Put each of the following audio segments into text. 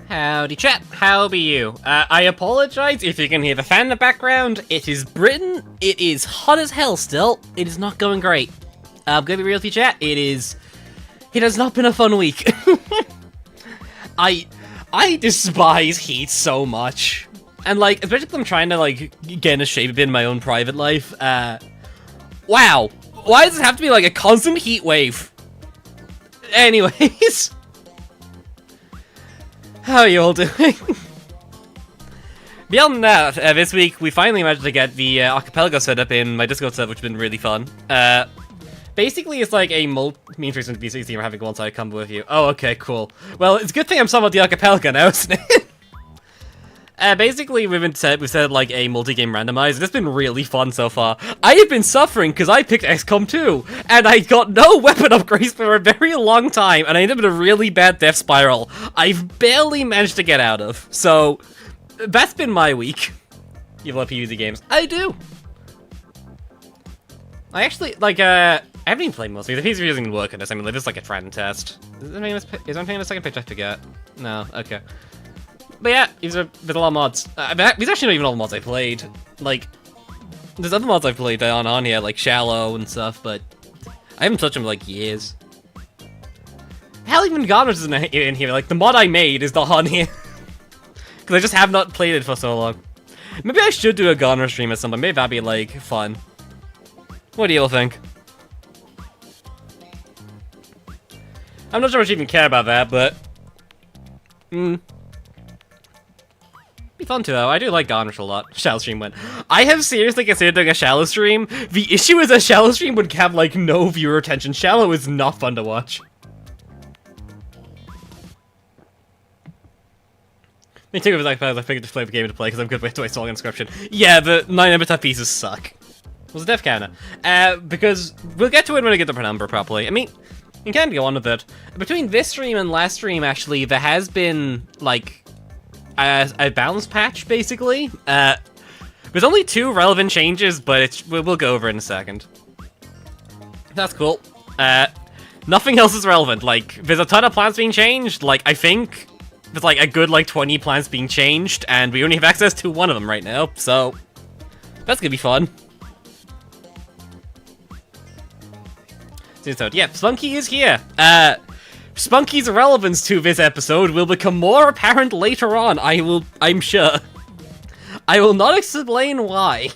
Howdy chat, how be you? I apologize if you can hear the fan in the background. It is Britain, it is hot as hell still, it is not going great. I'm gonna be real with you chat, it has not been a fun week. I despise heat so much. And like, especially if I'm trying to like, get in a shape in my own private life, wow. Why does it have to be like a constant heat wave? Anyways. How are you all doing? Beyond that, this week we finally managed to get the archipelago set up in my Discord server, which has been really fun. Basically, it's like a me and Tristan BCC are having one-side combo with you. Oh, okay, cool. Well, it's a good thing I'm somewhat the archipelago now, isn't it? Basically, we've set like a multi-game randomizer. It's been really fun so far. I have been suffering because I picked XCOM 2, and I got no weapon upgrades for a very long time, and I ended up in a really bad death spiral I've barely managed to get out of. So, that's been my week. You love PvZ games. I do. I actually, like, I haven't even played most of these. The PvZ isn't working this. I mean, like, this is like a trend test. Is I'm playing the second pitch? I forget. No, okay. But yeah, there's a lot of mods. These actually not even all the mods I played. Like, there's other mods I've played that aren't on here, like Shallow and stuff, but I haven't touched them in like years. Hell, even Garner's isn't in here. Like, the mod I made is not on here. Because I just have not played it for so long. Maybe I should do a Garner stream or something. Maybe that'd be, like, fun. What do you all think? I'm not sure much you even care about that, but... Be fun too, though. I do like Garnish a lot. Shallow stream went. I have seriously considered doing a Shallow stream. The issue is a Shallow stream would have, like, no viewer attention. Shallow is not fun to watch. Me too, I figured to play the game to play because I'm good with my song inscription. Yeah, the 9 epitaph pieces suck. Was a death counter. Because we'll get to it when I get the Penumbra properly. I mean, you can go on with it. Between this stream and last stream, actually, there has been, like... a balance patch, basically. There's only 2 relevant changes, but we'll go over it in a second. That's cool. Nothing else is relevant. Like, there's a ton of plans being changed. Like, I think there's like a good, like, 20 plans being changed, and we only have access to 1 of them right now, so that's gonna be fun. So, yeah, Spunky is here. Spunky's relevance to this episode will become more apparent later on, I'm sure. I will not explain why.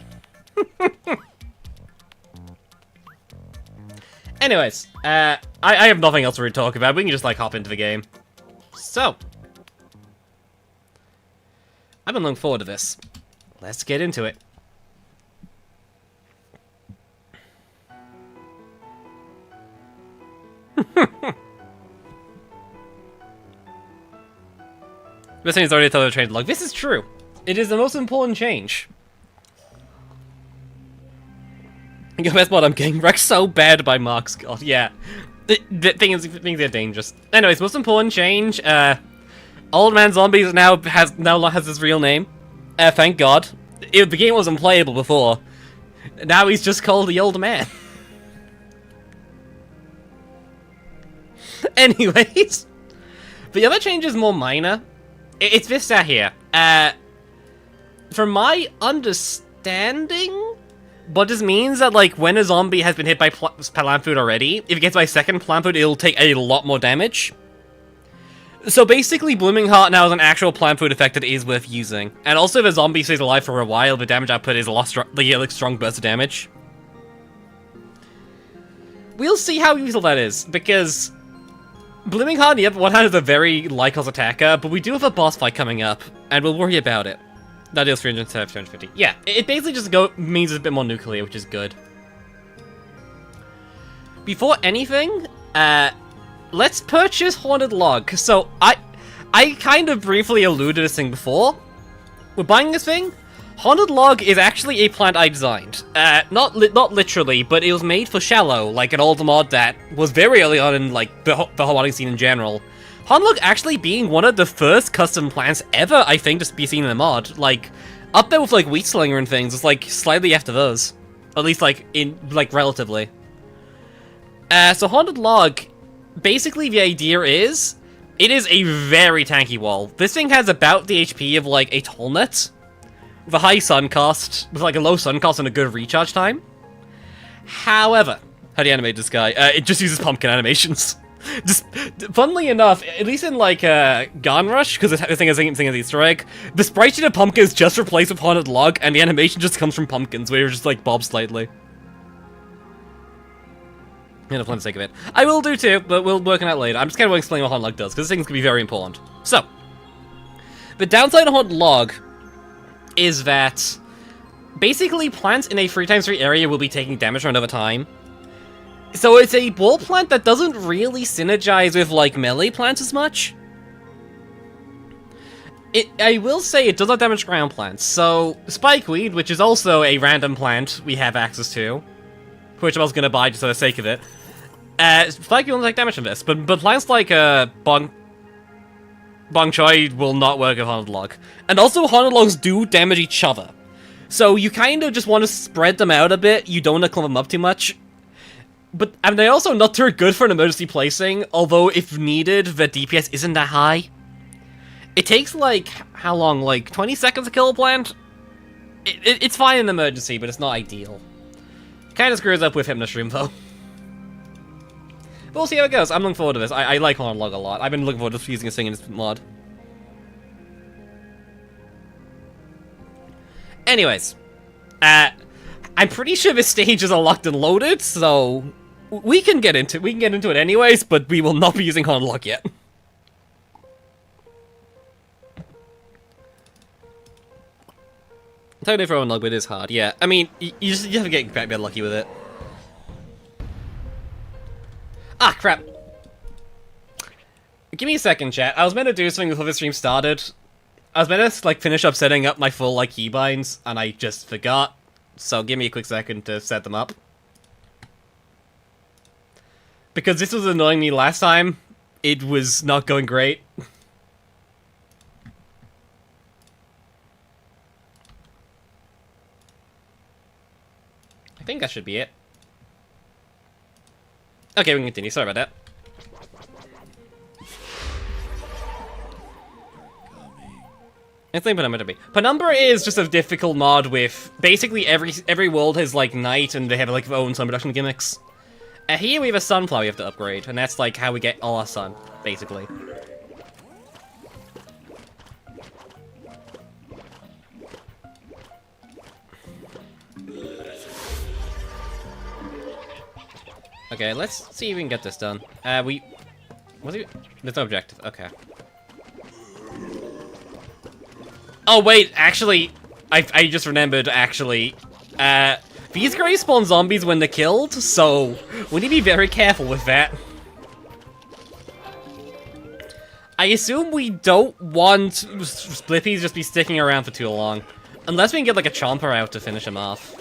Anyways, I have nothing else to really talk about. We can just, like, hop into the game. So. I've been looking forward to this. Let's get into it. This thing is already told the train log. This is true. It is the most important change. The best mod I'm getting wrecked so bad by Mark's god. Yeah. The thing is, things are dangerous. Anyways, most important change. Old Man Zombies now has his real name. Thank God. The game wasn't playable before. Now he's just called the Old Man. Anyways, the other change is more minor. It's this here. From my understanding, what this means that, like, when a zombie has been hit by plant food already, if it gets by second plant food, it'll take a lot more damage. So basically, Blooming Heart now is an actual plant food effect that is worth using. And also, if a zombie stays alive for a while, the damage output is a lot strong burst of damage. We'll see how useful that is, because Blooming Heart, on the one hand, is a very Lycos attacker, but we do have a boss fight coming up, and we'll worry about it. That deals 350. Yeah, it basically just means it's a bit more nuclear, which is good. Before anything, let's purchase Haunted Log. So, I kind of briefly alluded to this thing before. We're buying this thing. Haunted Log is actually a plant I designed. Not literally, but it was made for Shallow, like an old mod that was very early on in, like, the whole modding scene in general. Haunted Log actually being one of the first custom plants ever, I think, to be seen in the mod. Like, up there with, like, Wheat Slinger and things, it's, like, slightly after those. At least, like, relatively. So Haunted Log, basically the idea is, It is a very tanky wall. This thing has about the HP of, like, a Tallnet, with a high sun cost, with, like, a low sun cost and a good recharge time. However, how do you animate this guy? It just uses pumpkin animations. Just, funnily enough, at least in, like, Gun Rush, because this thing is an Easter egg, the sprite sheet of pumpkin is just replaced with Haunted Log, and the animation just comes from pumpkins, where you're just, like, bob slightly. For the sake of it. I will do too, but we'll work on that later. I'm just kind of explaining what Haunted Log does, because this thing's going to be very important. So, the downside of Haunted Log is that basically plants in a 3x3 area will be taking damage around over time. So it's a wall plant that doesn't really synergize with, like, melee plants as much. I will say it does not damage ground plants. So, Spikeweed, which is also a random plant we have access to, which I was going to buy just for the sake of it, Spikeweed won't take damage from this, but plants like Bong Choi will not work with Haunted Log. And also, Haunted Logs do damage each other. So you kind of just want to spread them out a bit, you don't want to clump them up too much. But and they're also not too good for an emergency placing, although if needed, the DPS isn't that high. It takes, like, how long? Like, 20 seconds to kill a plant? It's fine in an emergency, but it's not ideal. Kind of screws up with Hypnostream, though. But we'll see how it goes. I'm looking forward to this. I like Haunted Log a lot. I've been looking forward to using this thing in this mod. Anyways. I'm pretty sure this stage is unlocked and loaded, so we can get into it anyways, but we will not be using Haunted Log yet. Totally for Haunted Log, but it is hard. Yeah, I mean, you have to get a bit lucky with it. Ah, crap. Give me a second, chat. I was meant to do something before the stream started. I was meant to, like, finish up setting up my full, like, keybinds, and I just forgot. So give me a quick second to set them up. Because this was annoying me last time, it was not going great. I think that should be it. Okay, we can continue. Sorry about that. I think Penumbra to be. Penumbra is just a difficult mod with basically every world has like night and they have like their own sun production gimmicks. Here we have a sunflower we have to upgrade, and that's like how we get all our sun, basically. Okay, let's see if we can get this done. There's no objective. Okay. Oh wait, actually, I just remembered. Actually, these guys spawn zombies when they're killed, so we need to be very careful with that. I assume we don't want Splippies just be sticking around for too long, unless we can get like a Chomper out to finish him off.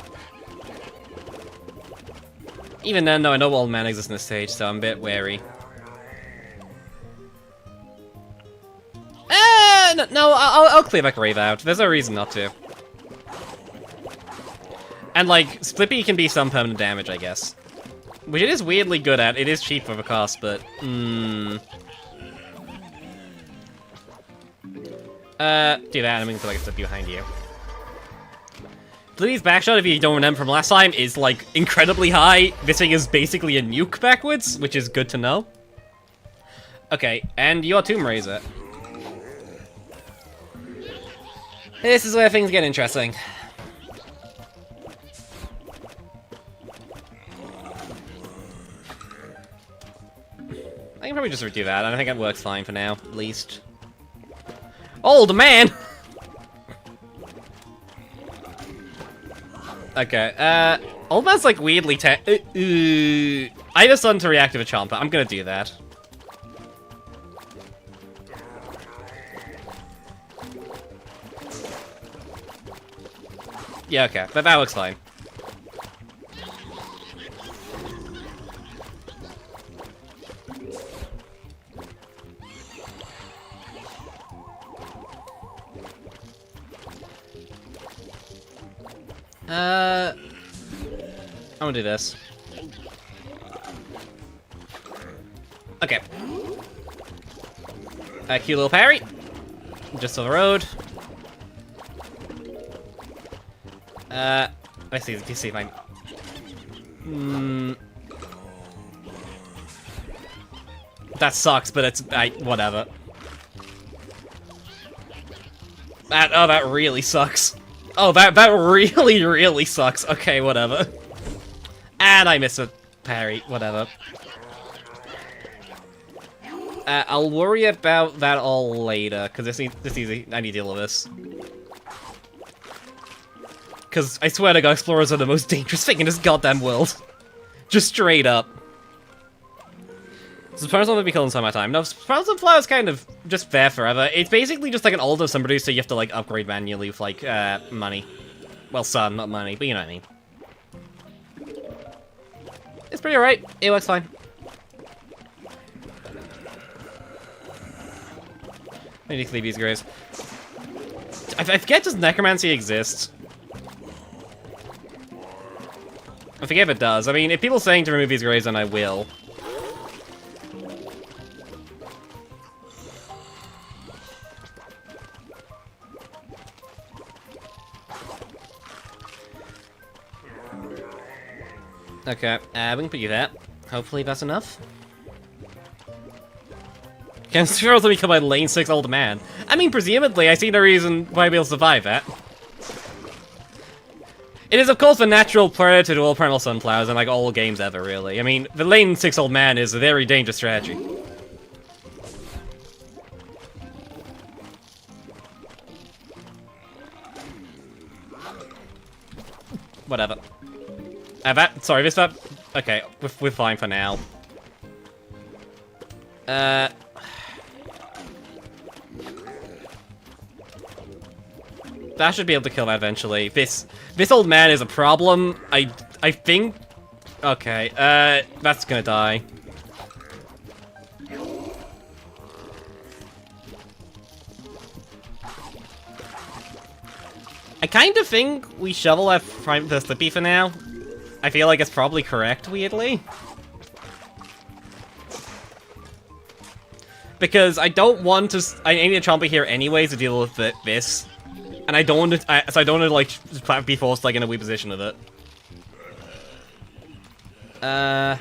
Even then, though, I know old man exists in this stage, so I'm a bit wary. No, I'll clear that grave out. There's no reason not to. And, like, Splippy can be some permanent damage, I guess. Which it is weirdly good at. It is cheap for the cost, but... do that, and I'm gonna put, like, a step behind you. Splippy's backshot, if you don't remember from last time, is, like, incredibly high. This thing is basically a nuke backwards, which is good to know. Okay, and you're Tomb Raiser. This is where things get interesting. I can probably just redo that. I think that works fine for now, at least. Old man! Okay, old man's like weirdly I just want to react to a Chomper. I'm gonna do that. Yeah, okay, but that looks fine. I'm gonna do this. Cute little parry. Just on the road. Let's see if I... That sucks, but it's... whatever. That really sucks. Oh, that really, really sucks. Okay, whatever. And I missed a parry. Whatever. I'll worry about that all later, because this easy. I need to deal with this. Because I swear to God, explorers are the most dangerous thing in this goddamn world. Just straight up. So Surprise will be killed in summertime. No, Surprise Flower is kind of just there forever. It's basically just like an older somebody, so you have to like upgrade manually with like money. Well, sun, not money, but you know what I mean. It's pretty alright. It works fine. I need to leave these guys. I forget does necromancy exist. I forget if it does. I mean, if people are saying to remove these graves, then I will. Okay, we can put you there. Hopefully that's enough. Can Squirrels become my lane 6 old man? I mean, presumably, I see no reason why I'd be able to survive that. It is, of course, a natural predator to all primal sunflowers and like all games ever, really. I mean, the lane 6 old man is a very dangerous strategy. Whatever. Sorry, this that. Okay, we're fine for now. That should be able to kill that eventually. This old man is a problem. I think. Okay, that's gonna die. I kind of think we shovel the Slippy for now. I feel like it's probably correct, weirdly. Because I don't want to... I need a Chompy here anyways to deal with this. And I don't want to... so I don't want to, like, be forced, like, in a weak position with it. I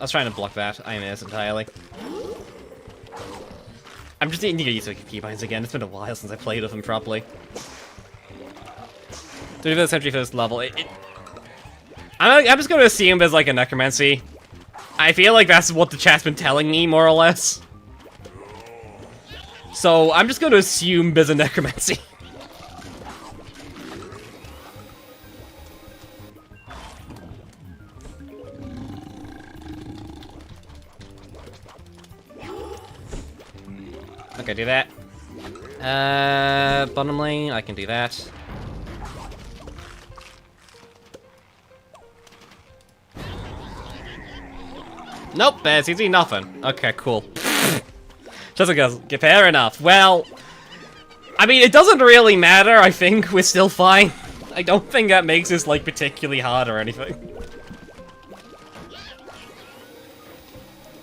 was trying to block that. I missed entirely. I'm just needing to get used to keybinds again. It's been a while since I played with them properly. To do the Sentry first level, I'm just going to assume there's like a necromancy. I feel like that's what the chat's been telling me, more or less. So I'm just going to assume there's a necromancy. Okay, do that. Bottom lane, I can do that. Nope, there's easy nothing. Okay, cool. Doesn't go. Fair enough. Well, I mean, it doesn't really matter. I think we're still fine. I don't think that makes this like particularly hard or anything.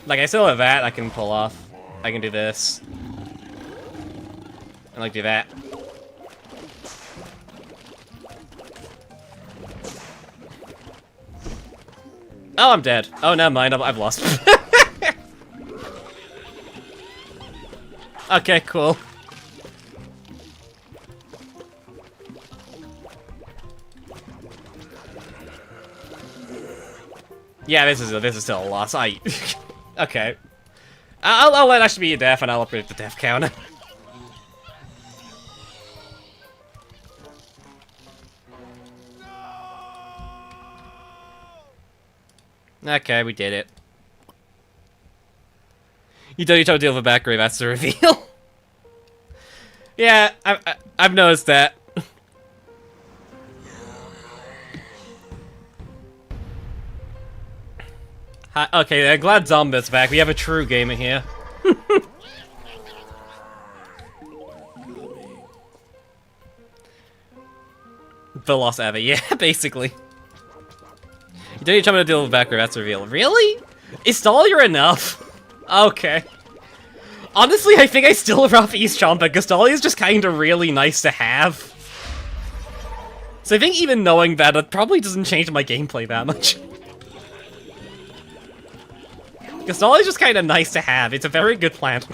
Like, I still have that I can pull off. I can do this. And like do that. Oh, I'm dead. Oh, never mind. I've lost. Okay, cool. Yeah, this is still a loss. Okay. I'll let actually be a death, and I'll upgrade the death counter. Okay, we did it. You don't need to deal with a back grave, that's the reveal. Yeah, I've noticed that. Hi, okay, I'm glad Zombie's back. We have a true gamer here. The loss ever, yeah, basically. You Did you tell me to deal with back that's reveal? Really? Is Dahlia enough? Okay. Honestly, I think I still rough East Chompa, because Dahlia is just kind of really nice to have. So I think even knowing that, it probably doesn't change my gameplay that much. Because Dahlia is just kind of nice to have. It's a very good plant.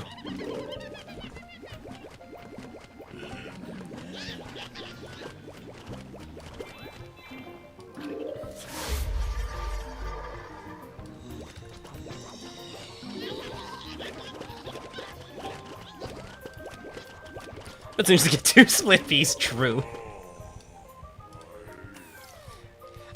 It seems to get 2 split peas, true.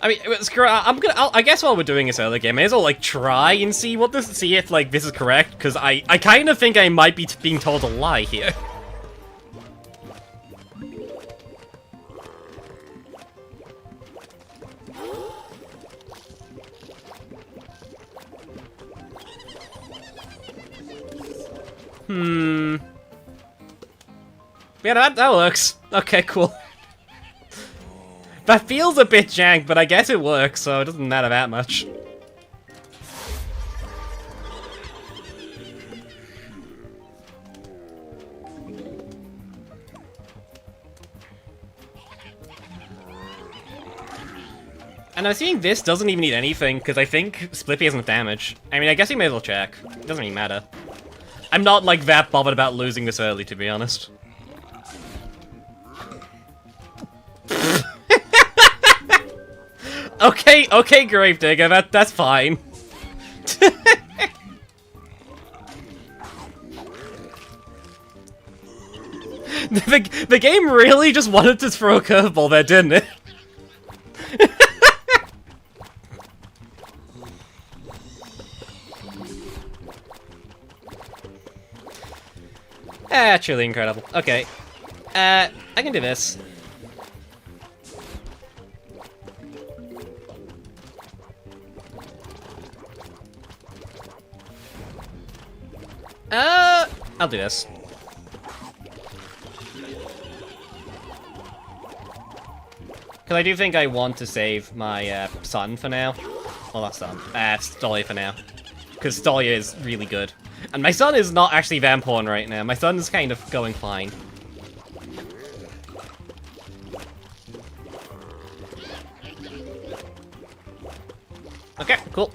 I mean, screw it, I guess while we're doing this early game, I may as well, like, try and see if, like, this is correct, because I kind of think I might be being told a lie here. Yeah, that works. Okay, cool. That feels a bit jank, but I guess it works, so it doesn't matter that much. And I'm assuming this doesn't even need anything, because I think Splippy has enough damage. I mean, I guess we may as well check. It doesn't even matter. I'm not, like, that bothered about losing this early, to be honest. Okay, Gravedigger, that's fine. The game really just wanted to throw a curveball there, didn't it? Truly incredible. Okay. I can do this. I'll do this. Because I do think I want to save my son for now. Well, not son. Dahlia for now. Because Dahlia is really good. And my son is not actually that important right now. My son is kind of going fine. Okay, cool.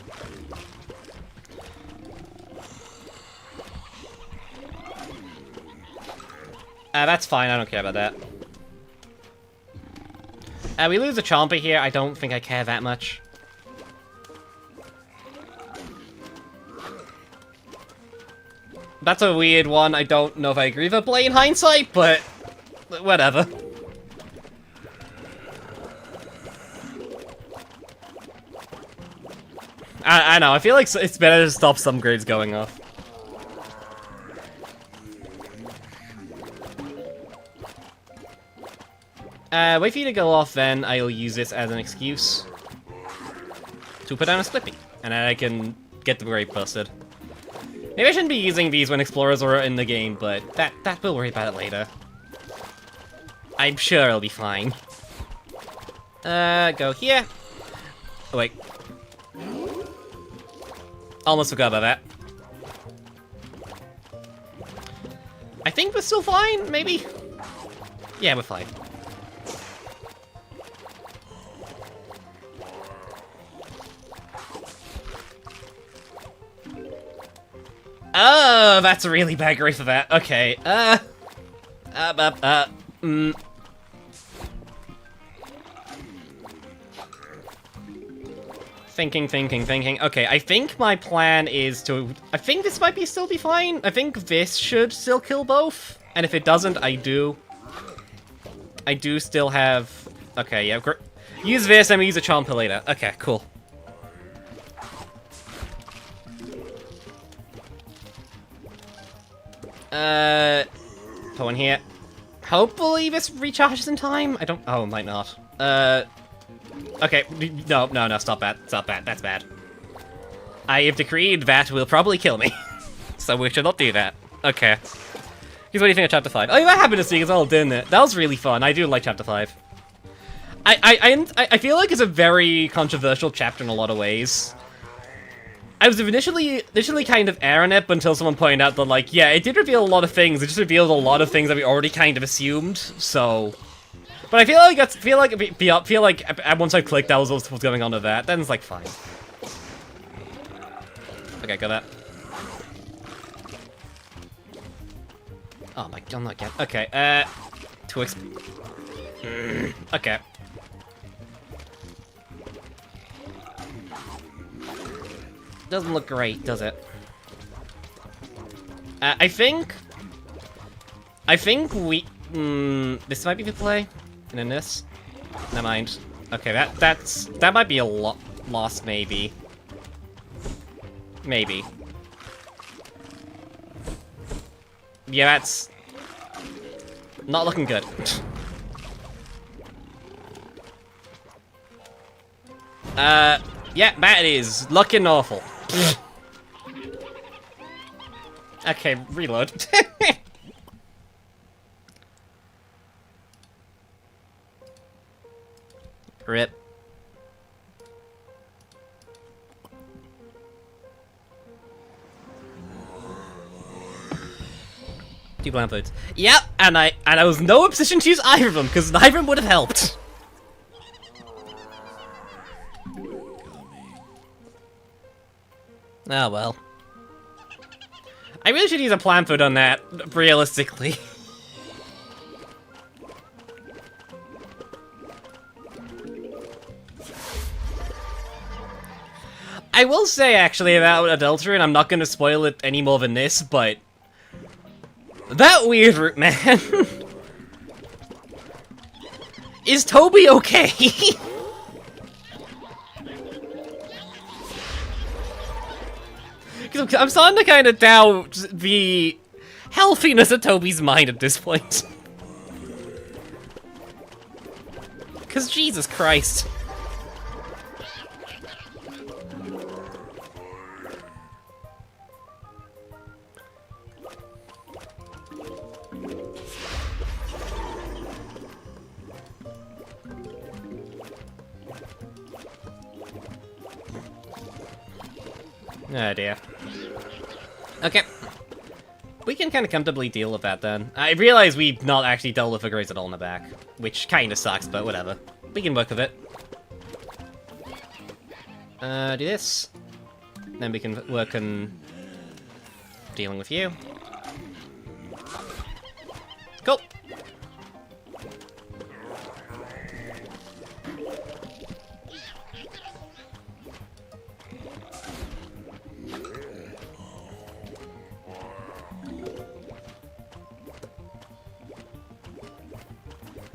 That's fine, I don't care about that. We lose a Chomper here, I don't think I care that much. That's a weird one, I don't know if I agree with it play in hindsight, but whatever. I know, I feel like it's better to stop some grades going off. Wait for you to go off, then I'll use this as an excuse to put down a Slippy, and then I can get the grade busted. Maybe I shouldn't be using these when explorers are in the game, but that we'll worry about it later. I'm sure it'll be fine. Go here. Oh, wait. Almost forgot about that. I think we're still fine, maybe? Yeah, we're fine. Oh, that's a really bad grade for that. Okay, Thinking. Okay, I think my plan is to... I think this might still be fine. I think this should still kill both. And if it doesn't, I do still have... Okay, yeah, use this and we use a Chomper later. Okay, cool. Put one here. Hopefully this recharges in time? I don't... Oh, it might not. Okay, no, stop that. Stop that. That's bad. I have decreed that will probably kill me. So we should not do that. Okay. Here's what do you think of Chapter 5? Oh, that happened to see as well, didn't it? That was really fun. I do like Chapter 5. I feel like it's a very controversial chapter in a lot of ways. I was initially kind of airing it until someone pointed out that, like, yeah, it did reveal a lot of things. It just revealed a lot of things that we already kind of assumed. So, but I feel like once I clicked, that was what was going on with that. Then it's like fine. Okay, got that. Oh my god, I'm not getting. Okay, okay. Doesn't look great, does it? I think we... this might be the play. And then this. Never mind. Okay, that might be a loss, maybe. Maybe. Yeah, that's... not looking good. Yeah, that is. Looking awful. Okay, reload. Rip. Two blind foods. Yep, and I was in no position to use either of them, because neither of them would have helped. Oh well. I really should use a plant food on that, realistically. I will say, actually, about Adultery, and I'm not going to spoil it any more than this, but... that weird root, man. Is Toby okay? I'm starting to kind of doubt the healthiness of Toby's mind at this point. Because Jesus Christ. Oh dear. Okay. We can kind of comfortably deal with that then. I realize we've not actually dealt with the grace at all in the back, which kind of sucks, but whatever. We can work with it. Do this. Then we can work on dealing with you. Cool.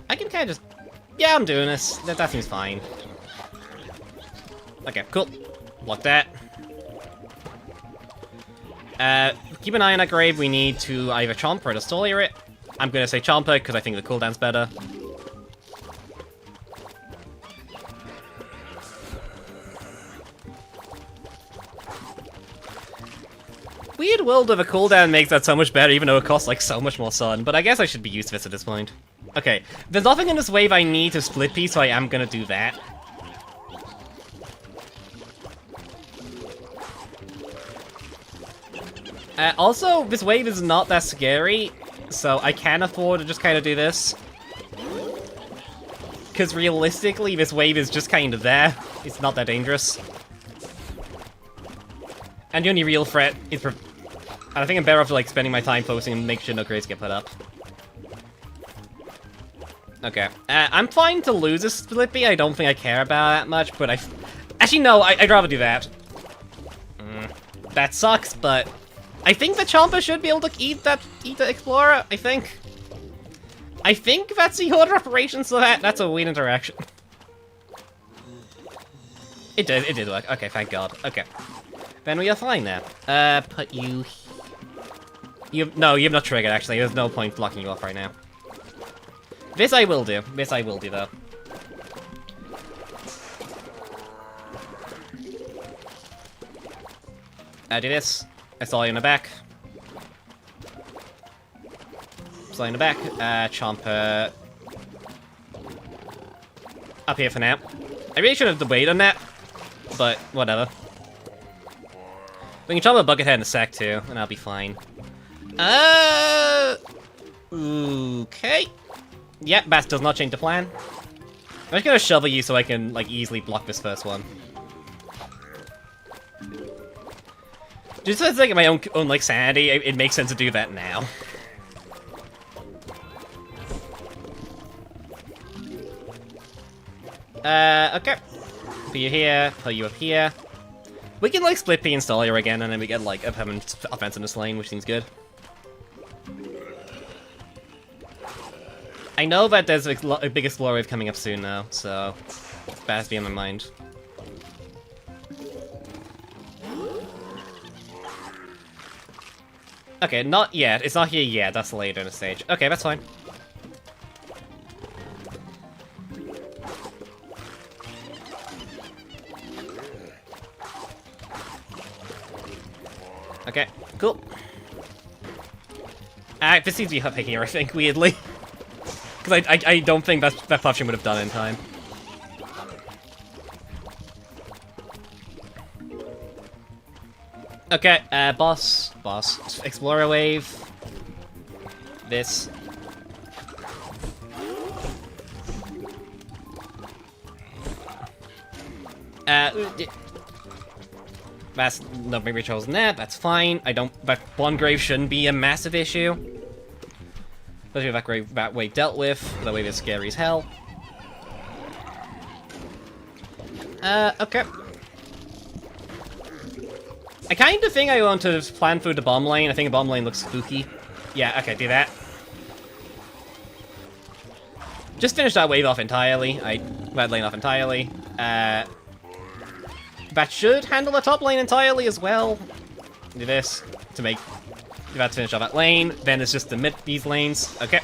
I can kind of just... yeah, I'm doing this. That seems fine. Okay, cool. Block that. Keep an eye on that grave. We need to either chomp or Distolier it. I'm gonna say chomp it, because I think the cooldown's better. Weird world of a cooldown makes that so much better, even though it costs like so much more sun, but I guess I should be used to this at this point. Okay, there's nothing in this wave I need to split piece, so I am gonna do that. Also, this wave is not that scary, so I can afford to just kind of do this. Because realistically, this wave is just kind of there. It's not that dangerous. And the only real threat is... and I think I'm better off like spending my time focusing and make sure no crates get put up. Okay. I'm fine to lose this Slippy. I don't think I care about that much, but actually, no, I'd rather do that. That sucks, but... I think the Chomper should be able to eat the Explorer, I think. I think that's the order of operations, so that's a weird interaction. It did work. Okay, thank God. Okay. Then we are fine now. Put you... No, you have not triggered, actually. There's no point blocking you off right now. This I will do. This I will do, though. Do this. I saw you in the back. Saw you in the back. Chomper. up here for now. I really should have waited on that, but whatever. We can trouble a bucket head in a sec too, and I'll be fine. Okay. Yeah, Bass does not change the plan. I'm just gonna shovel you so I can, like, easily block this first one. Just for the sake of my own like, sanity, it makes sense to do that now. Okay. Put you here, put you up here. We can, like, split P install here again, and then we get, like, a permanent offense in this lane, which seems good. I know that there's a big Explorer wave coming up soon now, so it's bad to be on my mind. Okay, not yet. It's not here yet. That's later in the stage. Okay, that's fine. Okay, cool. This seems to be picking here, I think, weirdly. Because I don't think that platform would have done it in time. Okay, boss, Explorer wave. This. That's not maybe chosen that. That's fine. But one grave shouldn't be a massive issue. Especially with that wave dealt with. That wave is scary as hell. Okay. I kind of think I want to plan through the bomb lane. I think the bomb lane looks spooky. Yeah, okay, do that. Just finish that wave off entirely. That lane off entirely. That should handle the top lane entirely as well. Do this to make that finish off that lane. Then it's just the these lanes. Okay.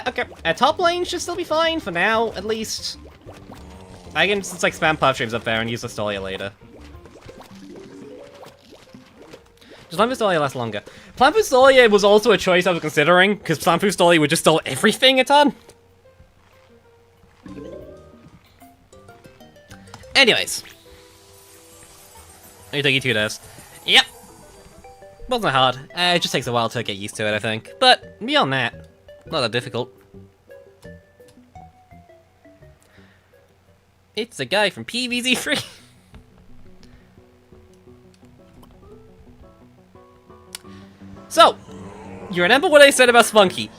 Okay. Top lane should still be fine for now, at least. I can just, like, spam puff streams up there and use the Stolia later. Just let Stolia last longer. Plan for Stolia was also a choice I was considering, because Plan for Stolia would just stall everything a ton. Anyways. Let me take you through this. Yep. Wasn't hard. It just takes a while to get used to it, I think. But beyond that, not that difficult. It's the guy from PvZ2. So, you remember what I said about Spunky?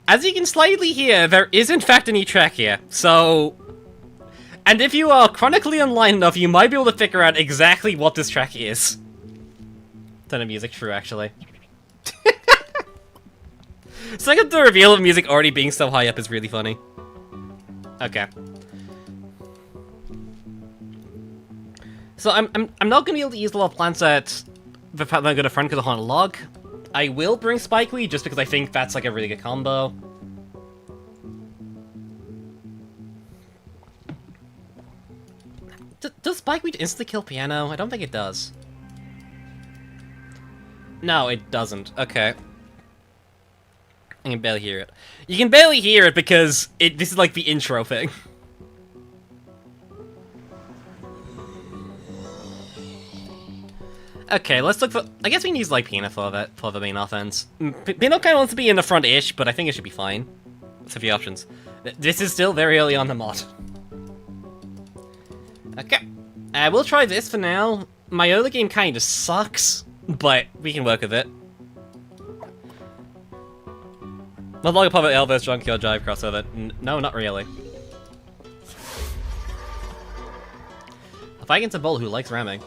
As you can slightly hear, there is in fact a new track here, so... And if you are chronically online enough, you might be able to figure out exactly what this track is. Ton of music, true, actually. Second, the reveal of music already being so high up is really funny. Okay. So I'm not gonna be able to use a lot of plants at the fact that I'm gonna front because I want a log. I will bring Spikeweed just because I think that's like a really good combo. Does Spikeweed instantly kill Piano? I don't think it does. No, it doesn't. Okay. I can barely hear it. You can barely hear it because this is like the intro thing. Okay, let's look for... I guess we can use like Pina for the main offense. Pina kind of wants to be in the front-ish, but I think it should be fine. Let's have the options. This is still very early on the mod. Okay. We'll try this for now. My early game kind of sucks, but we can work with it. Not like a public Elvis Junkyard Drive crossover. No, not really. A fight against a bull who likes ramming.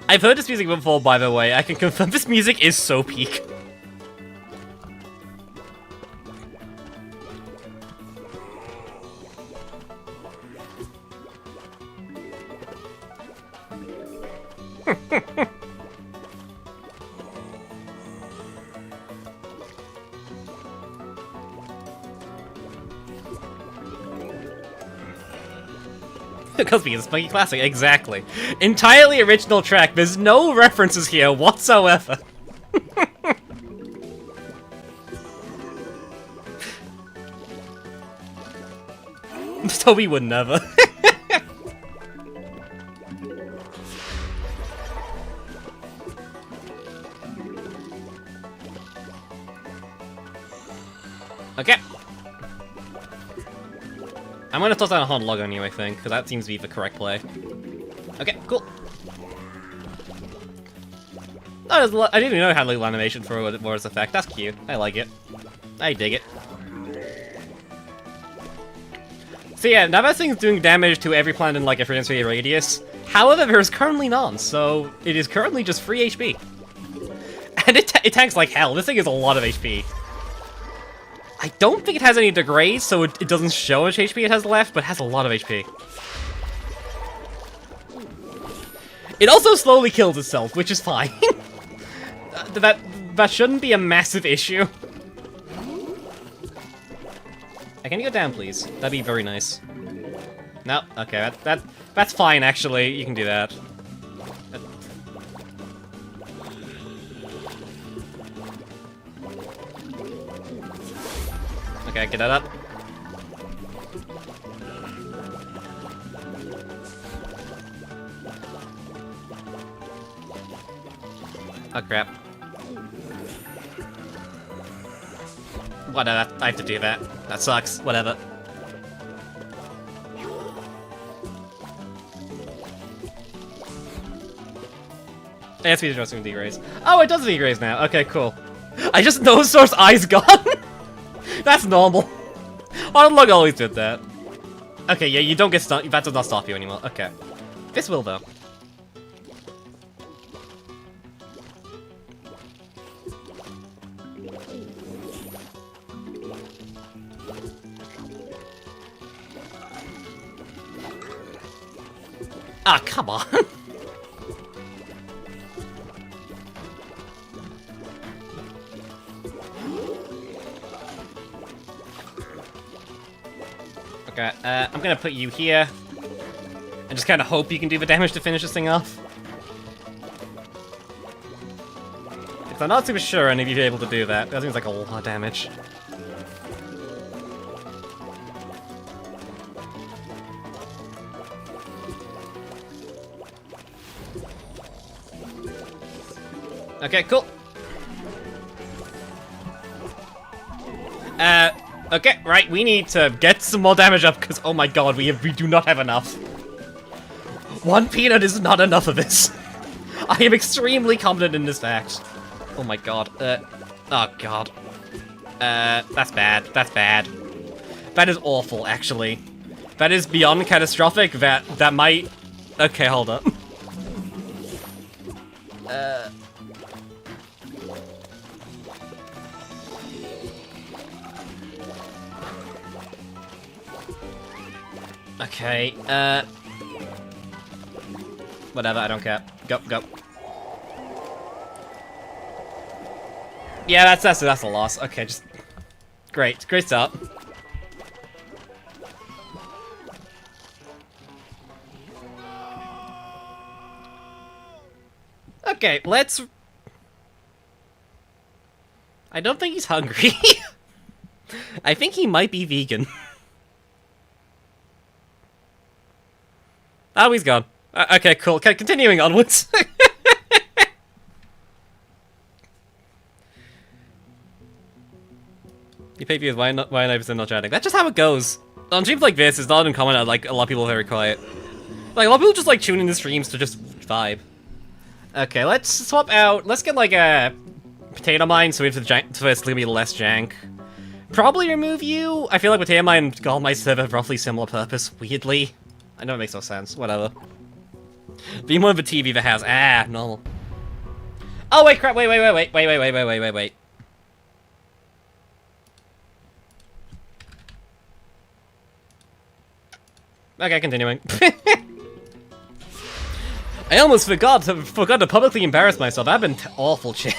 I've heard this music before, by the way. I can confirm this music is so peak. Because being a Spunky Classic, exactly. Entirely original track, there's no references here whatsoever. Toby would never. Okay. I'm gonna toss out a Haunt Log on you, I think, because that seems to be the correct play. Okay, cool. Oh, I didn't even know it had little animation for War's effect. That's cute. I like it. I dig it. So yeah, now that thing's doing damage to every planet in like a frequency radius. However, there is currently none, so it is currently just free HP. And it tanks like hell. This thing is a lot of HP. I don't think it has any degrades, so it doesn't show how much HP it has left, but it has a lot of HP. It also slowly kills itself, which is fine. That shouldn't be a massive issue. Can you go down, please? That'd be very nice. No, okay, that's fine, actually. You can do that. Okay, get that up. Oh crap. Whatever, I have to do that. That sucks, whatever. It has to be addressing degrays. Oh, it does degrays now. Okay, cool. I just noticed Source's eyes gone. That's normal. Log always did that. Okay, yeah, you don't get stunned. That does not stop you anymore. Okay. This will, though. Ah, come on. Okay, I'm gonna put you here. And just kind of hope you can do the damage to finish this thing off. Because I'm not super sure any of you are able to do that. That seems like a lot of damage. Okay, cool. Okay, right, we need to get some more damage up, because, oh my god, we do not have enough. One peanut is not enough of this. I am extremely confident in this fact. Oh my god, oh god. That's bad, that's bad. That is awful, actually. That is beyond catastrophic, that might... Okay, hold up. Okay, whatever, I don't care. Go, go. Yeah, that's a loss. Okay, just... Great, great start. Okay, let's... I don't think he's hungry. I think he might be vegan. Oh, he's gone. Okay, cool. Okay, continuing onwards. You pay views, why 9% not chatting? That's just how it goes. On streams like this, it's not uncommon that, like, a lot of people are very quiet. Like, a lot of people just, like, tune in the streams to just vibe. Okay, let's swap out. Let's get, like, a potato mine so it's gonna be less jank. Probably remove you. I feel like potato mine and golem might serve a roughly similar purpose, weirdly. I know it makes no sense. Whatever. Be more of a TV that has... Ah, normal. Oh, wait, crap. Wait. Okay, continuing. I almost forgot to publicly embarrass myself. I've been awful, chat.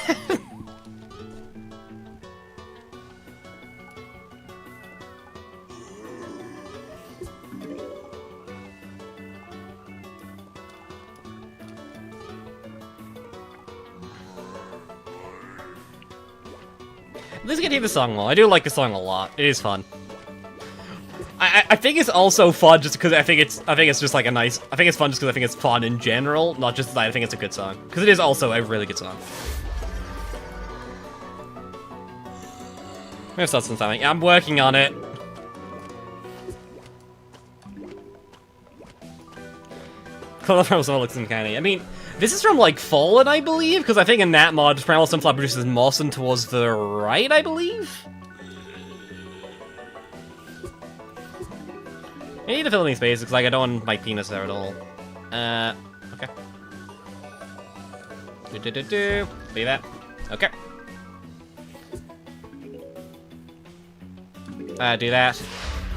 Let's get to the song more. I do like the song a lot. It is fun. I think it's also fun just because I think it's just like a nice. I think it's fun just because I think it's fun in general, not just that I think it's a good song. Because it is also a really good song. I'm gonna start something. I'm working on it. Color from looks uncanny. I mean, this is from like Fallen, I believe, because I think in that mod, Primal Sunflower produces Mawson towards the right, I believe. I need to fill in these spaces because like I don't want my penis there at all. Okay. Be that. Okay. Do that.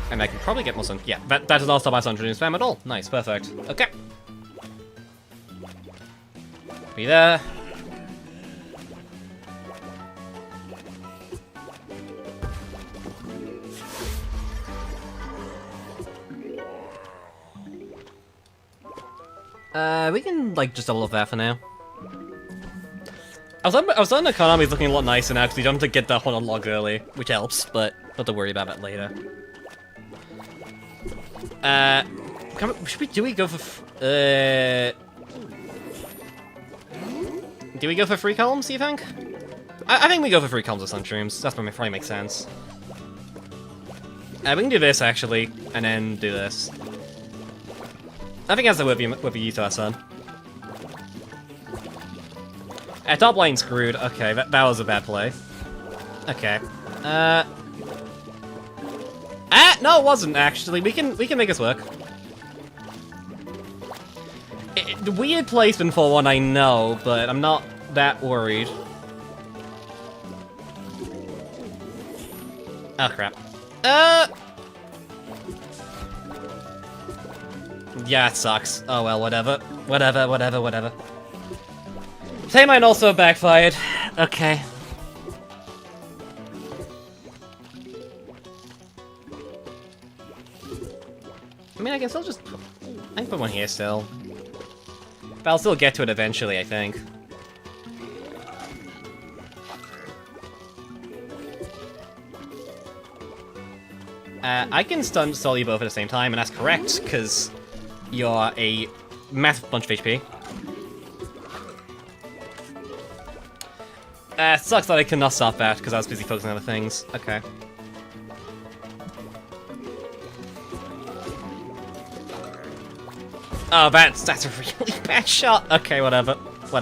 And I can probably get more sun. Yeah, that does not stop my sun introducing spam at all. Nice, perfect. Okay. Be there. We can, like, just double up that for now. I was on the Konami's looking a lot nicer now, because you don't have to get that one unlocked early, which helps, but not have to worry about it later. Do we go for... do we go for free columns, do you think? I think we go for free columns with Sunshrooms. That's probably makes sense. We can do this, actually, and then do this. I think that's the with you to our son. Top lane screwed. Okay, that was a bad play. Okay. No, it wasn't actually. We can make this work. Weird placement for one, I know, but I'm not that worried. Oh crap. Yeah, it sucks. Oh well, whatever. Whatever. Say mine also backfired. Okay. I mean, I can still just... I can put one here still. But I'll still get to it eventually, I think. I can stall you both at the same time, and that's correct, because you're a massive bunch of HP. Sucks that I cannot stop that, because I was busy focusing on other things. Okay. Oh, that's a really bad shot. Okay, whatever. We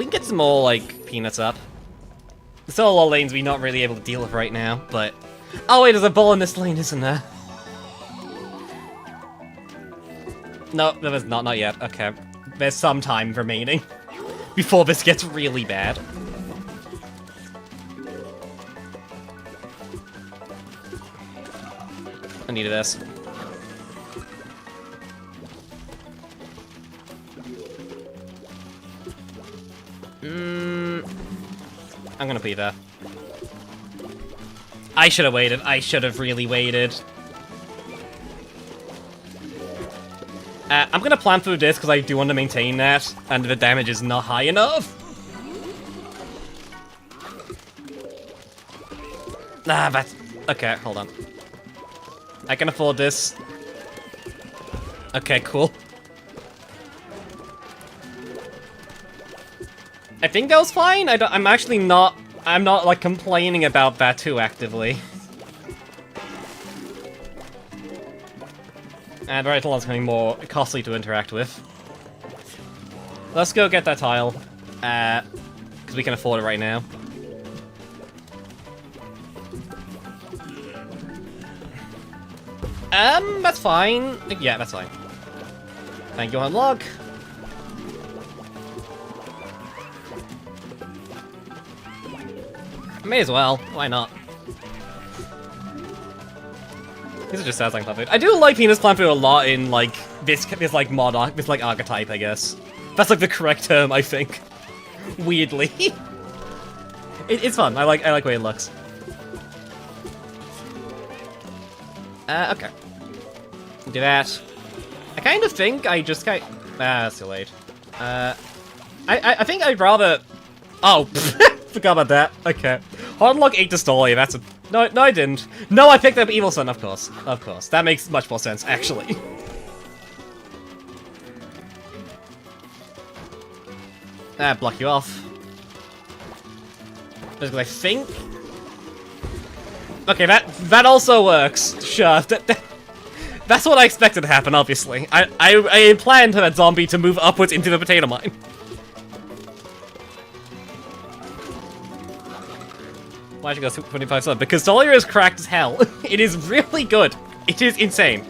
can get some more, like, peanuts up. There's still a lot of lanes we're not really able to deal with right now, but... Oh wait, there's a bull in this lane, isn't there? No, there's not yet. Okay. There's some time remaining before this gets really bad. I needed this. I'm gonna be there. I should have waited. I should have really waited. I'm gonna plan through this because I do want to maintain that, and the damage is not high enough. That's... Okay, hold on. I can afford this. Okay, cool. I think that was fine. I'm actually not... I'm not, like, complaining about that too actively. And right, it's becoming more costly to interact with. Let's go get that tile. Because we can afford it right now. That's fine. Yeah, that's fine. Thank you, unlock. May as well. Why not? These are just sounds like plant food. I do like penis plant food a lot in like this like mod this like archetype, I guess. That's like the correct term, I think. Weirdly, it's fun. I like the way it looks. Okay. Do that. I kind of think I just that's too late. I think I'd rather Oh, forgot about that. Okay. Hardlock ate Dystopia, that's a... No, I didn't. No, I picked up Evil Sun, of course. Of course. That makes much more sense, actually. Block you off. Because I think... Okay, that also works. Sure. That's what I expected to happen, obviously. I planned for that zombie to move upwards into the potato mine. Why should go 25 sub? Because Dahlia is cracked as hell. It is really good. It is insane.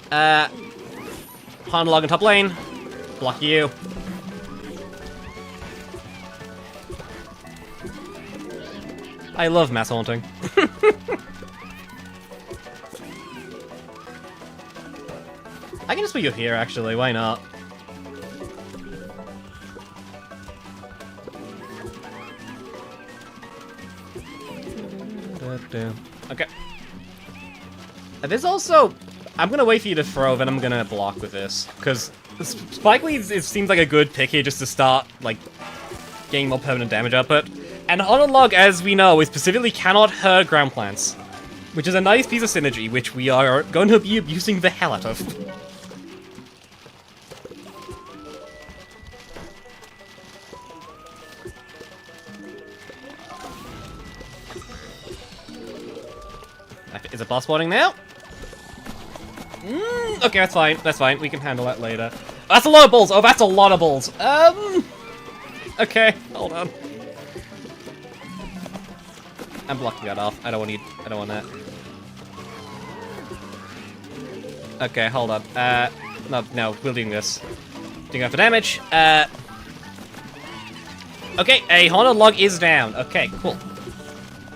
Hanlog in top lane. Block you. I love mass haunting. I can just put you here, actually. Why not? Okay. There's also... I'm gonna wait for you to throw, then I'm gonna block with this. Because Spike Leads, it seems like a good pick here just to start, like, getting more permanent damage output. And Honor as we know, is specifically cannot hurt ground plants. Which is a nice piece of synergy, which we are going to be abusing the hell out of. Is it boss spawning now? Okay, that's fine. That's fine. We can handle that later. That's a lot of bulls. Oh, that's a lot of bulls. Okay, hold on. I'm blocking that off. I don't want that. Okay, hold on. No, we're doing this. Doing that for damage. Okay, a haunted log is down. Okay, cool.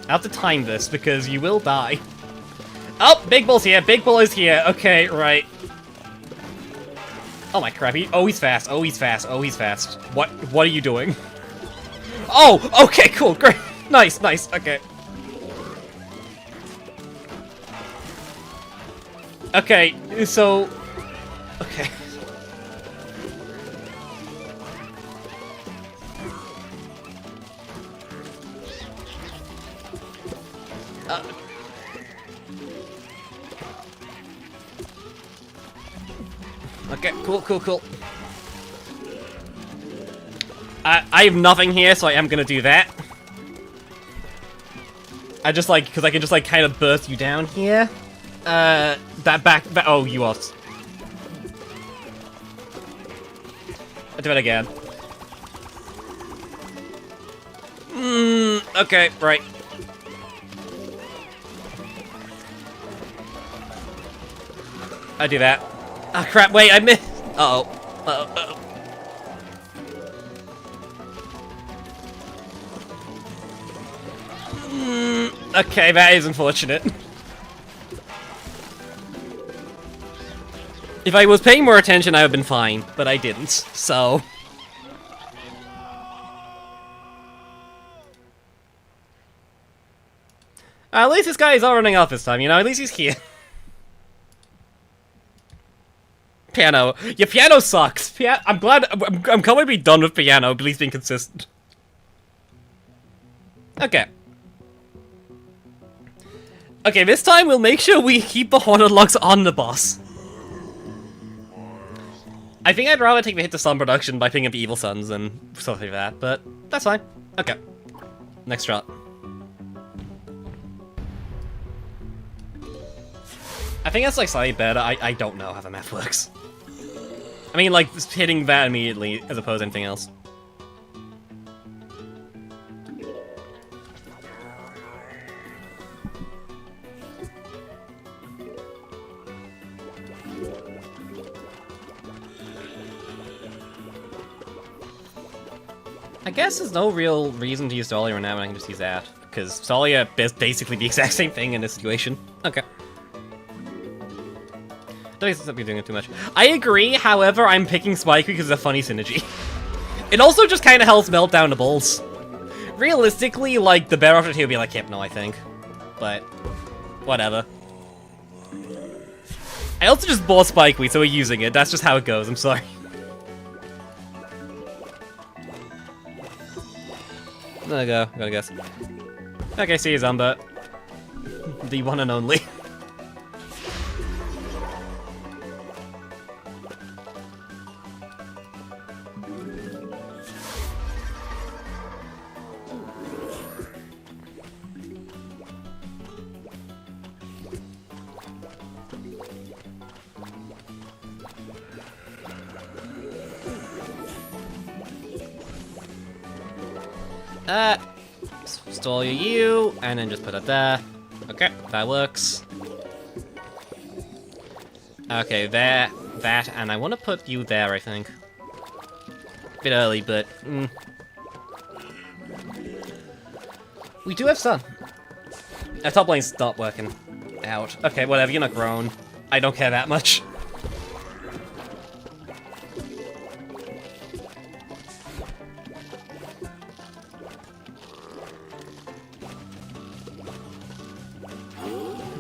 I have to time this because you will die. Oh, Big Bull's here. Big Bull is here. Okay, right. Oh my crap. He's fast. Oh, he's fast. Oh, he's fast. What are you doing? Oh, okay, cool. Great. Nice. Okay. Okay, so... Okay. Okay, cool. I have nothing here, so I am gonna do that. Because I can just, like, kind of burst you down here. Oh, you are... I'll do it again. Okay, right. I do that. Ah, crap, wait, I missed. Uh-oh. Okay, that is unfortunate. If I was paying more attention, I would have been fine, but I didn't, so... At least this guy is all running off this time, you know? At least he's here. Piano. Your piano sucks. I'm glad... I'm glad to be done with piano, at least being consistent. Okay. Okay, this time we'll make sure we keep the haunted logs on the boss. I think I'd rather take the hit to Sun production by picking up Evil Suns and stuff like that, but that's fine. Okay. Next shot. I think that's like slightly better. I don't know how the math works. I mean, like, just hitting that immediately as opposed to anything else. I guess there's no real reason to use Dahlia right now, and I can just use that. Because Dahlia is basically the exact same thing in this situation. Okay. Don't think be doing it too much. I agree, however, I'm picking Spike because it's a funny synergy. It also just kind of helps melt down the bulls. Realistically, like, the better option here would be like Hypno, I think. But, whatever. I also just bought Spike Weed, so we're using it. That's just how it goes, I'm sorry. There we go, gotta guess. Okay, see you, Zumba. The one and only. Stall you, and then just put it there. Okay, that works. Okay, there, that, and I want to put you there, I think. Bit early, but... We do have sun. Our top lane's not working out. Okay, whatever, you're not grown. I don't care that much.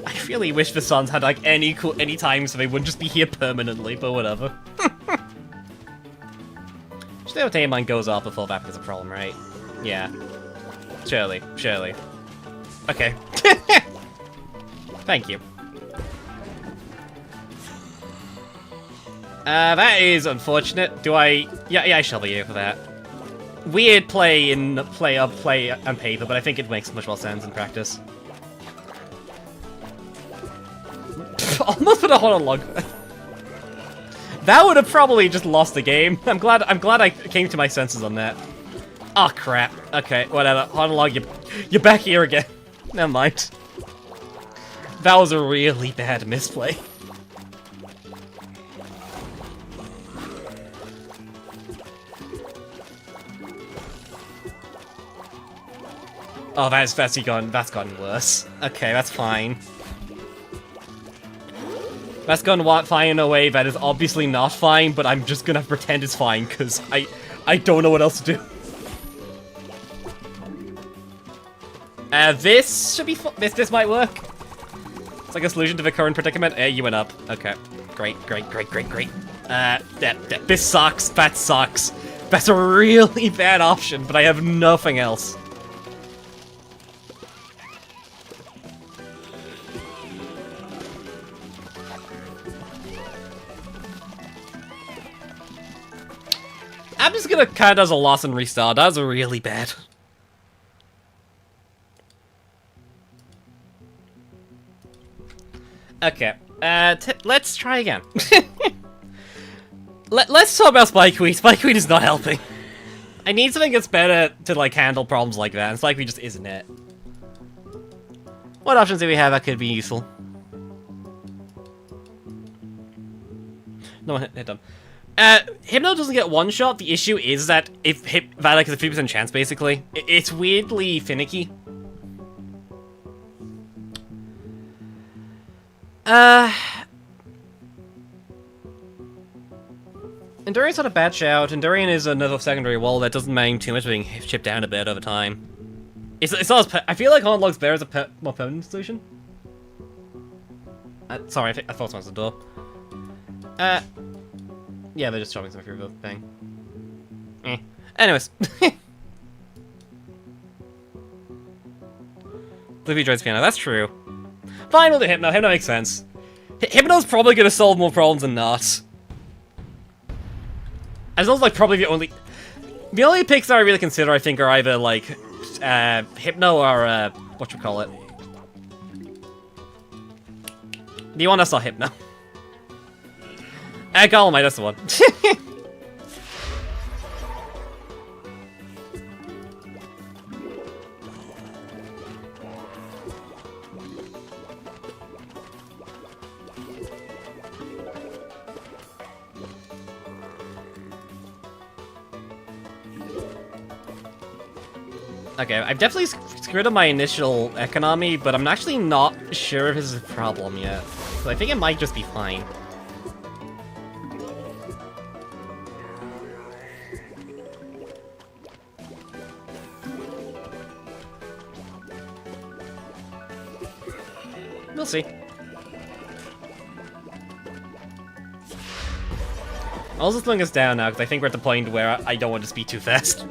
I really wish the Suns had like any time so they wouldn't just be here permanently, but whatever. Just the obtain mine goes off before that becomes a problem, right? Yeah. Surely, surely. Okay. Thank you. That is unfortunate. Do I... Yeah, I shovel you for that. Weird play on paper, but I think it makes much more sense in practice. Almost put a hot log. That would have probably just lost the game. I'm glad I came to my senses on that. Oh crap. Okay, whatever. Hot log, you're back here again. Never mind. That was a really bad misplay. Oh, that's gotten worse. Okay, that's fine. That's gone fine in a way that is obviously not fine, but I'm just gonna pretend it's fine, because I don't know what else to do. This should be this might work. It's like a solution to the current predicament. You went up. Okay. Great. This sucks. That sucks. That's a really bad option, but I have nothing else. I'm just gonna count as a loss and restart. That was really bad. Okay, let's try again. Let's talk about Spike Queen. Spike Queen is not helping. I need something that's better to like handle problems like that, and Spike Queen just isn't it. What options do we have that could be useful? No one hit them. Hypno doesn't get one shot. The issue is that if that like is a 50% chance basically. It's weirdly finicky. Endurian's not a bad shout. Endurian is another secondary wall that doesn't mind too much being chipped down a bit over time. It's not as I feel like Hornlog's better as a more permanent solution. Sorry, I thought someone was the door. Yeah, they're just shoving some through the thing. Anyways. Livy joins piano, that's true. Fine, we'll do Hypno. Hypno makes sense. Hypno's probably gonna solve more problems than not. As well as, like, probably the only picks that I really consider, I think, are either, like, Hypno or, whatchamacallit. The one that's not Hypno. Golemite, that's the one. Okay, I've definitely screwed up my initial economy, but I'm actually not sure if this is a problem yet. So I think it might just be fine. We'll see. I'll just slowing us down now, because I think we're at the point where I don't want to speed too fast.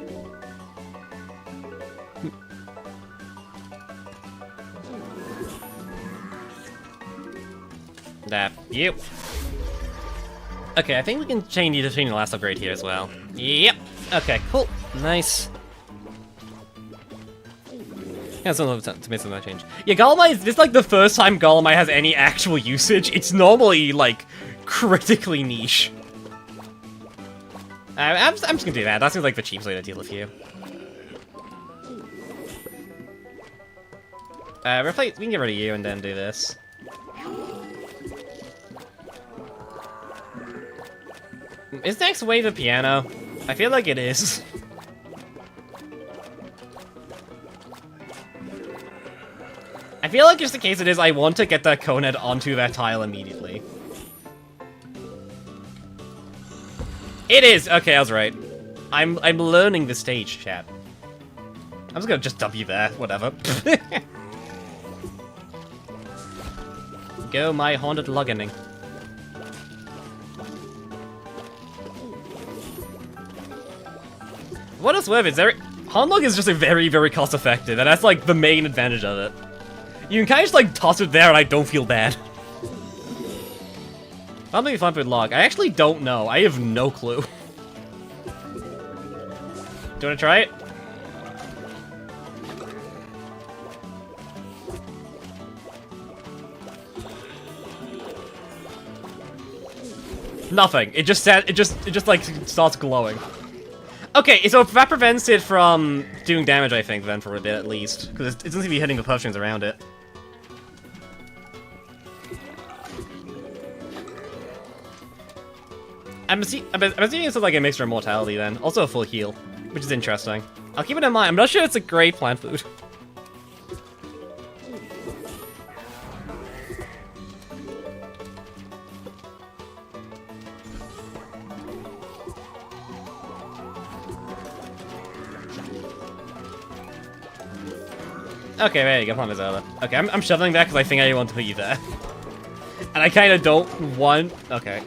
You. Okay, I think we can change the last upgrade here as well. Yep. Okay, cool. Nice. Yeah, it's a to make some of that change. Yeah, Golemai, this is like the first time Golemai has any actual usage. It's normally, like, critically niche. I'm just gonna do that. That seems like the cheapest way to deal with you. We can get rid of you and then do this. Is next wave a piano? I feel like it is. I feel like just in case it is, I want to get that conehead onto that tile immediately. It is! Okay, I was right. I'm learning the stage, chat. I'm just gonna just dump you there, whatever. Go my haunted lugging. What is worth it? Haunted is just a very, very cost effective, and that's like the main advantage of it. You can kind of just like toss it there and I don't feel bad. How many fun with log? I actually don't know. I have no clue. Do you wanna try it? Nothing. It just like starts glowing. Okay, so that prevents it from doing damage, I think, then for a bit at least, because it doesn't seem to be hitting the potions around it. I'm assuming it's like a mixture of mortality then. Also a full heal, which is interesting. I'll keep it in mind. I'm not sure it's a great plant food. Okay, there you go, Plant Zelda. Okay, I'm shoveling that because I think I want to put you there. And I kind of don't want... Okay.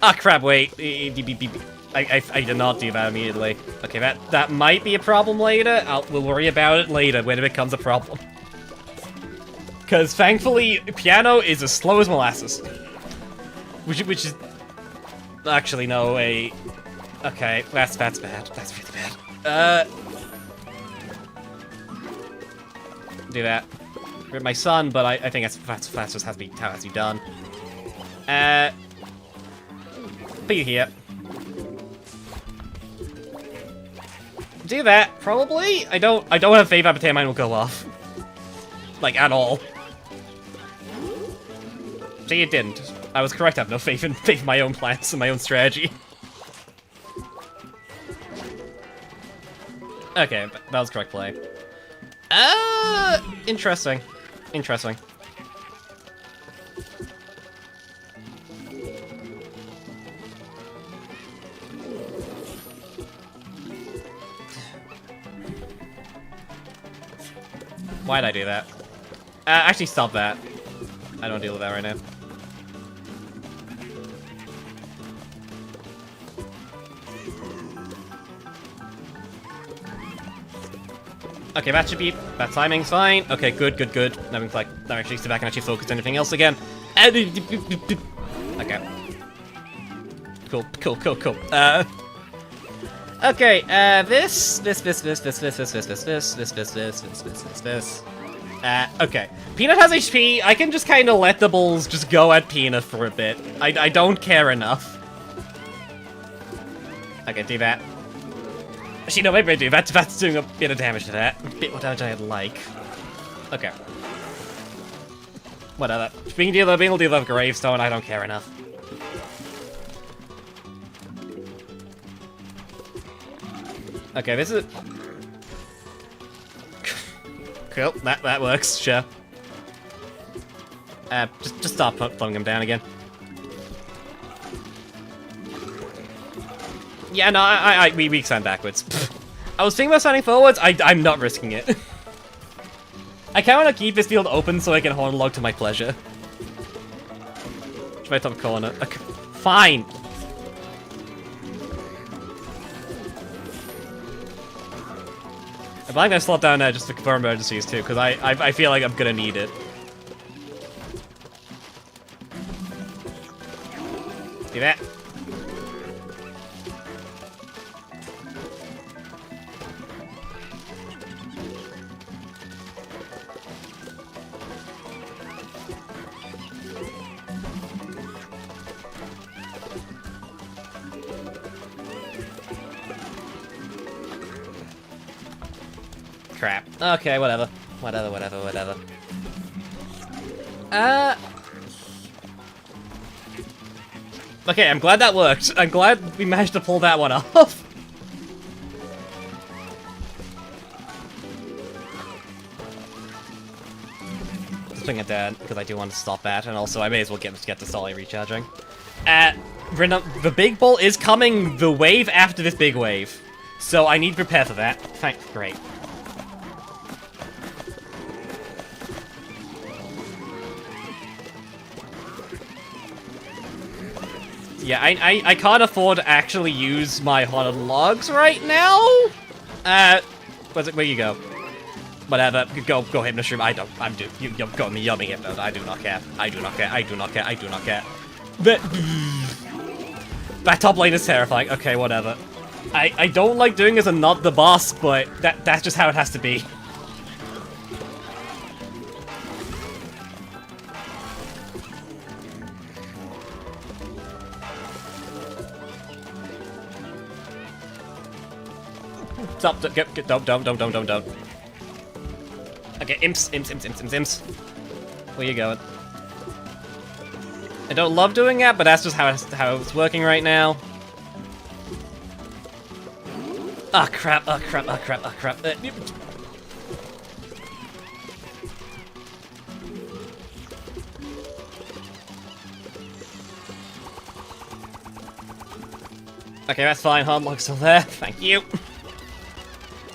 Ah, crap, wait. I did not do that immediately. Okay, that might be a problem later. We'll worry about it later when it becomes a problem. Because thankfully, piano is as slow as molasses. Which is... Actually, no, wait. Okay, that's bad. That's really bad. Do that. Rip my son, but I think that's just has to be how it has to be done. Put you here. Do that, probably? I don't have faith that potato mine will go off. Like, at all. See, it didn't. I was correct, I have no faith in my own plans and my own strategy. Okay, that was correct play. Interesting. Interesting. Why'd I do that? Actually, stop that. I don't deal with that right now. Okay, that should be... That timing's fine. Okay, good. Now we can, like, actually sit back and actually focus on anything else again. Okay. Cool. Okay, this. Okay. Peanut has HP. I can just kind of let the bulls just go at Peanut for a bit. I don't care enough. Okay, do that. Actually, no, maybe I do. That's doing a bit of damage to that. A bit more damage I'd like. Okay. Whatever. Being able to deal with Gravestone, I don't care enough. Okay, this is... Cool, that works, sure. Just start pulling him down again. Yeah, no, we stand backwards. I was thinking about standing forwards, I'm not risking it. I kinda wanna keep this field open so I can horn log to my pleasure. To my top corner. Okay, fine! I'm gonna slot down there just for emergencies too, because I feel like I'm gonna need it. crap. Okay, whatever. Whatever. Okay, I'm glad that worked. I'm glad we managed to pull that one off. Just putting it down, because I do want to stop that, and also I may as well get to Solly recharging. The big bull is coming the wave after this big wave. So I need to prepare for that. Great. Yeah, I can't afford to actually use my haunted logs right now. Where you go? Whatever. Go hypnoshroom. You go me yummy hypno. I do not care. I do not care. That top lane is terrifying. Okay, whatever. I don't like doing this and not the boss, but that's just how it has to be. Stop, don't. Okay, imps. Where you going? I don't love doing that, but that's just how it's working right now. Ah, crap. Okay, that's fine. Hardlock's still there. Thank you.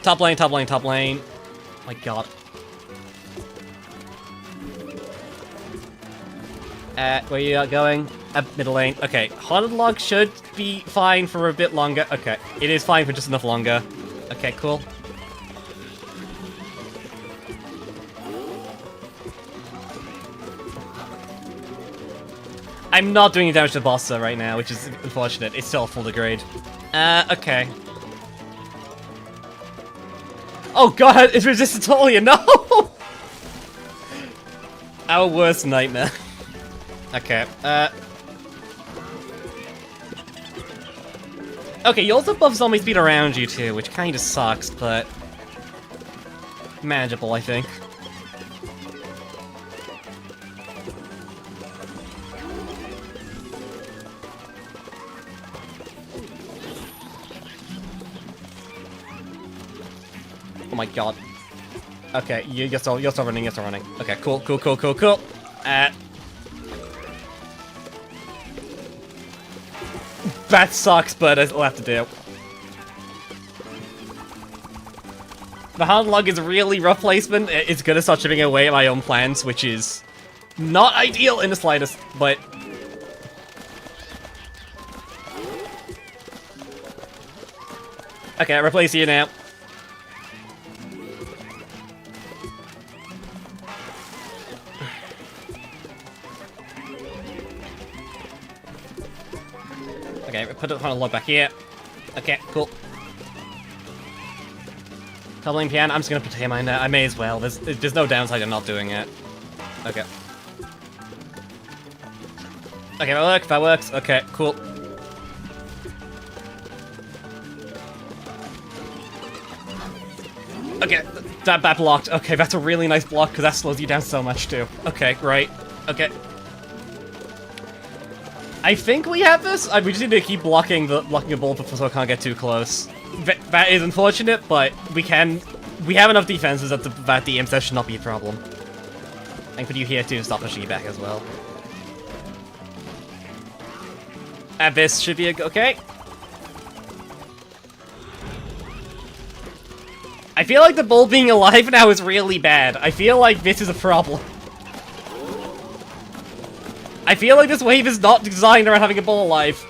Top lane. My god. Where you going? Middle lane. Okay, Haunted Log should be fine for a bit longer. Okay, it is fine for just enough longer. Okay, cool. I'm not doing damage to the boss though right now, which is unfortunate. It's still full degrade. Okay. Oh god, it's resistant to Talia, no! Our worst nightmare. Okay, okay, you also buff zombie speed around you too, which kinda sucks, but manageable, I think. Oh my god. Okay, you're still running, Okay, cool. That sucks, but I'll have to do. The Haunted Log is a really rough placement. It's gonna start chipping away at my own plans, which is not ideal in the slightest, but... Okay, I'll replace you now. Okay, put the Haunted Log back here. Okay, cool. Doubling piano, I'm just gonna put him in there. I may as well. There's no downside to not doing it. Okay. Okay, that works. Okay, cool. Okay, that blocked. Okay, that's a really nice block, because that slows you down so much, too. Okay, right. Okay. I think we have this. We just need to keep blocking a bullet so it can't get too close. That is unfortunate, but we have enough defenses that the imp should not be a problem. I can put you here too to stop pushing you back as well. This should be okay. I feel like the bull being alive now is really bad. I feel like this is a problem. I feel like this wave is not designed around having a bull alive.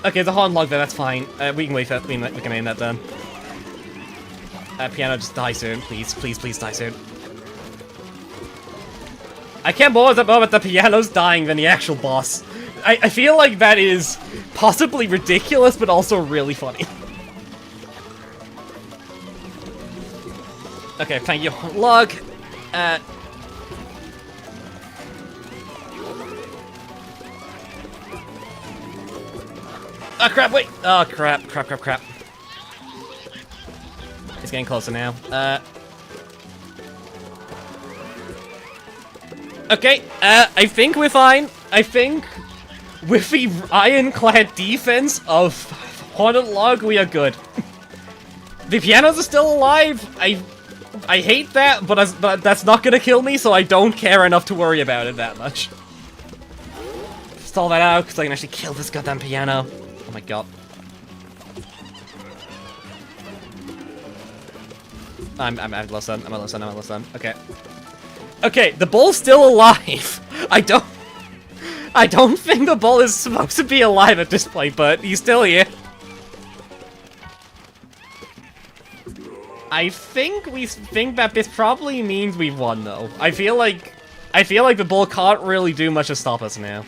Okay, the Haunted Log there, that's fine. We can wait for that. We can aim that then. Piano, just die soon. Please die soon. I can't believe at the moment the piano's dying than the actual boss. I feel like that is possibly ridiculous, but also really funny. Okay, thank you, Log. Oh crap, wait! Oh crap. It's getting closer now. Okay, I think we're fine. I think with the ironclad defense of Haunted Log, we are good. The pianos are still alive. I hate that, but that's not gonna kill me, so I don't care enough to worry about it that much. Stall that out, because I can actually kill this goddamn piano. Oh my god. I'm almost done. I'm almost done. Okay. Okay, the bull's still alive. I don't think the bull is supposed to be alive at this point, but he's still here. I think that this probably means we've won, though. I feel like the bull can't really do much to stop us now.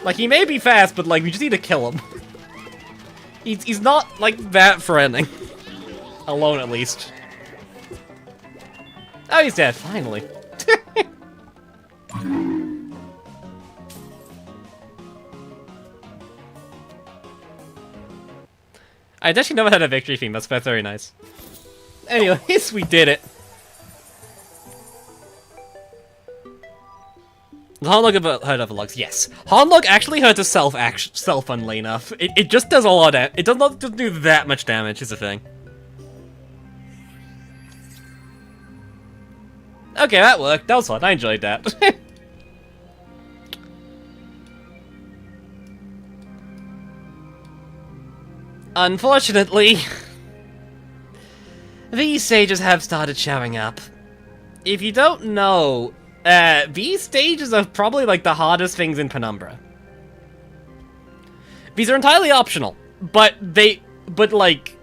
Like, he may be fast, but like we just need to kill him. He's not like that threatening. Alone, at least. Oh, he's dead, finally. I actually never had a victory theme, that's very nice. Anyways, we did it. Hornlog hurt other logs, yes. Hornlog actually hurt itself, funnily enough. It just does a lot of damage. It does not do that much damage, is the thing. Okay, that worked. That was fun. I enjoyed that. Unfortunately, these stages have started showing up. If you don't know, these stages are probably like the hardest things in Penumbra. These are entirely optional, but like,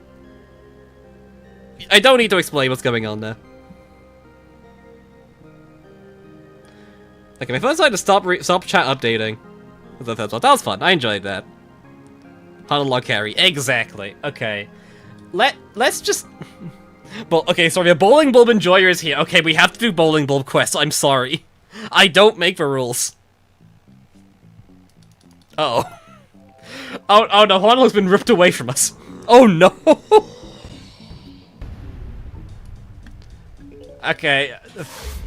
I don't need to explain what's going on there. Okay, my phone decided to stop chat updating. That was fun. I enjoyed that. Haunted Log carry. Exactly. Okay. Let's just... Well, okay, sorry, a Bowling Bulb Enjoyer is here. Okay, we have to do Bowling Bulb quests. I'm sorry. I don't make the rules. Uh-oh. Oh no, Haunted Log's been ripped away from us. Oh no! Okay,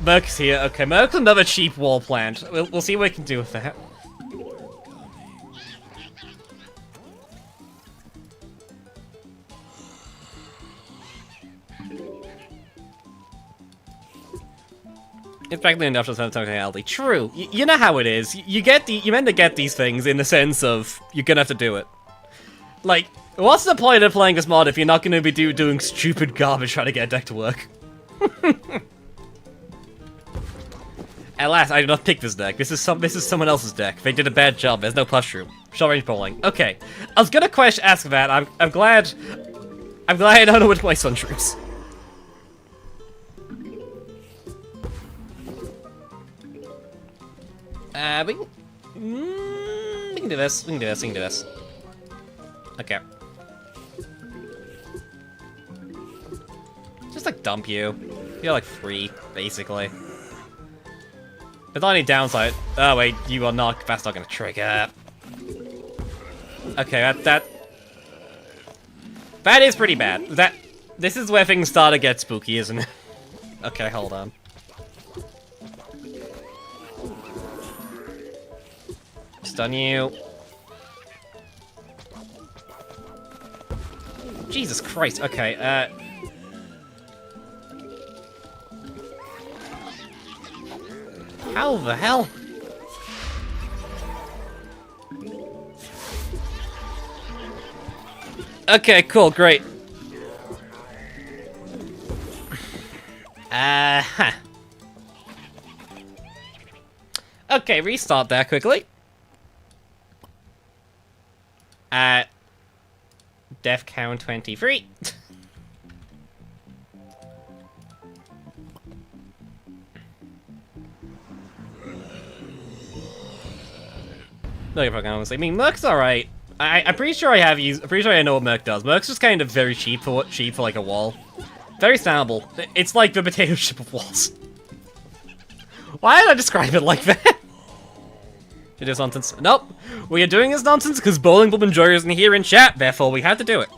Merc's here. Okay, Merc's another cheap wall plant. We'll see what we can do with that. It's practically enough to functionality. True. You know how it is. You meant to get these things in the sense of you're gonna have to do it. Like, what's the point of playing this mod if you're not gonna be doing stupid garbage trying to get a deck to work? Alas, I did not pick this deck. This is someone else's deck. They did a bad job. There's no plus room. Short range bowling. Okay, I was gonna ask that. I'm glad I don't know which my Sun Troops. We can do this. We can do this. Okay. Just like dump you. You're like free, basically. There's not any downside. Oh wait, you are not. That's not gonna trigger. Okay, that is pretty bad. This is where things start to get spooky, isn't it? Okay, hold on. Stun you. Jesus Christ. Okay. How the hell? Okay, cool, great. Huh. Okay, restart that quickly. Def count 23. No, honestly. I mean, Merc's alright. I'm pretty sure I'm pretty sure I know what Merc does. Merc's just kind of very cheap for like a wall. Very snappable. It's like the potato chip of walls. Why did I describe it like that? It is nonsense. Nope. We are doing this nonsense because Bowling Bulb Enjoyer isn't here in chat, therefore we had to do it.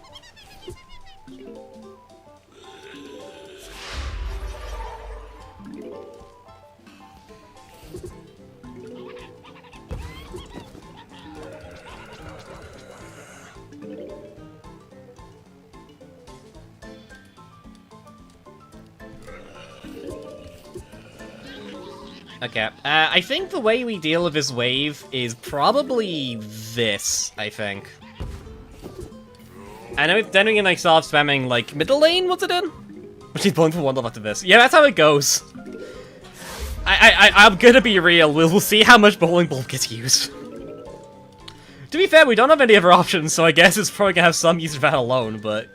Okay, I think the way we deal with this wave is probably this, I think. I know then we can like start spamming like middle lane, what's it in? Which is pulling for one level after this. Yeah, that's how it goes. I'm gonna be real, we'll see how much bowling ball gets used. To be fair, we don't have any other options, so I guess it's probably gonna have some use of that alone, but...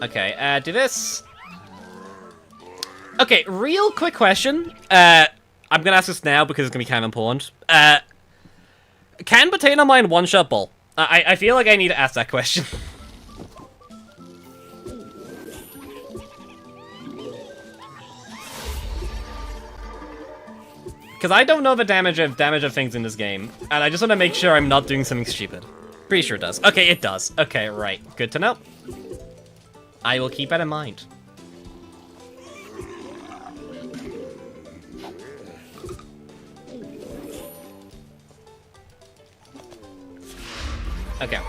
Okay, do this. Okay, real quick question. I'm gonna ask this now because it's gonna be kind of important. Can Potato Mine one-shot Bull? I feel like I need to ask that question. Because I don't know the damage of things in this game, and I just want to make sure I'm not doing something stupid. Pretty sure it does. Okay, it does. Okay, right. Good to know. I will keep that in mind. Okay.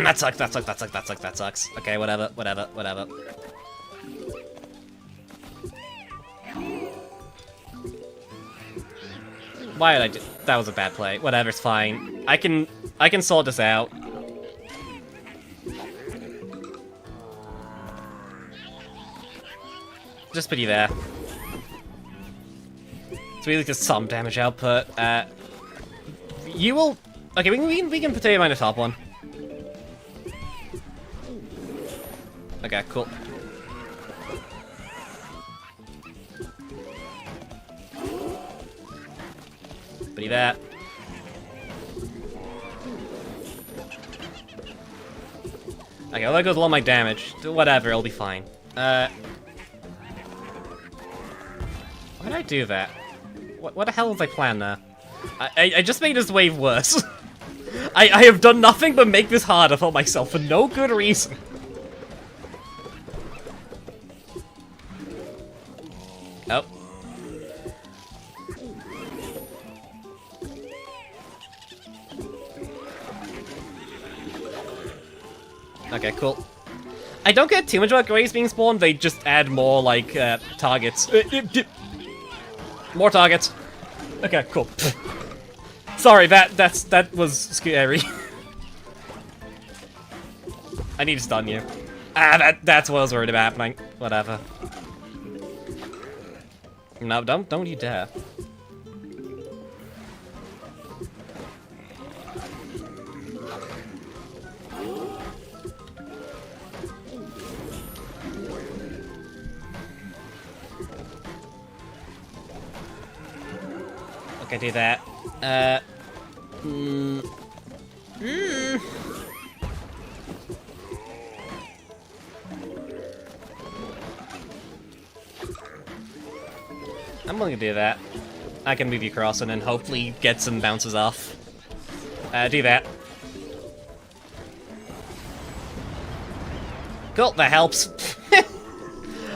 That sucks, that sucks, that sucks, that sucks, that sucks. Okay, whatever, whatever, whatever. Why did I do... That was a bad play. Whatever, it's fine. I can sort this out. Just put you there. It's really just some damage output. You will... Okay, we can potato mine the top one. Okay, cool. Put you there. Okay, well that goes a lot of my damage. Whatever, it'll be fine. Why did I do that? What the hell was I plan there? I just made this wave worse. I have done nothing but make this harder for myself for no good reason. Oh. Okay, cool. I don't get too much about Graves being spawned, they just add more, like, targets. More targets. Okay, cool. Sorry, that was scary. I need to stun you. That's what I was worried about happening. Whatever. No, don't you dare. Okay, do that. I'm willing to do that. I can move you across and then hopefully get some bounces off. Do that. Cool, that helps.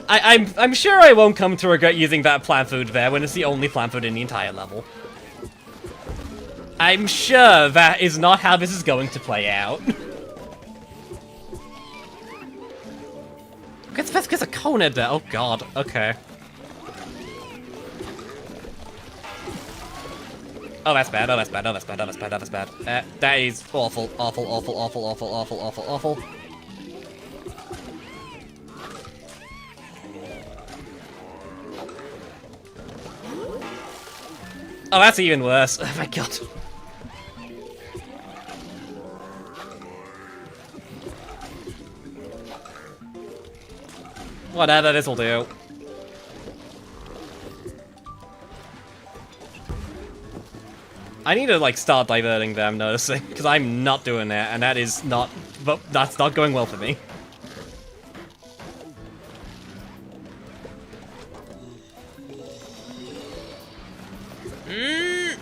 I'm sure I won't come to regret using that plant food there when it's the only plant food in the entire level. I'm sure that is not how this is going to play out. That's because of Kona there. Oh god, okay. Oh, that's bad, oh, that's bad, oh, that's bad, oh, that's bad, oh, that's bad. That is awful, awful, awful, awful, awful, awful, awful, awful. Oh, that's even worse. Oh my god. Whatever, this'll do. I need to, like, start diverting them, I'm noticing, because I'm not doing that, and that is not... But that's not going well for me.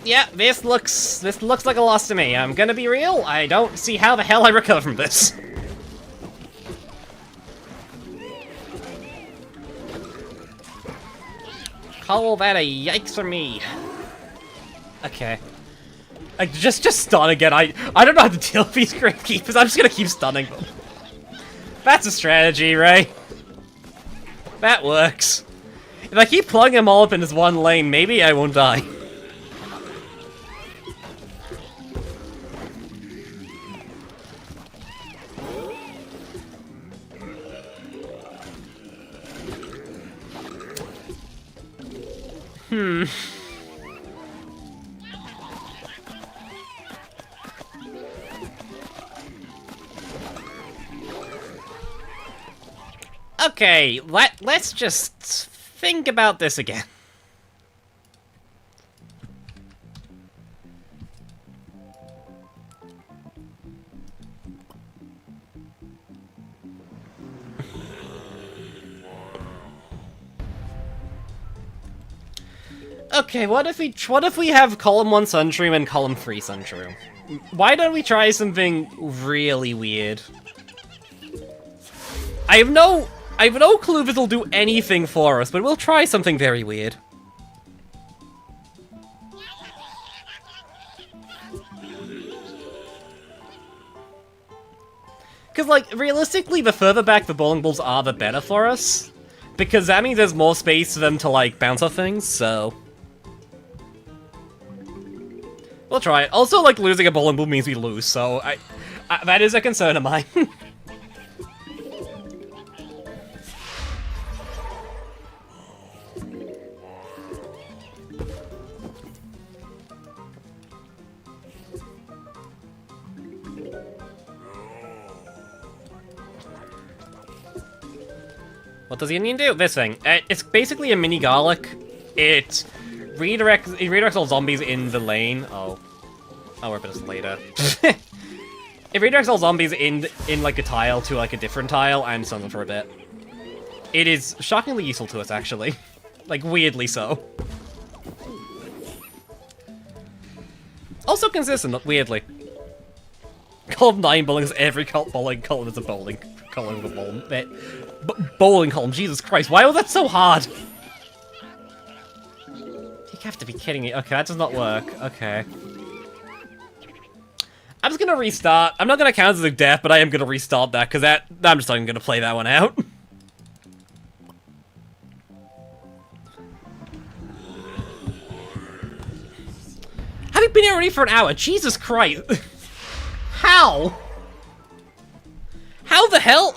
yeah, this looks like a loss to me. I'm gonna be real, I don't see how the hell I recover from this. Call that a yikes for me. Okay. Just stun again. I don't know how to deal with these Great Keepers. I'm just gonna keep stunning them. That's a strategy, right? That works. If I keep plugging them all up in this one lane, maybe I won't die. Okay, let's just think about this again. Okay, what if we have column 1 Sunshroom and column 3 Sunshroom? Why don't we try something really weird? I have no clue if it'll do anything for us, but we'll try something very weird. Because, like, realistically, the further back the bowling balls are, the better for us. Because that means there's more space for them to, like, bounce off things, so... We'll try it. Also, like, losing a bowling ball means we lose, so that is a concern of mine. What does the Indian do? This thing. It's basically a mini garlic. It redirects all zombies in the lane. Oh. I'll work with this later. It redirects all zombies in like a tile to like a different tile and stuns them for a bit. It is shockingly useful to us, actually. Like, weirdly so. Also consistent, weirdly. Column 9 bowling is every bowling column is a bowling column with a bowling. Bowling column, Jesus Christ, why was that so hard? You have to be kidding me. Okay, that does not work. Okay. I'm just gonna restart. I'm not gonna count as a death, but I am gonna restart that, because I'm just not even gonna play that one out. Have you been here already for an hour? Jesus Christ. How? How the hell?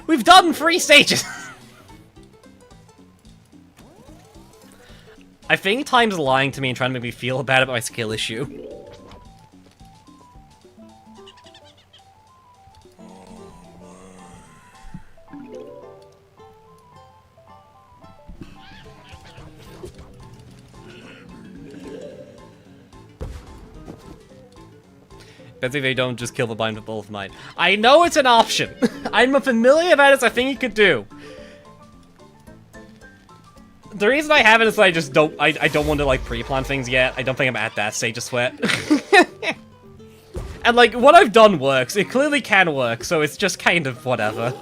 We've done 3 stages. I think time's lying to me and trying to make me feel bad about my skill issue. That's if they don't just kill the bind with both mine. I know it's an option. I'm familiar about it, so I think you could do. The reason I haven't is that I just don't. I don't want to like pre-plan things yet. I don't think I'm at that stage of sweat. And like what I've done works. It clearly can work, so it's just kind of whatever.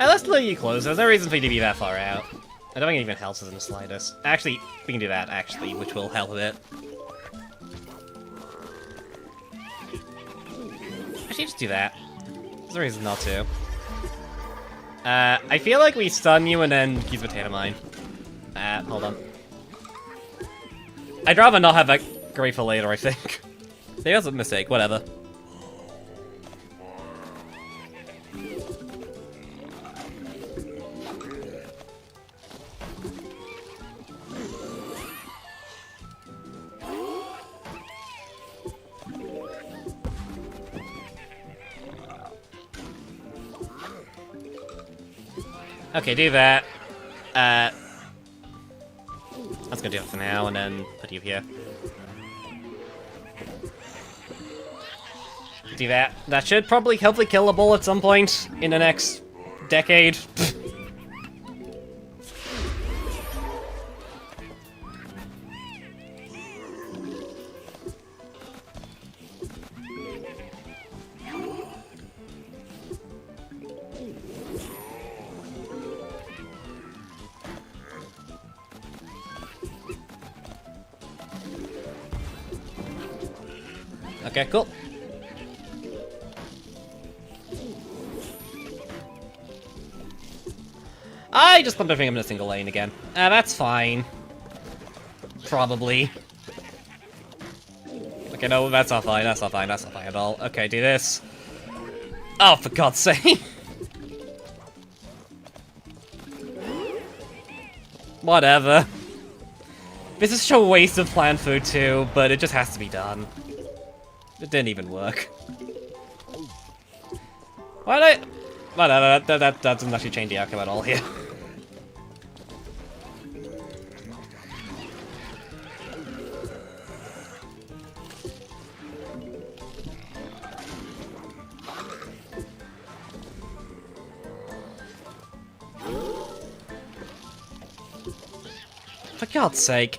Let's let you close. There's no reason for you to be that far out. I don't think it even helps us in the slightest. Actually, we can do that, actually, which will help a bit. Actually, just do that. There's no reason not to. I feel like we stun you and then use potato mine. Hold on. I'd rather not have that great for later, I think. Maybe that's a mistake, whatever. Okay, do that. That's gonna do it for now, and then put you here. Do that. That should probably hopefully kill a bull at some point in the next decade. Okay, cool. I just bumped everything in a single lane again. That's fine. Probably. Okay, no, that's not fine, that's not fine, that's not fine at all. Okay, do this. Oh, for God's sake. Whatever. This is such a waste of plant food too, but it just has to be done. It didn't even work. Why did I... Whatever, that doesn't actually change the outcome at all here. For God's sake.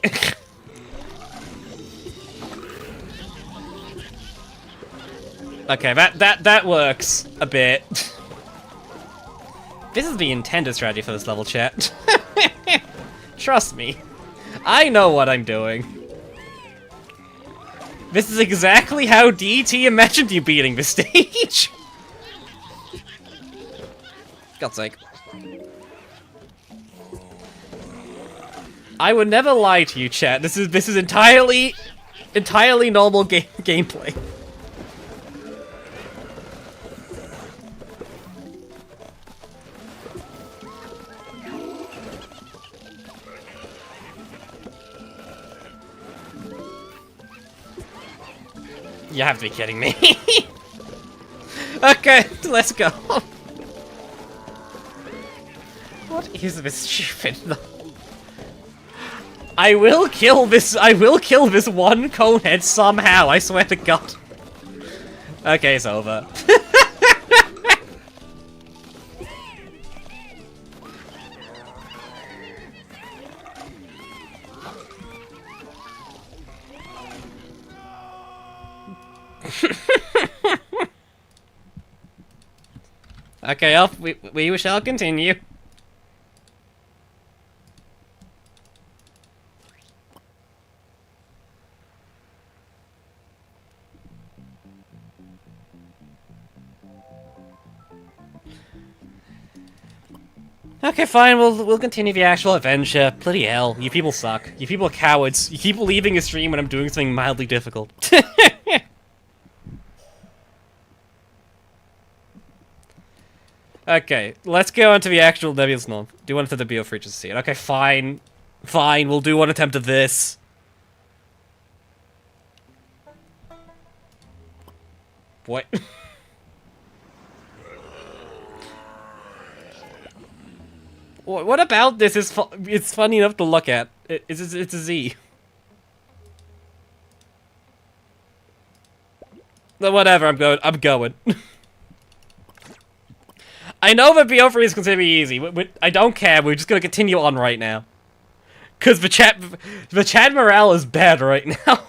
Okay, that works a bit. This is the intended strategy for this level, chat. Trust me. I know what I'm doing. This is exactly how DT imagined you beating this stage. God's sake. I would never lie to you, chat. This is entirely normal gameplay. You have to be kidding me. Okay, let's go. What is this stupid? I will kill this one conehead somehow, I swear to God. Okay, it's over. Okay, off we shall continue. Okay, fine, we'll continue the actual adventure. Bloody hell, you people suck. You people are cowards. You keep leaving a stream when I'm doing something mildly difficult. Okay, let's go on to the actual nebulous norm. Do one attempt to be for each to see it. Okay, fine. Fine, we'll do one attempt at this. What? What about this is it's funny enough to look at. It's a Z. No, whatever, I'm going. I know that BO3 is considered easy, but I don't care, we're just gonna continue on right now. Cause the chat morale is bad right now.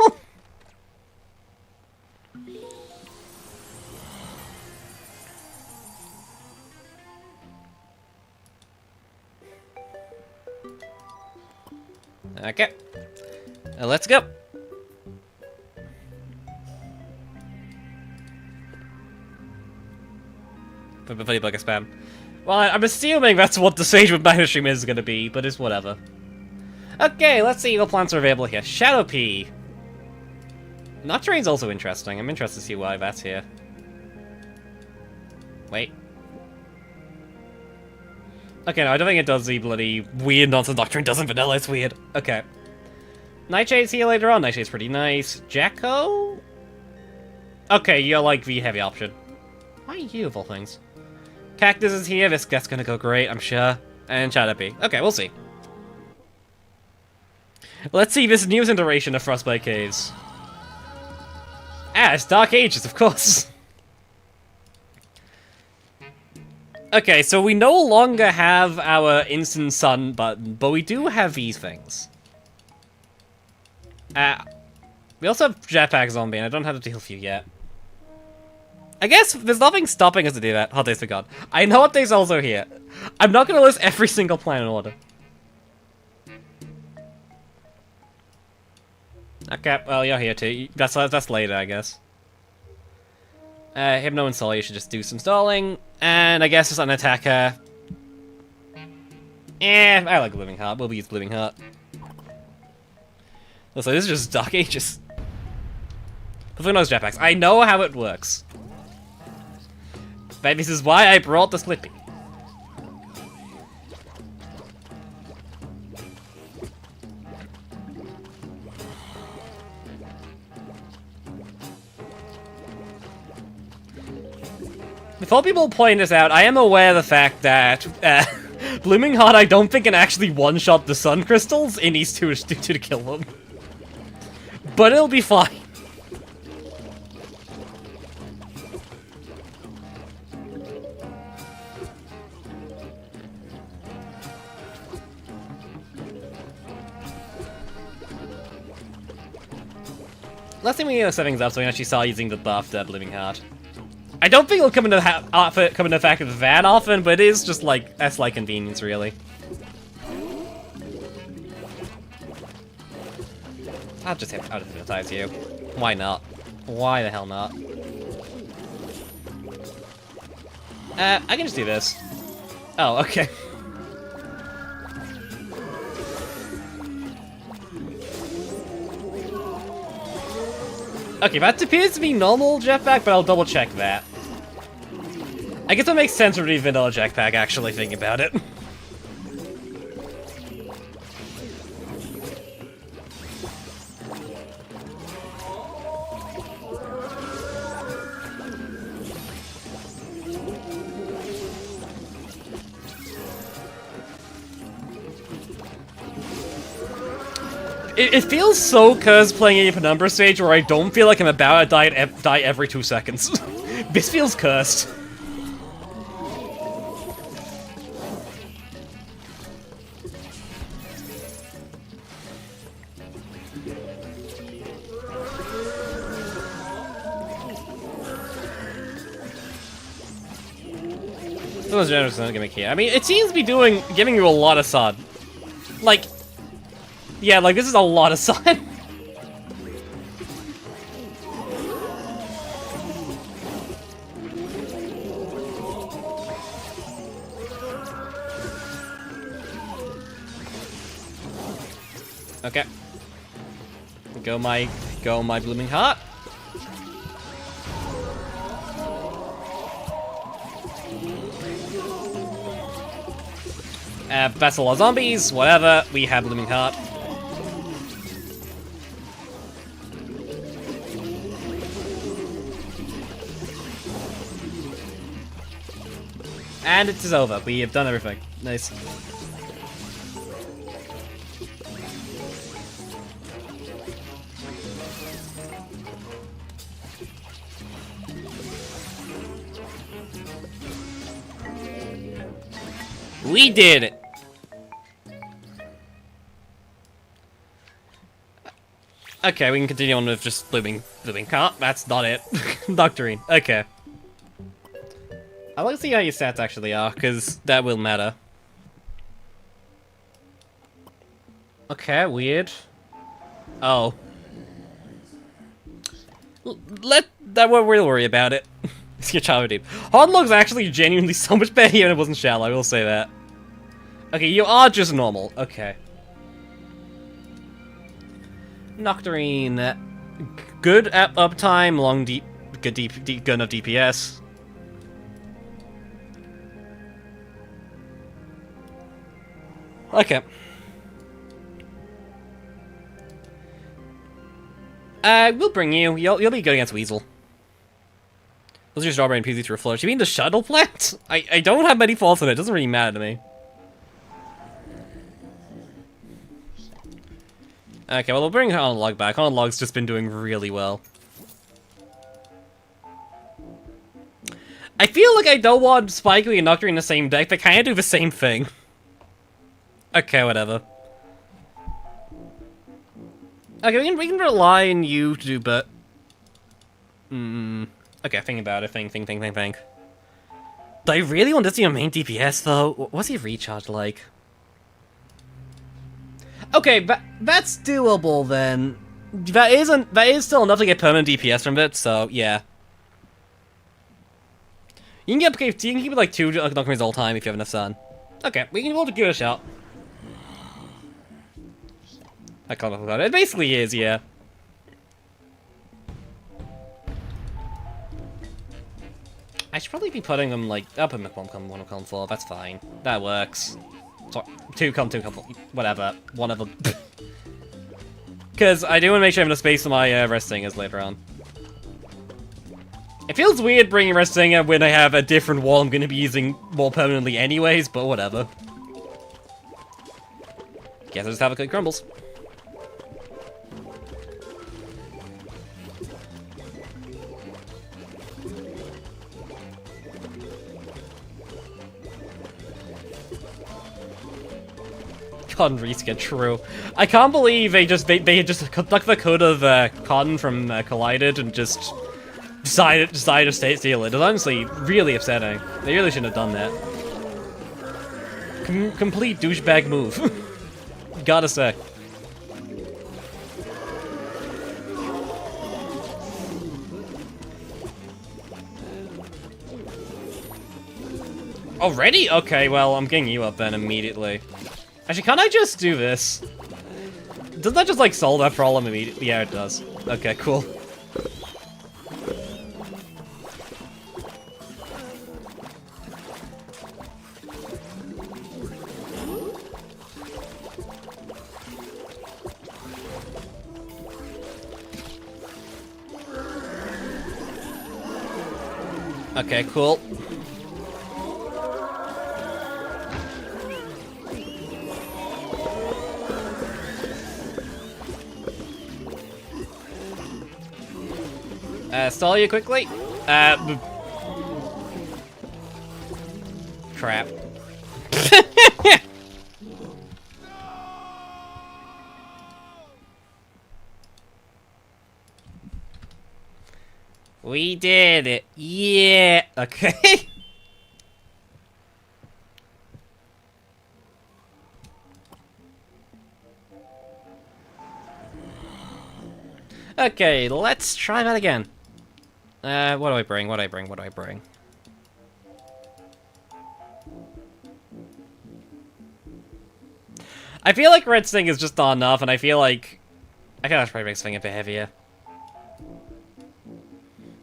Okay. Let's go. Funny bug spam. Well, I'm assuming that's what the Sage with Minor Stream is gonna be, but it's whatever. Okay, let's see what plants are available here. Shadow Pea. Nocturine's also interesting. I'm interested to see why that's here. Wait. Okay, no, I don't think it does the bloody weird nonsense Nocturne does in vanilla. It's weird. Okay. Nightshade's here later on. Nightshade's pretty nice. Jacko? Okay, you're like the heavy option. Why are you, of all things? Cactus is here. That's gonna go great, I'm sure. And Shadow P. Okay, we'll see. Let's see this newest iteration of Frostbite Caves. Ah, it's Dark Ages, of course. Okay, so we no longer have our instant sun button, but we do have these things. We also have Jetpack Zombie, and I don't have to deal with you yet. I guess there's nothing stopping us to do that. Hot Days for God. I know Hot Days also here. I'm not gonna list every single plan in order. Okay, well, you're here too. That's later, I guess. Hypno install, you should just do some stalling. And I guess it's an attacker. I like Living Heart. We'll use Living Heart. So this is just Dark Ages. But who knows jetpacks? I know how it works. But this is why I brought the Slippy. Before people point this out, I am aware of the fact that Blooming Heart I don't think can actually one-shot the Sun Crystals. It needs to kill them. But it'll be fine. Last thing we need to set things up so we can actually start using the buff to Blooming Heart. I don't think it'll come into effect that often, but it is just like a slight convenience, really. I'll just hypnotize you. Why not? Why the hell not? I can just do this. Oh, okay. Okay, that appears to be normal jetpack, but I'll double check that. I guess that makes sense to be vanilla jetpack, actually, thinking about it. It feels so cursed playing a Penumbra stage where I don't feel like I'm about to die every 2 seconds. This feels cursed. Someone's generous gimmick here. I mean, it seems to be giving you a lot of sun. Like, yeah, like this is a lot of sun. Okay. Go my Blooming Heart. Battle of Zombies, whatever, we have Blooming Heart. And it is over. We have done everything. Nice. We did it! Okay, we can continue on with just Blooming Heart. That's not it. Doctorine. Okay. I want to see how your stats actually are, because that will matter. Okay, weird. Oh. We'll worry about it. It's your child deep. Hard looks actually genuinely so much better here when it wasn't shallow, I will say that. Okay, you are just normal. Okay. Nocturine. Good uptime, good enough DPS. Okay. We'll bring you. You'll be good against Weasel. Those are your strawberry and PvZ2 flourish. You mean the shuttle plant? I don't have many faults in it. It doesn't really matter to me. Okay, well, we'll bring Log back. Log's just been doing really well. I feel like I don't want Spikely and Nocturne in the same deck. They kind of do the same thing. Okay, whatever. Okay, we can rely on you to do, but... Okay, think about it. Think. Do I really want this to be a main DPS, though? What's he recharge like? Okay, that's doable, then. That is still enough to get permanent DPS from it, so, yeah. You can keep it like 2 Nocturnes all time if you have enough sun. Okay, we can give it a shot. I can't remember that. It basically is, yeah. I should probably be putting them like up in one column 4. That's fine. That works. So, 2 column 4, whatever. One of them. Because I do want to make sure I have enough space for my rest singers later on. It feels weird bringing rest singer when I have a different wall I'm going to be using more permanently anyways, but whatever. Guess I'll just have a quick crumbles. Cotton reskin, true. I can't believe they just took the code of Cotton from Collided and just decided to steal it. It's honestly really upsetting. They really shouldn't have done that. Complete douchebag move. Gotta say. Already? Okay, well, I'm getting you up then immediately. Actually, can't I just do this? Doesn't that just, like, solve that problem immediately? Yeah, it does. Okay, cool. Okay, cool. Stall you quickly. Crap. We did it. Yeah. Okay. Okay, let's try that again. What do I bring? What do I bring? I feel like Red Sting is just not enough, and I feel like I should probably make Sting a bit heavier.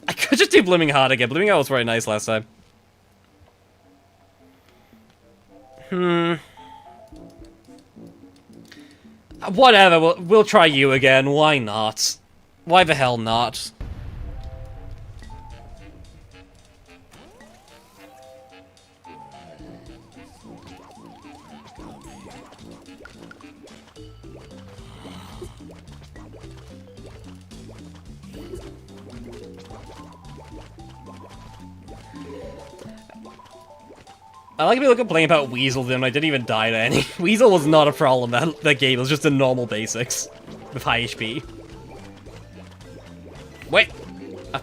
I could just do Blooming Heart again. Blooming Heart was very nice last time. Whatever, we'll try you again. Why not? Why the hell not? I like people complaining about Weasel, then I didn't even die to any. Weasel was not a problem that game, it was just the normal basics with high HP. Wait,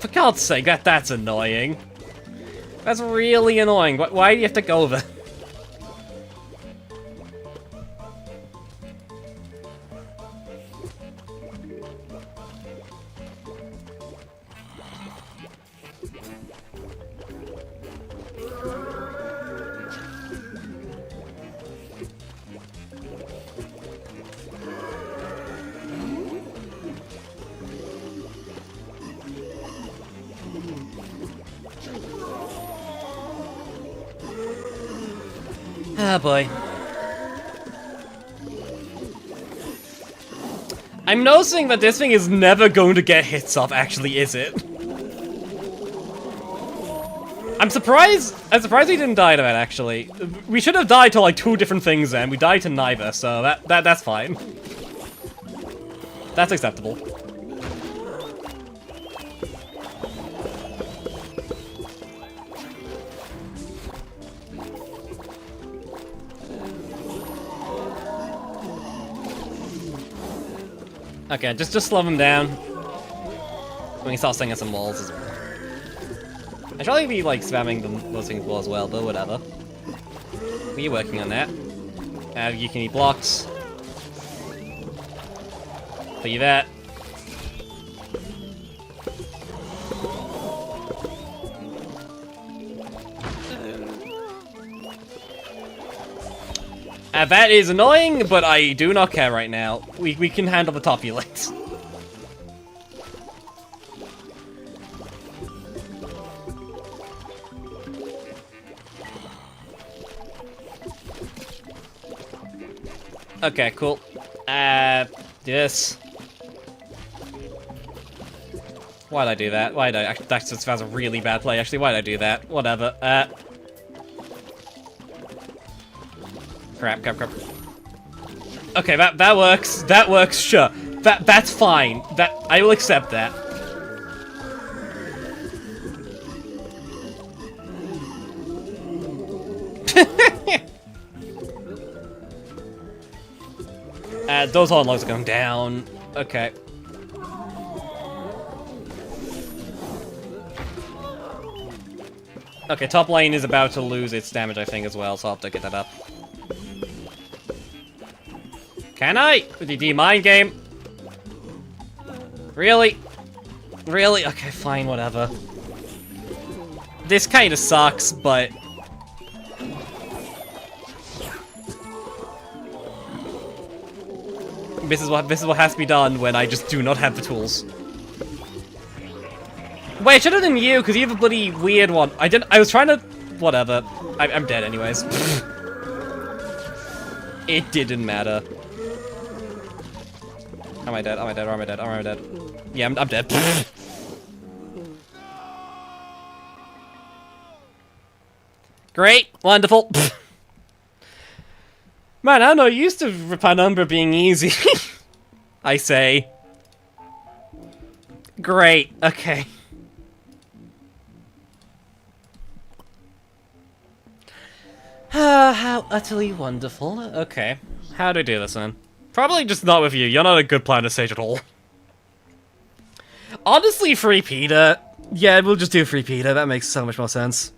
for God's sake, that's annoying. That's really annoying. Why do you have to go there? Ah, boy. I'm noticing that this thing is never going to get hits off, actually, is it? I'm surprised we didn't die to that, actually. We should have died to, like, 2 different things then. We died to neither, so that's fine. That's acceptable. Okay, just slow him down. When he starts singing some walls as well. I should probably be like spamming those things as well, but whatever. We're working on that. You can eat blocks. Do that. That is annoying, but I do not care right now. We can handle the top helix. Okay, cool. This. Why'd I do that? Why'd I? Actually, that was a really bad play. Actually, why'd I do that? Whatever. Crap. Okay, that works. That works. Sure. That's fine. I will accept that. Those hard logs are going down. Okay. Okay, top lane is about to lose its damage, I think, as well, so I'll have to get that up. Can I? With the D-Mind game? Really? Really? Okay, fine, whatever. This kinda sucks, but... This is what has to be done when I just do not have the tools. Wait, I should have done you, because you have a bloody weird one. I was trying to... Whatever. I'm dead anyways. It didn't matter. Am I dead? Am I dead? Or am I dead? Or am I dead? Yeah, I'm dead. Great. Wonderful. Man, I'm not used to Penumbra being easy. I say. Great. Okay. How utterly wonderful. Okay. How do I do this then? Probably just not with you. You're not a good plan to stage at all. Honestly, free Peter. Yeah, we'll just do free Peter. That makes so much more sense.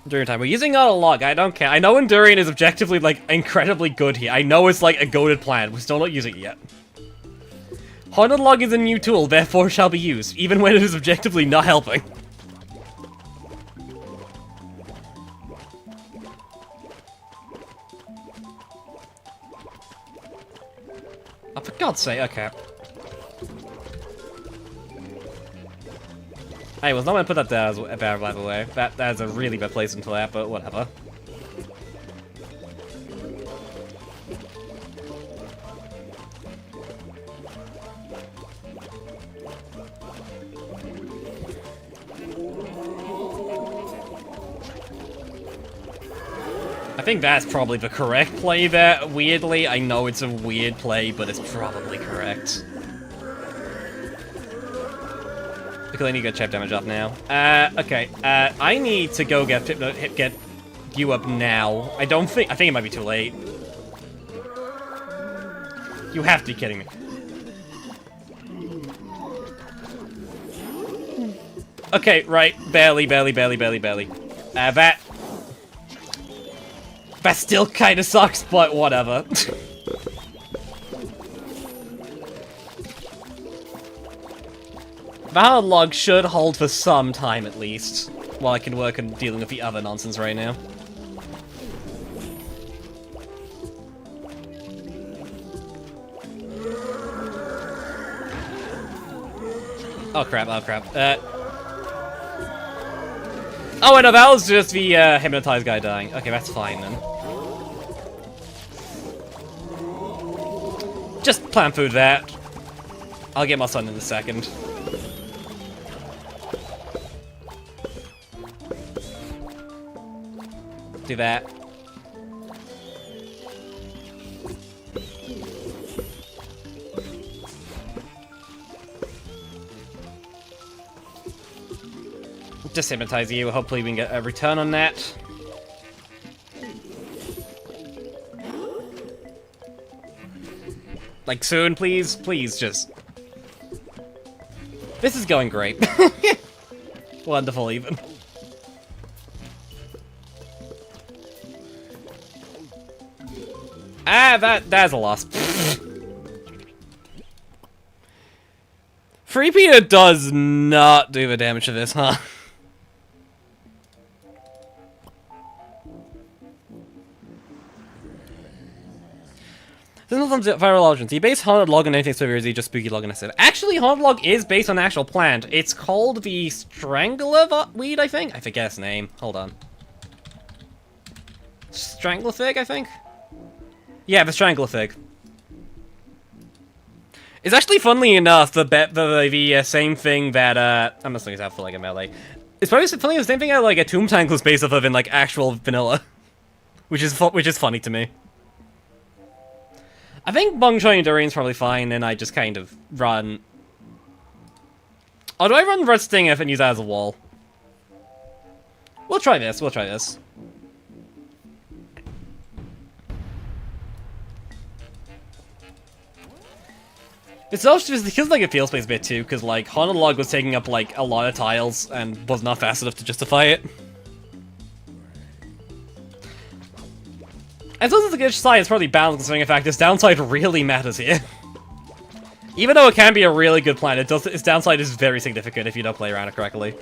During time. We're using not a log. I don't care. I know Endurian is objectively, like, incredibly good here. I know it's, like, a goated plan. We're still not using it yet. Haunted log is a new tool, therefore shall be used, even when it is objectively not helping. Oh, for God's sake, okay. I was not going to put that there as a barrel, by the way. That's a really bad placement for that, but whatever. I think that's probably the correct play there, weirdly. I know it's a weird play, but it's probably correct. Because I need to get chap damage up now. Okay. I need to go get you up now. I think it might be too late. You have to be kidding me. Okay, right. Barely. That still kinda sucks, but whatever. Valid log should hold for some time at least, while I can work on dealing with the other nonsense right now. Oh crap, oh wait, no, that was just the hypnotized guy dying. Okay, that's fine then. Just plant food that. I'll get my son in a second. Do that. Just hypnotize you. Hopefully we can get a return on that. Like soon, please? Please, just... This is going great. Wonderful, even. That's a loss. Free Peter does not do the damage to this, huh? This is from Viral Legends. You base Haunted Log on anything so is he just Spooky Log and acid. Actually, Haunted Log is based on an actual plant. It's called the Strangler Weed, I think? I forget its name. Hold on. Strangler Fig, I think? Yeah, the Strangler Fig. It's actually, funnily enough, the same thing that, I'm just looking out for, like, a melee. It's probably the same thing that, like, a Tomb Tangle is based off of in, like, actual vanilla. Which is funny to me. I think Bong Choy Endurian's probably fine, and I just kind of run... Oh, do I run Red Stinger and use that as a wall? We'll try this, It's also just because like it feels space a bit too, because like Haunted Log was taking up like a lot of tiles and was not fast enough to justify it. As well as the good side, it's probably balanced considering the fact this downside really matters here. Even though it can be a really good plan, its downside is very significant if you don't play around it correctly.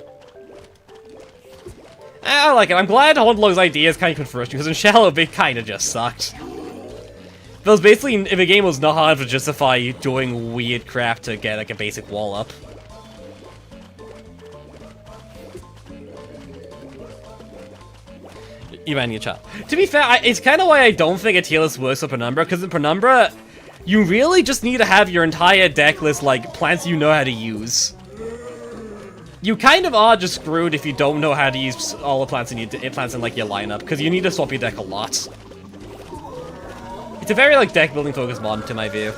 I like it. I'm glad Haunted Log's idea is kind of controversial, because in Shallow, it kind of just sucked. It was basically, if the game was not hard to justify doing weird crap to get like a basic wall up. You man, your child. To be fair, it's kind of why I don't think Atilis works for Penumbra, because in Penumbra, you really just need to have your entire deck list like plants you know how to use. You kind of are just screwed if you don't know how to use all the plants in like your lineup, because you need to swap your deck a lot. It's a very like deck building focused mod to my view.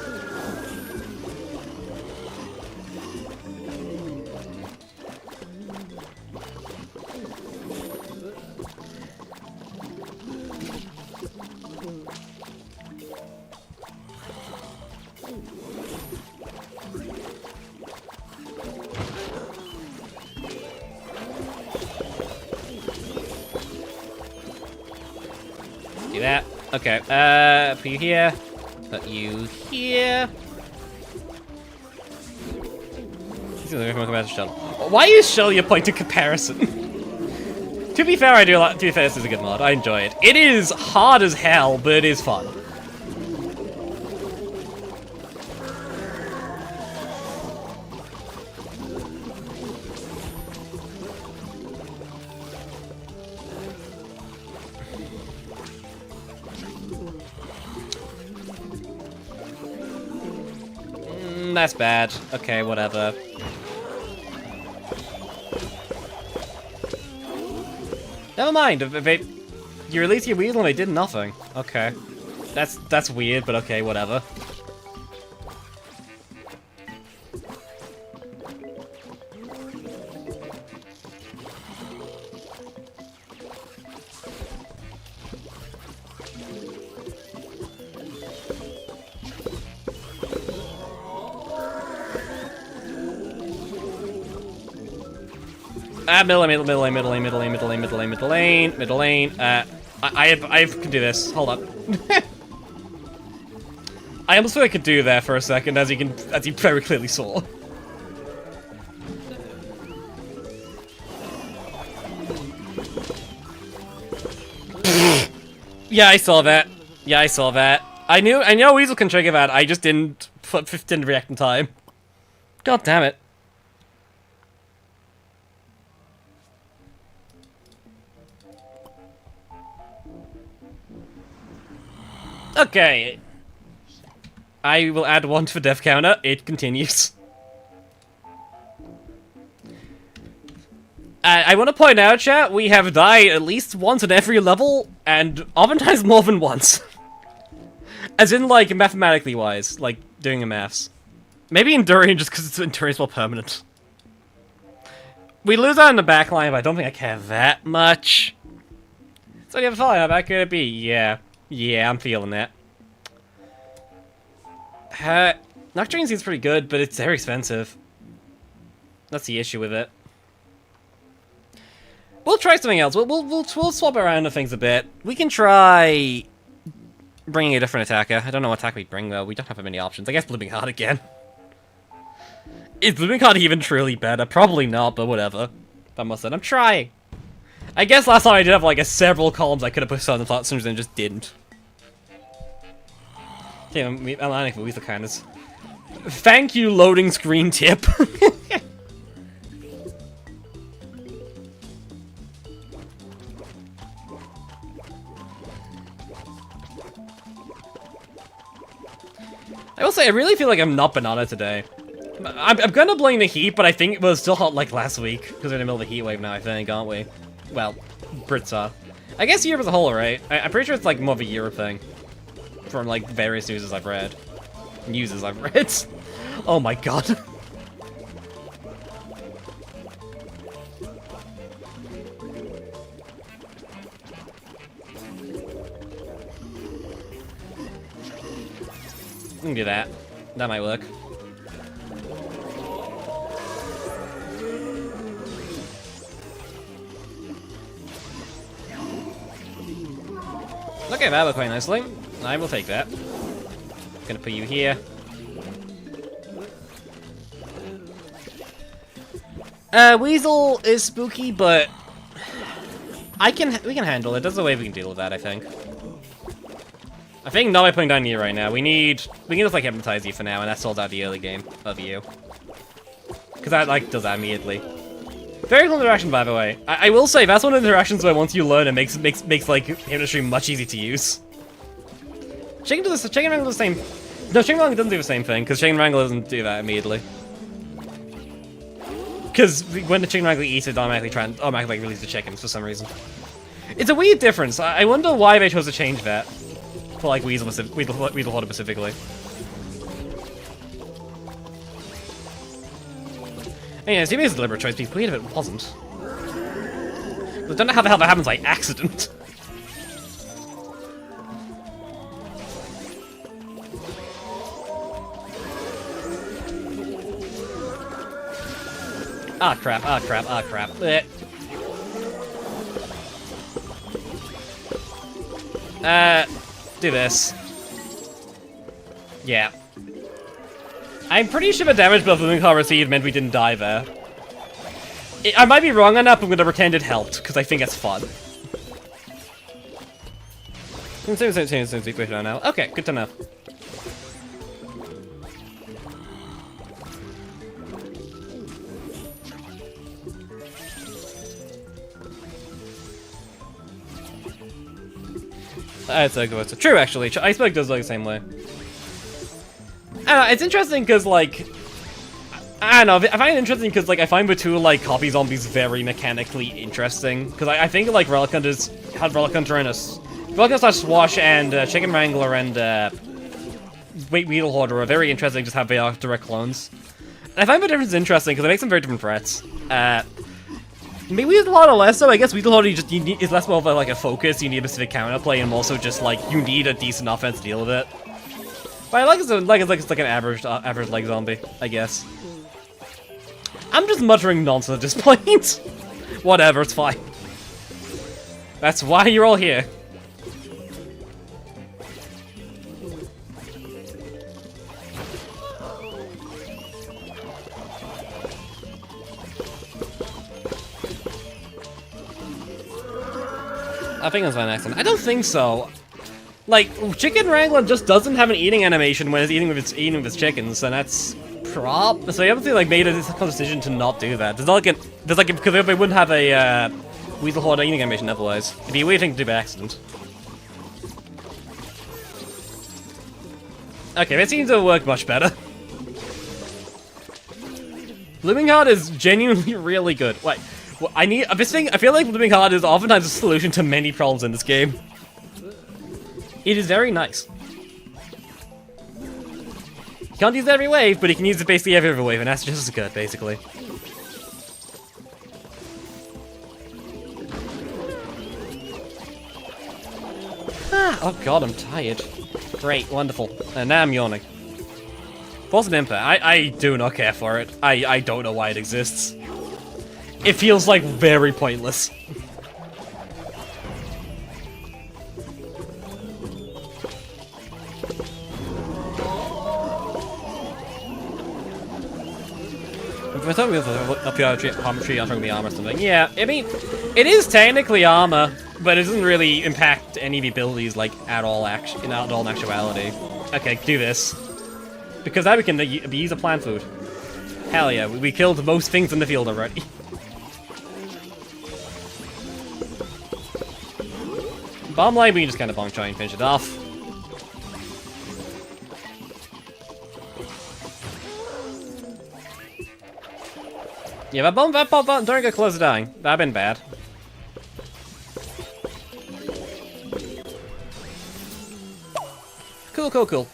Do that. Okay, put you here. Put you here. Why is Shell your point of comparison? To be fair, to be fair, this is a good mod. I enjoy it. It is hard as hell, but it is fun. That's bad. Okay, whatever. Never mind. You release your weasel and they did nothing. Okay. That's weird, but okay, whatever. Middle lane. I can do this. Hold up. I almost thought I could do that for a second, as you very clearly saw. Yeah, I saw that. I know Weasel can trigger that. I just didn't react in time. God damn it. Okay. I will add one to the death counter. It continues. I want to point out, chat, we have died at least once in every level, and oftentimes more than once. As in, like, mathematically wise, like, doing the maths. Maybe Enduring just because it's Enduring's more permanent. We lose out in the back line, but I don't think I care that much. So you have a thought how bad could it be? Yeah. Yeah, I'm feeling that. Nocturne seems pretty good, but it's very expensive. That's the issue with it. We'll try something else. We'll swap around the things a bit. We can try bringing a different attacker. I don't know what attack we bring though. We don't have many options. I guess Blooming Heart again. Is Blooming Heart even truly better? Probably not, but whatever. That must have. I'm trying. I guess last time I did have like several columns I could have put on the platforms and just didn't. Okay, I'm landing for Weasel Kindness. Thank you, loading screen tip. I will say, I really feel like I'm not banana today. I'm gonna blame the heat, but I think it was still hot like last week, because we're in the middle of a heat wave now, I think, aren't we? Well, Brits are. I guess Europe as a whole, right? I'm pretty sure it's like more of a Europe thing. From like various newses I've read. Newses I've read. Oh my god. We can do that. That might work. Okay, that worked quite nicely. I will take that. Gonna put you here. Weasel is spooky, but we can handle it. There's a way we can deal with that, I think. I think not by putting down you right now. We can just like hypnotize you for now, and that solves out the early game of you. Because that like does that immediately. Very cool interaction, by the way. I will say that's one of the interactions where once you learn it makes like hypnotry much easier to use. Chicken Wrangle does the same. No, Chicken Wrangle doesn't do the same thing because Chicken Wrangle doesn't do that immediately. Because when the Chicken Wrangle eats it, automatically like release the chickens for some reason. It's a weird difference. I wonder why they chose to change that. For like Weasel Hoarder specifically. And yeah, assuming it's a deliberate choice, it'd be weird if it wasn't. I don't know how the hell that happens by accident. Ah crap, ah crap, ah crap. Blech. Do this. Yeah. I'm pretty sure the damage buff Blooming Heart received meant we didn't die there. I might be wrong on that, but I'm gonna pretend it helped, because I think it's fun. Okay, good to know. It's true, actually. Iceberg does look the same way. I don't know, it's interesting because, like... I don't know, I find it interesting because, like, I find the two, like, copy zombies very mechanically interesting. Because I think, like, Relic Hunters had Relic Hunter and Relic Hunter / Swash and Chicken Wrangler and Weedle Hoarder are very interesting just how they are direct clones. And I find the difference interesting because it makes them very different threats. Maybe Weedle Hoarder less so. I guess Weedle Hoarder is less more of a focus. You need a specific counterplay, and also just like you need a decent offense to deal with it. But I like it's like an average like zombie, I guess. I'm just muttering nonsense at this point. Whatever, it's fine. That's why you're all here. I think that's an accident. I don't think so. Like, Chicken Wrangler just doesn't have an eating animation when it's eating with its chickens, and that's prop. So you obviously like made a decision to not do that. There's because they wouldn't have a Weasel Hoarder eating animation otherwise. It'd be a weird thing to do by accident. Okay, that seems to work much better. Blooming Heart is genuinely really good. Wait, Well, this thing, I feel like living hard is oftentimes a solution to many problems in this game. It is very nice. You can't use it every wave, but you can use it basically every other wave, and that's just as good, basically. Oh god, I'm tired. Great, wonderful. And now I'm yawning. Force of Impact. I do not care for it. I don't know why it exists. It feels like very pointless. I thought we were up here tree on the armor or something. Yeah, I mean, it is technically armor, but it doesn't really impact any of the abilities like at all. In actuality. Okay, do this because now we can use a plant food. Hell yeah, we killed most things in the field already. Bottom line, we can just kind of try and finish it off. Yeah, that bomb don't get close to dying. That'd been bad. Cool.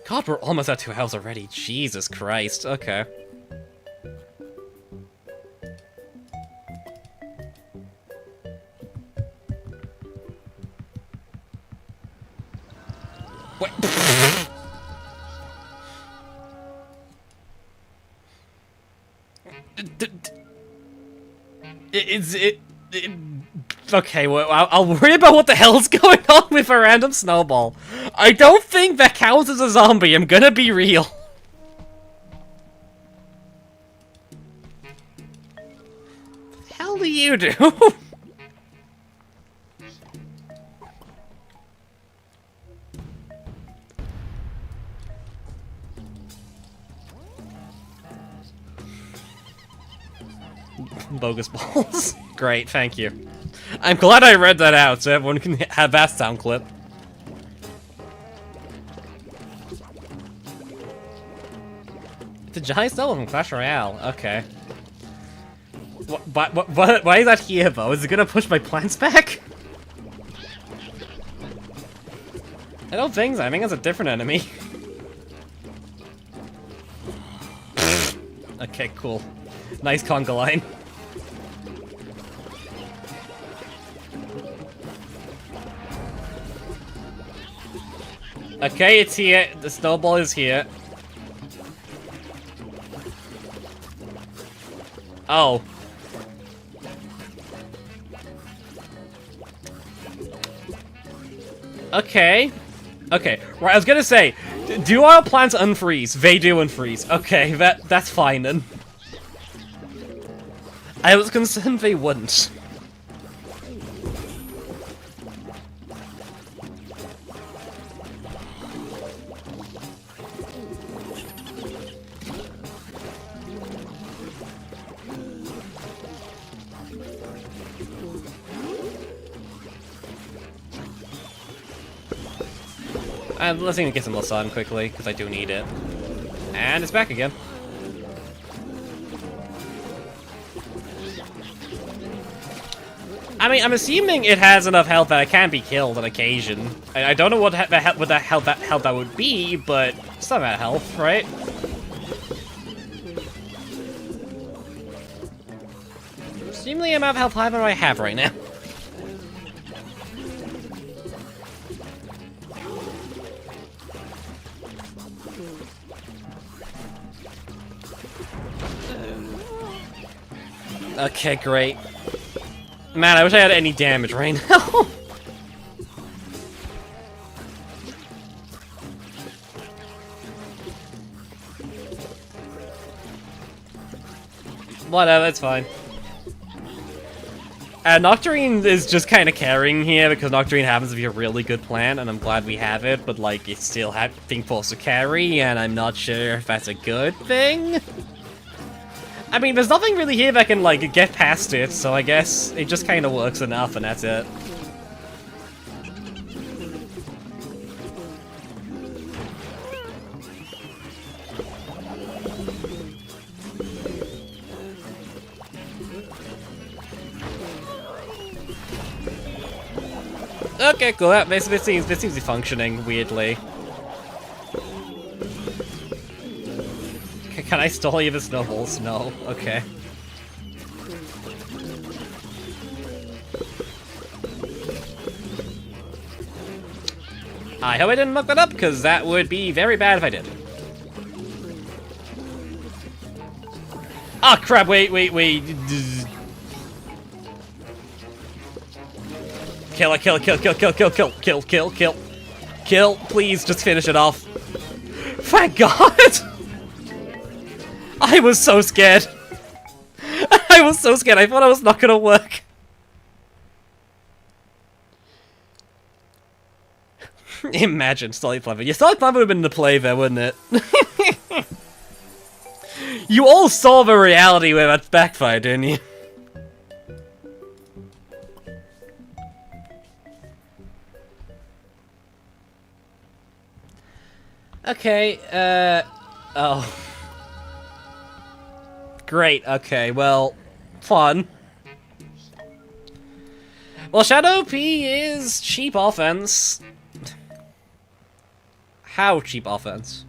God, we're almost at 2 health already. Jesus Christ. Okay. What? Okay, well, I'll worry about what the hell's going on with a random snowball. I don't think that counts as a zombie, I'm gonna be real. What the hell do you do? Bogus balls. Great, thank you. I'm glad I read that out so everyone can have that sound clip. It's a giant snowball from Clash Royale. Okay. Why is that here though? Is it gonna push my plants back? I don't think so. I think it's a different enemy. Okay, cool. Nice conga line. Okay, it's here. The snowball is here. Oh. Okay. Okay. Right, I was gonna say, do our plants unfreeze? They do unfreeze. Okay, that's fine then. I was concerned they wouldn't. Let's even get some more sun quickly, because I do need it. And it's back again. I mean, I'm assuming it has enough health that it can be killed on occasion. I don't know what the hell that would be, but some amount of health, right? Seemingly the amount of health I have right now. Okay, great. Man, I wish I had any damage right now. Whatever, it's fine. Nocturne is just kind of carrying here because Nocturne happens to be a really good plan, and I'm glad we have it, but like, it's still being forced to carry, and I'm not sure if that's a good thing. I mean, there's nothing really here that can, like, get past it, so I guess it just kind of works enough, and that's it. Okay, cool. That this seems to be functioning weirdly. Can I stall you the snowballs? No. Okay. I hope I didn't muck that up, because that would be very bad if I did. Ah, crap, wait. Kill, please, just finish it off. Thank God! I was so scared. I was so scared, I thought it was not gonna work. Imagine Solid Clever. Yeah, Solid Clever would have been the play there, wouldn't it? You all saw the reality where that backfired, didn't you? Okay, oh. Great, okay, well, fun. Well, Shadow P is cheap offense. How cheap offense?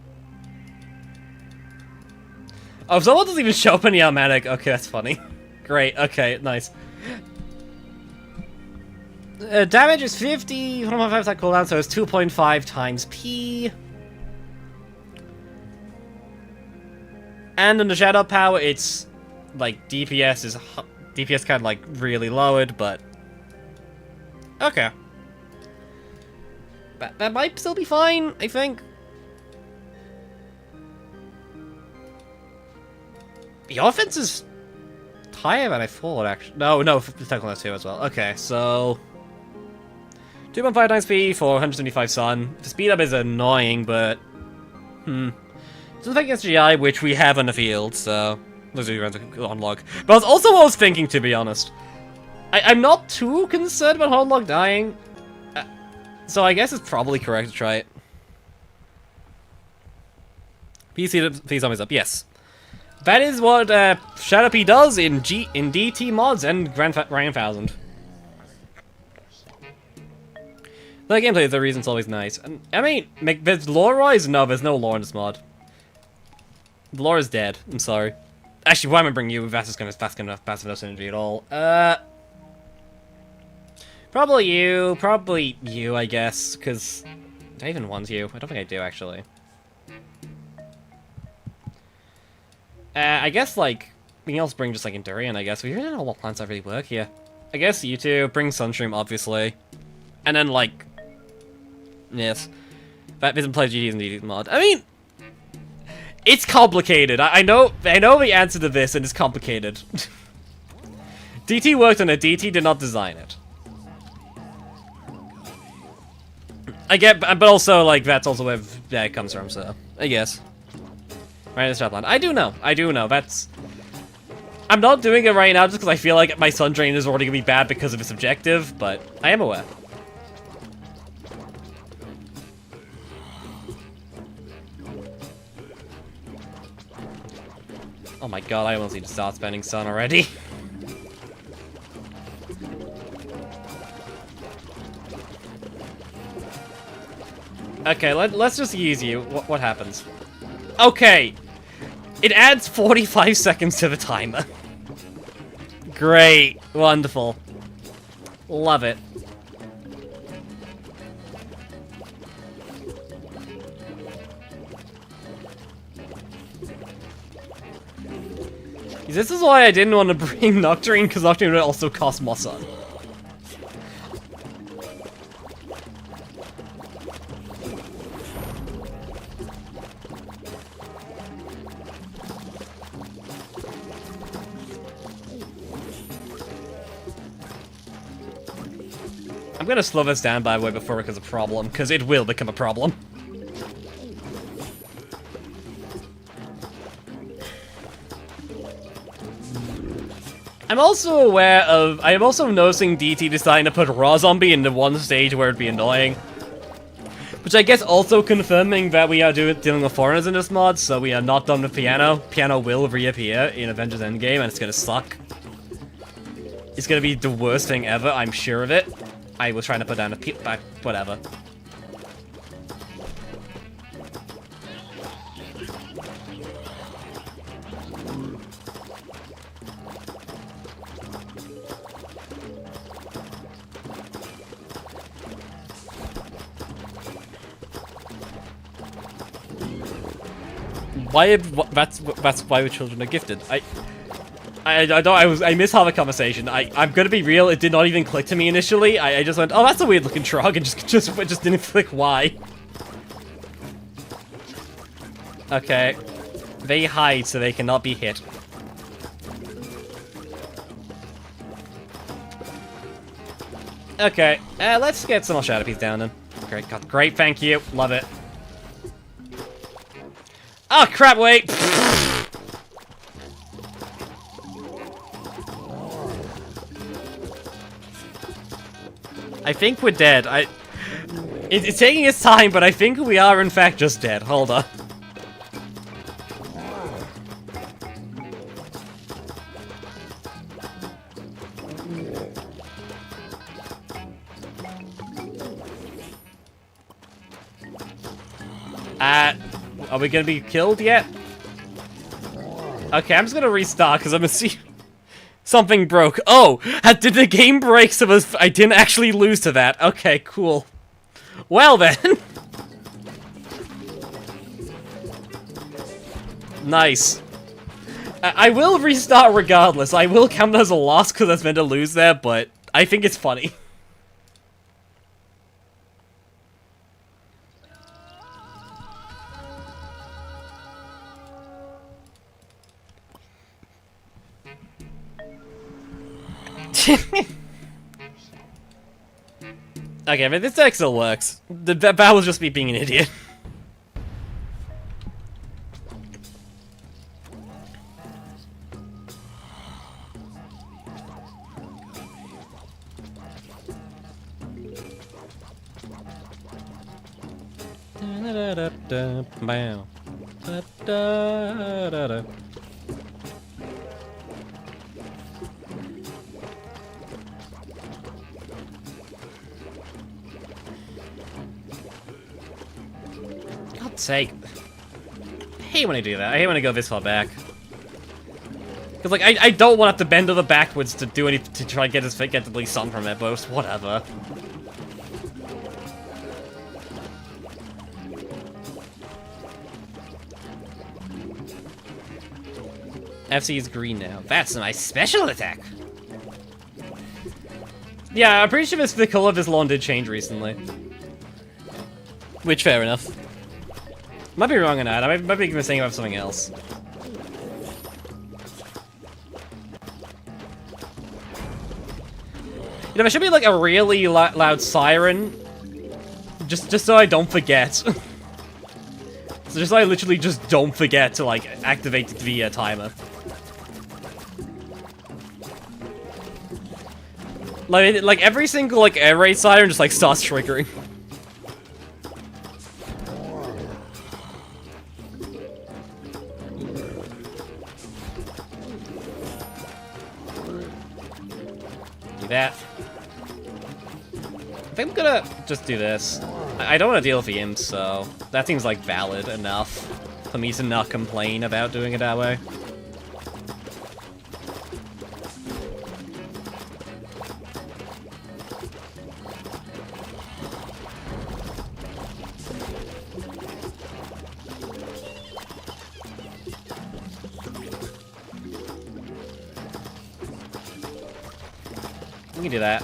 Oh, someone doesn't even show up in the automatic. Okay, that's funny. Great, okay, nice. Damage is 50, 1.5 attack cooldown, so it's 2.5 times P. And in the Shadow Power, it's like DPS kind of like really lowered, but okay. That might still be fine, I think. The offense is higher than I thought, actually. No, technical too as well. Okay, so 2.5 times speed for 175 sun. The speed up is annoying, but something against GI, which we have on the field, so those are on log. But that's also what I was thinking, to be honest. I'm not too concerned about Hornlog dying. So I guess it's probably correct to try it. PC zombies up, yes. That is what Shadow P does in DT mods and Grand 1000. The gameplay is the reason it's always nice. And I mean, there's lore-wise? No, there's no lore in this mod. The lore is dead. I'm sorry. Actually, why am I bringing you? That's just gonna passive enough synergy at all. Probably you, I guess, because do I even want you? I don't think I do, actually. I guess, like, we can also bring just, like, Endurian, I guess. We really don't know what plants that really work here. I guess you two, bring Sunstream, obviously. And then, like, yes. That isn't play GDs and DDs mod. I mean, it's complicated. I know the answer to this, and it's complicated. DT worked on it, DT did not design it. I get, but also, like, that's also where it comes from, so, I guess. Right, this top line. I do know, that's... I'm not doing it right now just because I feel like my Sun Drain is already going to be bad because of its objective, but I am aware. Oh my god, I almost need to start spending Sun already. Okay, let's just use you. What happens? Okay! It adds 45 seconds to the timer. Great. Wonderful. Love it. This is why I didn't want to bring Nocturne, because Nocturne would also cost more sun. I'm gonna slow this down, by the way, before it becomes a problem, because it will become a problem. I'm also noticing DT deciding to put Raw Zombie in the one stage where it'd be annoying. Which I guess also confirming that we are dealing with foreigners in this mod, so we are not done with Piano. Piano will reappear in Avengers Endgame, and it's gonna suck. It's gonna be the worst thing ever, I'm sure of it. I was trying to put down a whatever. That's why children are gifted. I missed half the conversation. I'm gonna be real. It did not even click to me initially. I just went, oh, that's a weird looking trog, and just didn't click why. Okay, they hide so they cannot be hit. Okay, let's get some more shadow piece down then. Great, great, thank you, love it. Oh crap! Wait. I think we're dead. It's taking its time, but I think we are in fact just dead. Hold on. Are we gonna be killed yet? Okay, I'm just gonna restart because I'm gonna see something broke. Oh, did the game break so I didn't actually lose to that? Okay, cool. Well then. Nice. I will restart regardless. I will count that as a loss because that's meant to lose there, but I think it's funny. Okay, but this deck still works. The battle was just me being an idiot. God's sake. I hate when I do that. I hate when I go this far back. Because, like, I don't want to have to bend over backwards to do anything to try and get the least sun from it, but it's whatever. FC is green now. That's my special attack! Yeah, I'm pretty sure the color of this lawn did change recently. Which, fair enough. Might be wrong on that. I might be saying about something else. You know, there should be like a really loud siren, just so I don't forget. So just so I literally just don't forget to like activate the timer. Like every single like air raid siren just like starts triggering. Do that. I think I'm gonna just do this. I don't want to deal with the imps, so that seems like valid enough for me to not complain about doing it that way. We can do that.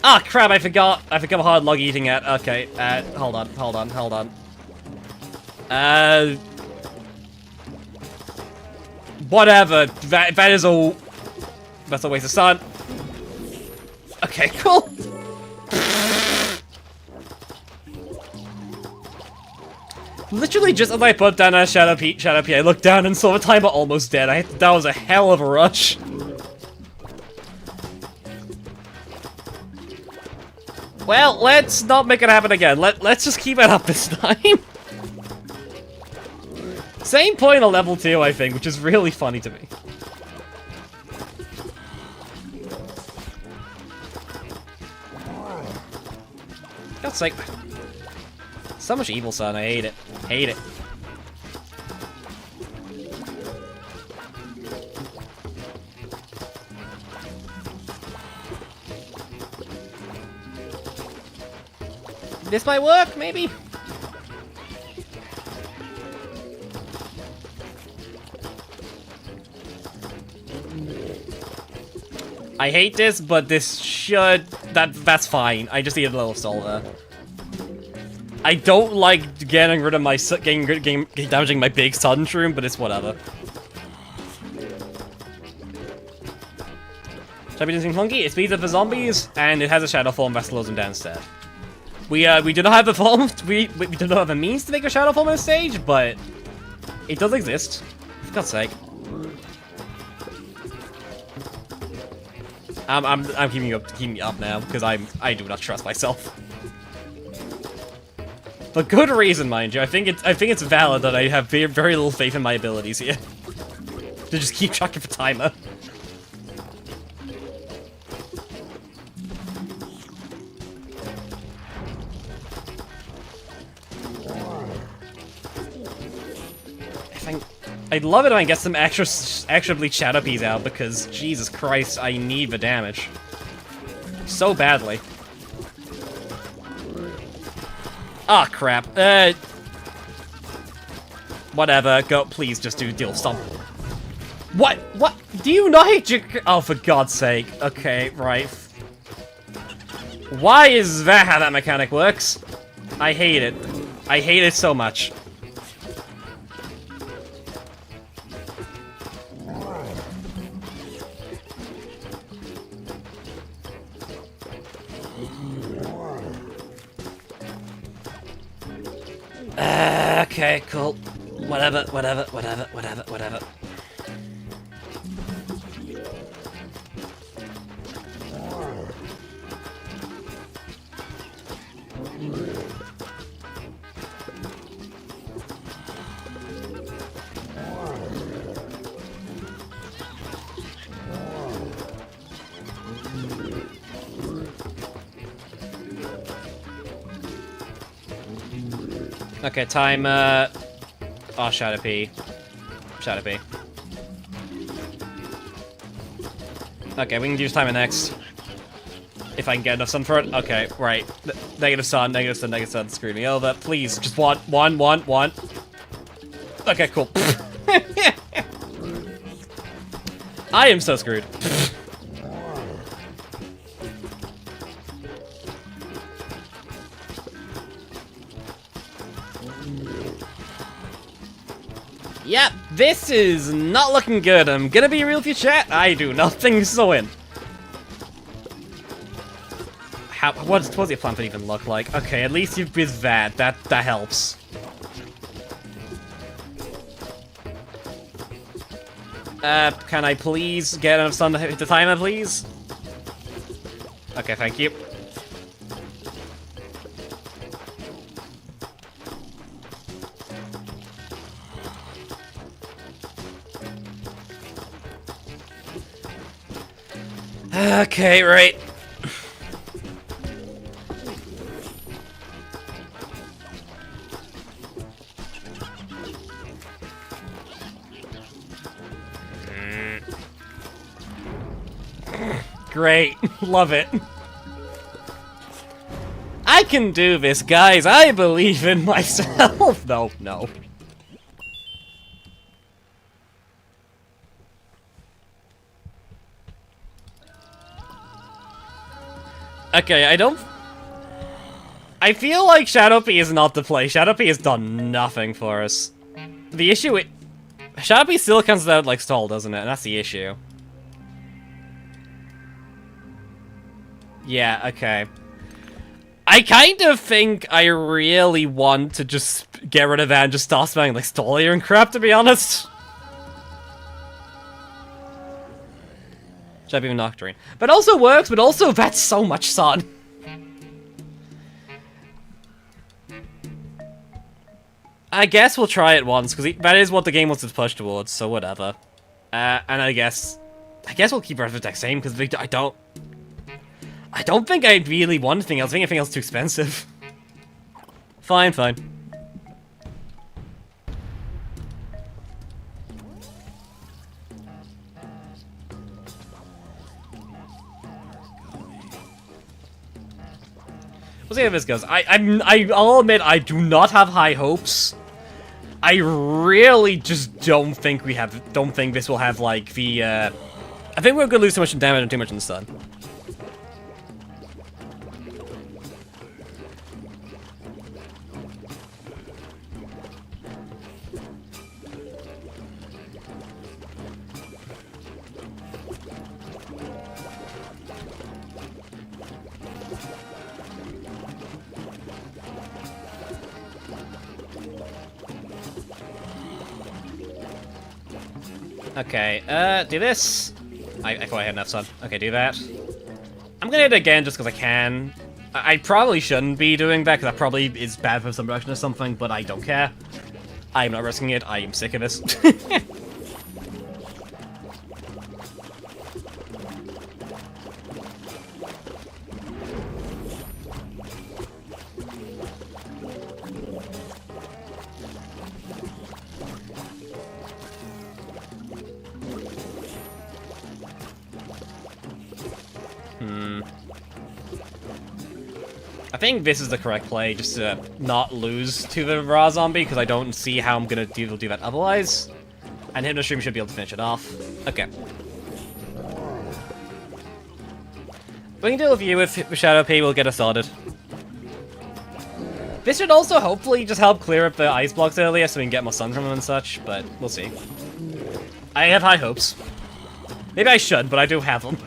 Ah, crap, I forgot how hard log eating at. Okay, hold on. Whatever, that's a waste of sun. Okay, cool. Literally just as I put down a Shadow P, I looked down and saw the timer almost dead. That was a hell of a rush. Well, let's not make it happen again. Let's just keep it up this time. Same point on level 2, I think, which is really funny to me. God's sake. So much evil, son. I hate it. Hate it. This might work, maybe? I hate this, but this should... That's fine. I just need a little soul there. I don't like getting rid of my... damaging my big sun shroom, but it's whatever. Should I be doing funky? It speeds up the zombies, and it has a shadow form that slows them down instead. We do not have the form. We do not have the means to make a shadow form on this stage, but it does exist. For God's sake. I'm keeping you up now because I do not trust myself. For good reason, mind you. I think it's valid that I have very little faith in my abilities here. To just keep track of the timer. I'd love it if I can get some extra bleach shadow peas out because Jesus Christ, I need the damage so badly. Ah, crap. Whatever. Go. Please, just deal some. What? What? Do you not hate your... Oh, for God's sake. Okay, right. Why is that how that mechanic works? I hate it. I hate it so much. Okay, cool. Whatever. Okay, time, oh, Shadow P. Shadow P. Okay, we can use timer next. If I can get enough sun for it. Okay, right. Negative sun, screwed me over. Please, just one. Okay, cool. I am so screwed. Yep, this is not looking good. I'm gonna be real with you, chat. I do not think so in. What does your plan even look like? Okay, at least you've with that. That helps. Can I please get enough sun to hit the timer, please? Okay, thank you. Okay, right. Great. Love it. I can do this, guys. I believe in myself. No. Okay, I feel like Shadow P is not the play. Shadow P has done nothing for us. The issue Shadow P still comes out like stall, doesn't it? And that's the issue. Yeah, okay. I kind of think I really want to just get rid of that and just start spamming like stall here and crap, to be honest. Should I be even Nocturne? But also works, but also that's so much sun. I guess we'll try it once, because that is what the game wants to push towards, so whatever. And I guess we'll keep our deck same, because I don't think I really want anything else. I think anything else is too expensive. Fine, fine. We'll see how this goes. I'll admit I do not have high hopes. I really just don't think this will have like the. I think we're gonna lose too much damage and too much in the sun. Okay, do this. I thought I had enough sun. Okay, do that. I'm gonna hit it again just because I can. I probably shouldn't be doing that because that probably is bad for some production or something, but I don't care. I'm not risking it. I am sick of this. I think this is the correct play, just to not lose to the raw zombie, because I don't see how I'm gonna do that otherwise. And Hypnostream should be able to finish it off. Okay. We can deal with you with Shadow P, we'll get us started. This should also hopefully just help clear up the ice blocks earlier so we can get more sun from them and such, but we'll see. I have high hopes. Maybe I should, but I do have them.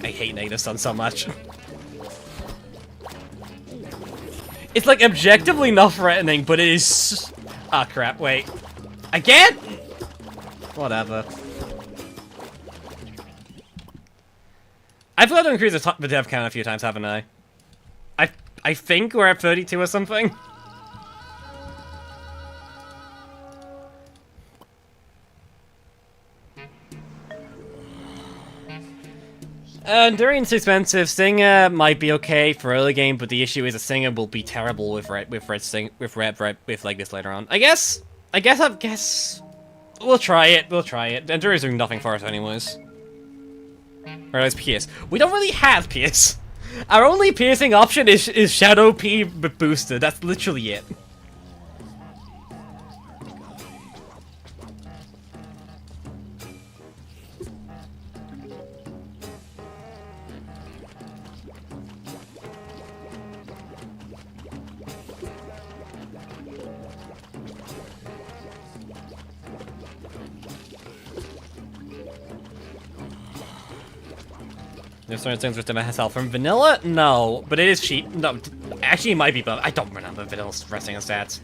I hate negative sun so much. It's like objectively not threatening, but it is. Ah, crap! Wait, again? Whatever. I've got to increase the dev count a few times, haven't I? I think we're at 32 or something. Endurian's expensive. Stinger might be okay for early game, but the issue is a Stinger will be terrible with like this later on. I guess we'll try it. We'll try it. Endurian's doing nothing for us anyways. Or it's Pierce. We don't really have Pierce. Our only piercing option is Shadow P boosted. That's literally it. There's certain things with the health from vanilla? No, but it is cheap. No, actually it might be, but I don't remember vanilla's resting on stats.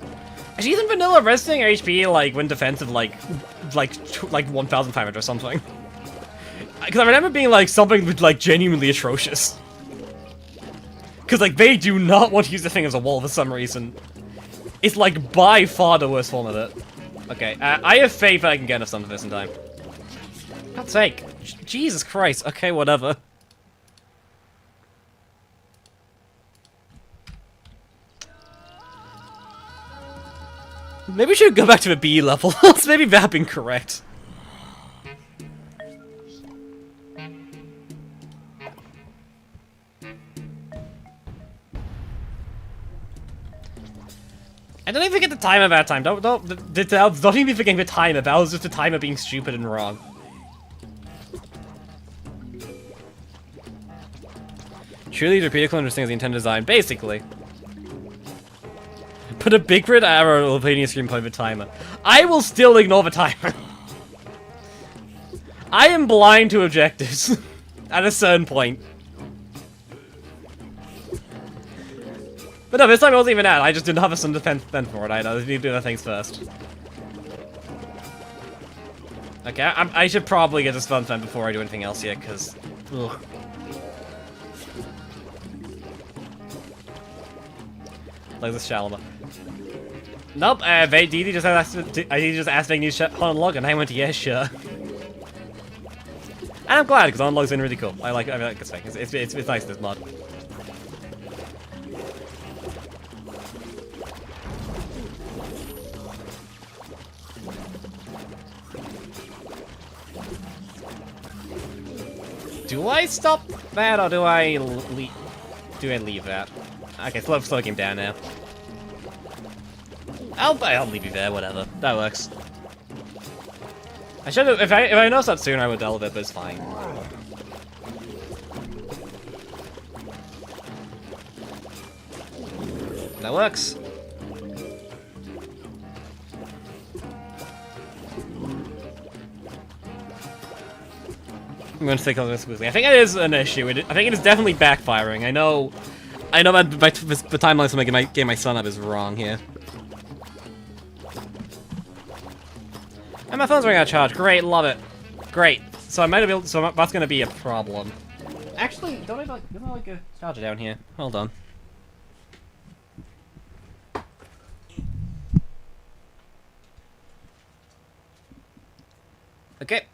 Actually, isn't vanilla resting HP like when defensive like 1,500 or something? Because I remember being like something like genuinely atrocious. Because like they do not want to use the thing as a wall for some reason. It's like by far the worst form of it. Okay, I have faith that I can get enough sun for this in time. For God's sake, Jesus Christ. Okay, whatever. Maybe we should go back to the B level. Maybe that being correct. I don't even get the timer that time. Don't even forget the timer. That was just the timer being stupid and wrong. Truly, the repeater clone understands the intended design, basically. Put a big red arrow will play screen play the timer. I will still ignore the timer. I am blind to objectives at a certain point. But no, this time I wasn't even at. I just didn't have a sun defense for it. I need to do the things first. Okay, I should probably get this fun before I do anything else here, because. Like this Shalama. Nope, Didi just asked if they need unlock, and I went, yeah, sure. And I'm glad, because unlock's been really cool. I like this thing. It's nice, this mod. Do I stop that, or do I leave that? Okay, slow game down now. I'll leave you there, whatever. That works. I should have, if I noticed that sooner, I would delve it, but it's fine. That works. I'm going to take on this smoothly. I think it is an issue. I think it is definitely backfiring. I know that the timeline to get my son up is wrong here. And my phone's running out of charge. Great, love it. Great. So I might have built. So that's going to be a problem. Actually, don't I like a charger down here? Hold on. Okay.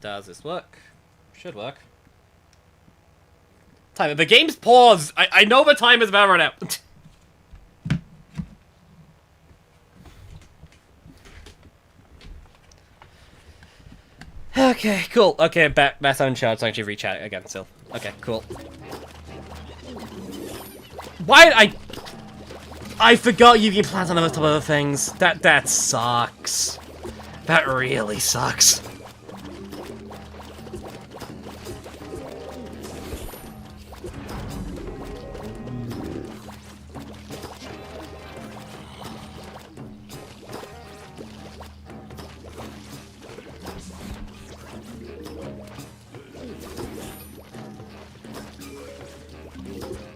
Does this work? Should work. Timer. The game's paused! I know the time is about to run out. Okay, cool. Okay, back on charge so I can actually rechat again still. Okay, cool. Why did I forgot you can plant on the top of other things. That sucks. That really sucks.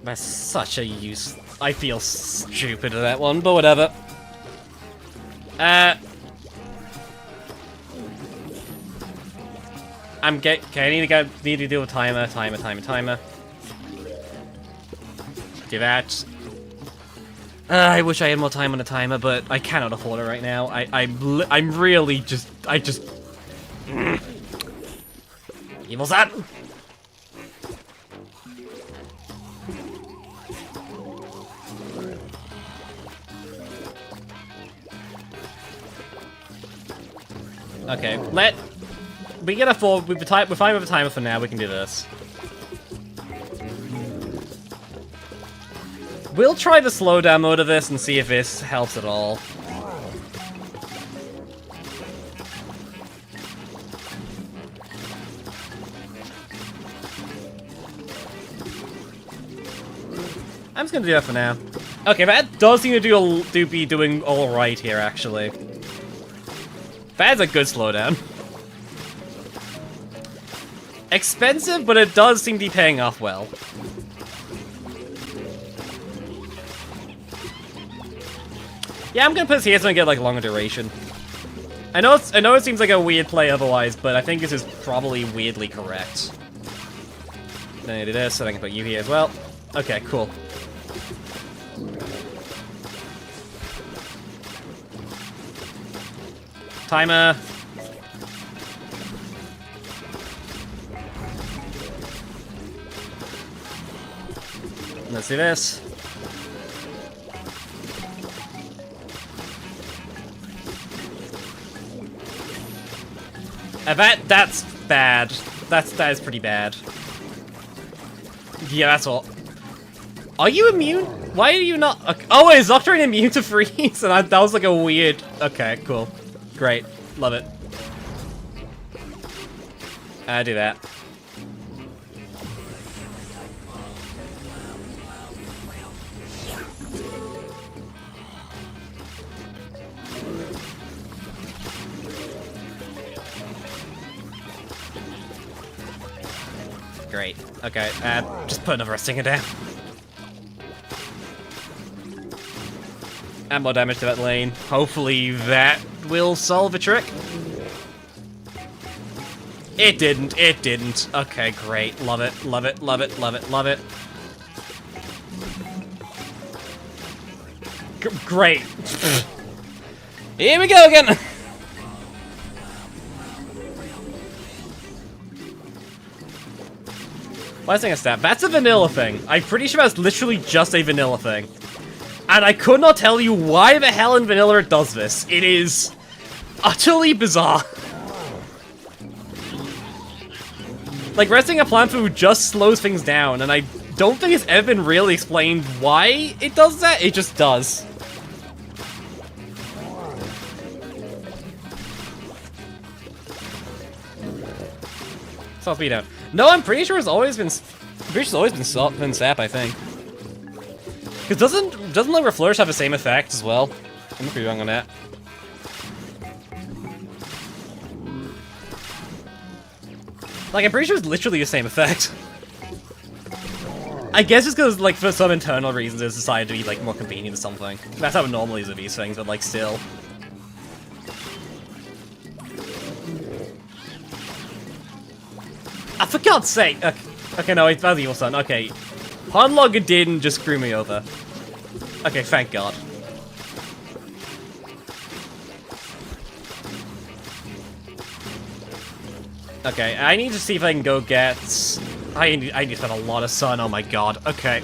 That's such a use. I feel stupid at that one, but whatever. Okay, I need to do a timer. Do that. I wish I had more time on the timer, but I cannot afford it right now. I'm really just. Evil's that. Okay, we can afford. We're fine with the timer for now. We can do this. We'll try the slowdown mode of this and see if this helps at all. I'm just gonna do that for now. Okay, that does seem to be doing all right here, actually. That's a good slowdown. Expensive, but it does seem to be paying off well. Yeah, I'm gonna put this here so I get like longer duration. I know it seems like a weird play otherwise, but I think this is probably weirdly correct. Then I do this, and I can put you here as well. Okay, cool. Timer. Let's do this. That's bad. That is pretty bad. Yeah, that's all. Are you immune? Why are you not? Okay. Oh, is Octarine immune to freeze? And that was like a weird. Okay, cool. Great. Love it. I do that. Great. Okay, just put another stinger down. Add more damage to that lane. Hopefully that will solve the trick. It didn't. It didn't. Okay, great. Love it. Love it. Love it. Love it. Love it. Great. Here we go again. Last thing I stab. That's a vanilla thing. I'm pretty sure that's literally just a vanilla thing. And I could not tell you why the hell in vanilla it does this. It is utterly bizarre. Like, resting a plant food just slows things down, and I don't think it's ever been really explained why it does that. It just does. Stop speed down. No, I'm pretty sure it's always been. Been sap, I think. Because doesn't like Reflourish have the same effect as well? I'm pretty wrong on that. Like, I'm pretty sure it's literally the same effect. I guess it's because, like, for some internal reasons, it's decided to be, like, more convenient or something. That's how it normally is with these things, but, like, still. Ah, for God's sake! Okay, no, it's Evil Son. Okay. Hunlogger didn't just screw me over. Okay, thank God. Okay, I need to see if I can go get... I need to spend a lot of sun, oh my God. Okay.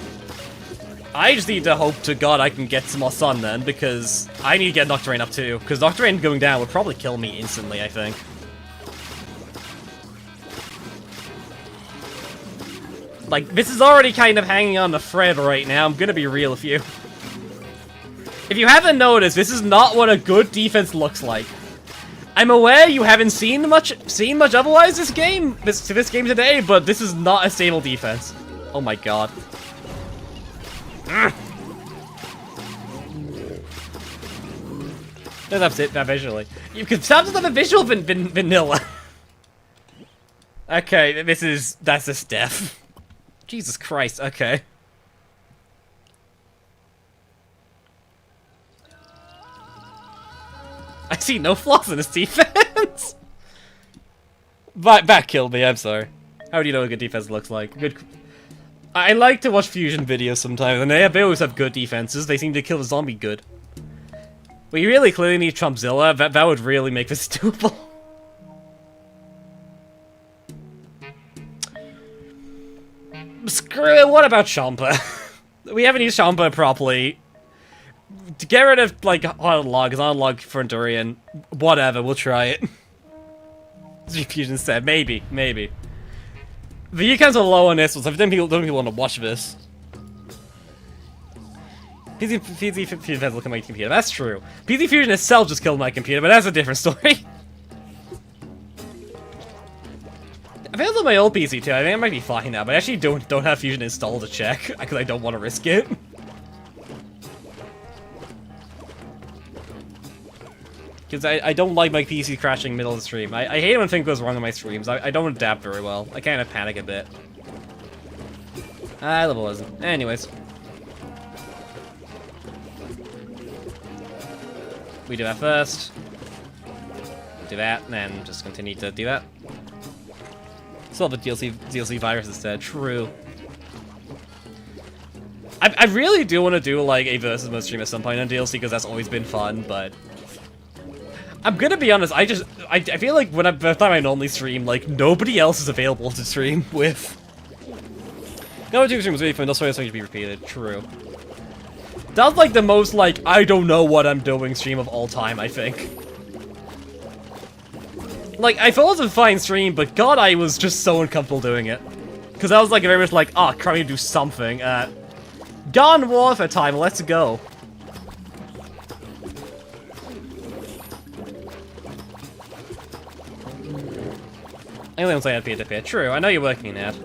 I just need to hope to God I can get some more sun then, because I need to get Nocturne up too, because Nocturne going down would probably kill me instantly, I think. Like, this is already kind of hanging on the thread right now, I'm gonna be real with you. If you haven't noticed, this is not what a good defense looks like. I'm aware you haven't seen much otherwise this game today, but this is not a stable defense. Oh my God. That's it, that visually. You could stop to the visual vanilla. Okay, that's just death. Jesus Christ, okay. I see no flaws in his defense. But that killed me, I'm sorry. How do you know what good defense looks like? Good. I like to watch fusion videos sometimes, and they always have good defenses. They seem to kill the zombie good. We really clearly need Trumpzilla. That would really make this doable. Screw it, what about Champa? We haven't used Champa properly. To get rid of, like, Autolog, because Autolog for Endurian, whatever, we'll try it. Fusion said, maybe. The UCAMs are low on this, so don't people want to watch this. PZ Fusion look at my computer, that's true. PZ Fusion itself just killed my computer, but that's a different story. I've handled on my old PC too, I think I might be fine now, but I actually don't have Fusion installed to check, because I don't want to risk it. Because I don't like my PC crashing middle of the stream. I hate it when things goes wrong on my streams. I don't adapt very well. I kind of panic a bit. I level isn't. Anyways. We do that first. Do that, and then just continue to do that. Still have the DLC virus instead. True. I really do want to do, like, a versus mode stream at some point on DLC, because that's always been fun, but... I'm gonna be honest, I feel like by the time I normally stream, like, nobody else is available to stream with. No, two streams really fun, that's why it's going to be repeated. True. That's like the most, like, I don't know what I'm doing stream of all time, I think. Like, I thought it was a fine stream, but God, I was just so uncomfortable doing it. Because I was like, very much like, oh, trying to do something. Garden Warfare time, let's go. I only say I'd be a True, I know you're working that.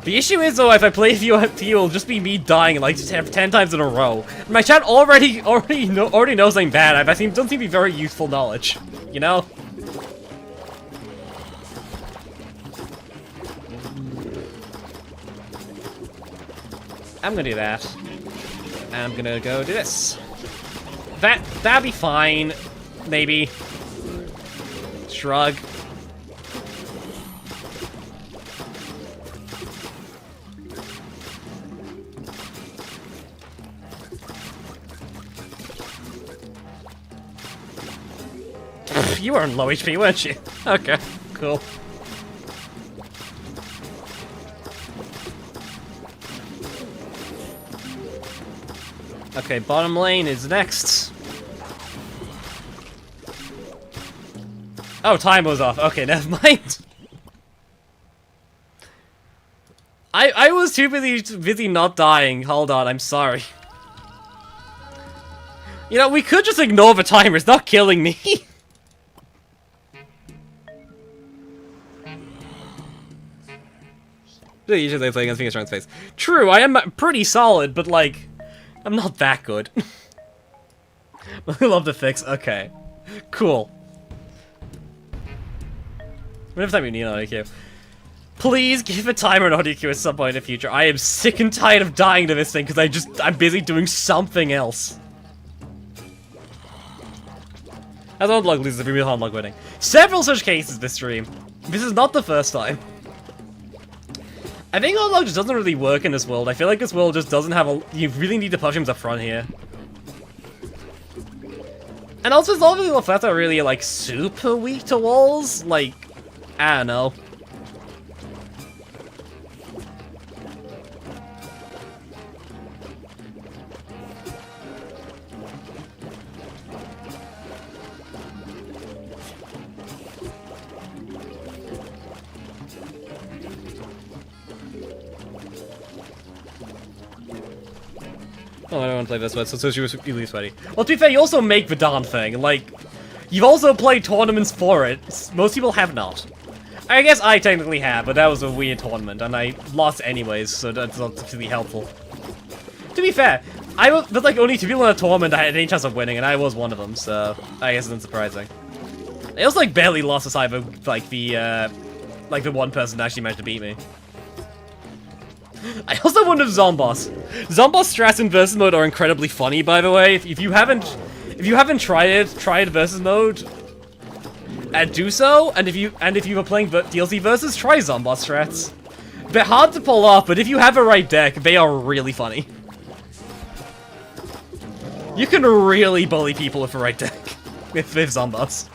The issue is, though, if I play you, it'll just be me dying like 10 times in a row. My chat already knows I'm bad. Don't seem to be very useful knowledge, you know? I'm gonna do that. And I'm gonna go do this. That'd be fine. Maybe. Shrug. You were on low HP, weren't you? Okay, cool. Okay, bottom lane is next. Oh, time was off. Okay, never mind. I was too busy not dying. Hold on, I'm sorry. You know, we could just ignore the timer. It's not killing me. Usually they play against me against face. True, I am pretty solid, but like, I'm not that good. I love the fix. Okay, cool. Whenever time you need an audio queue, please give a timer an audio queue at some point in the future. I am sick and tired of dying to this thing because I'm busy doing something else. As unlock loses, every real unlock winning. Several such cases this stream. This is not the first time. I think unlock just doesn't really work in this world. I feel like this world just doesn't have a... You really need to push him up front here. And also, it's all the little flats are really, like, super weak to walls. Like, I don't know. Oh, I don't want to play this one, so she was really sweaty. Well, to be fair, you also make the darn thing. Like, you've also played tournaments for it. Most people have not. I guess I technically have, but that was a weird tournament, and I lost anyways, so that's not particularly helpful. To be fair, but like only 2 people in a tournament I had any chance of winning, and I was one of them, so I guess it's unsurprising. I also like barely lost aside from like the one person that actually managed to beat me. I also wonder if Zomboss. Zomboss strats in versus mode are incredibly funny, by the way. If you haven't tried versus mode, do so. And if you were playing DLC versus, try Zomboss strats. They're hard to pull off, but if you have the right deck, they are really funny. You can really bully people with the right deck with Zomboss.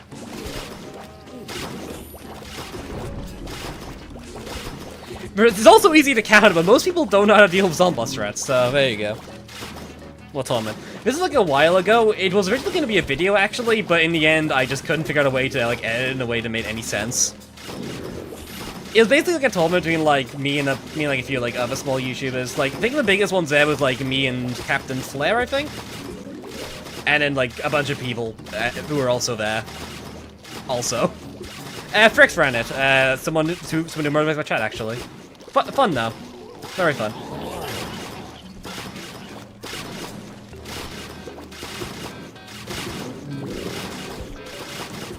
But it's also easy to counter, but most people don't know how to deal with Zomboss strats, so there you go. What tournament? This is like a while ago. It was originally going to be a video, actually, but in the end, I just couldn't figure out a way to like edit it in a way that made any sense. It was basically like a tournament between like me and like a few like other small YouTubers. Like I think the biggest ones there was like me and Captain Flair, I think, and then like a bunch of people who were also there. Also, Frix ran it. Someone who motivates my chat actually. Fun though. Very fun.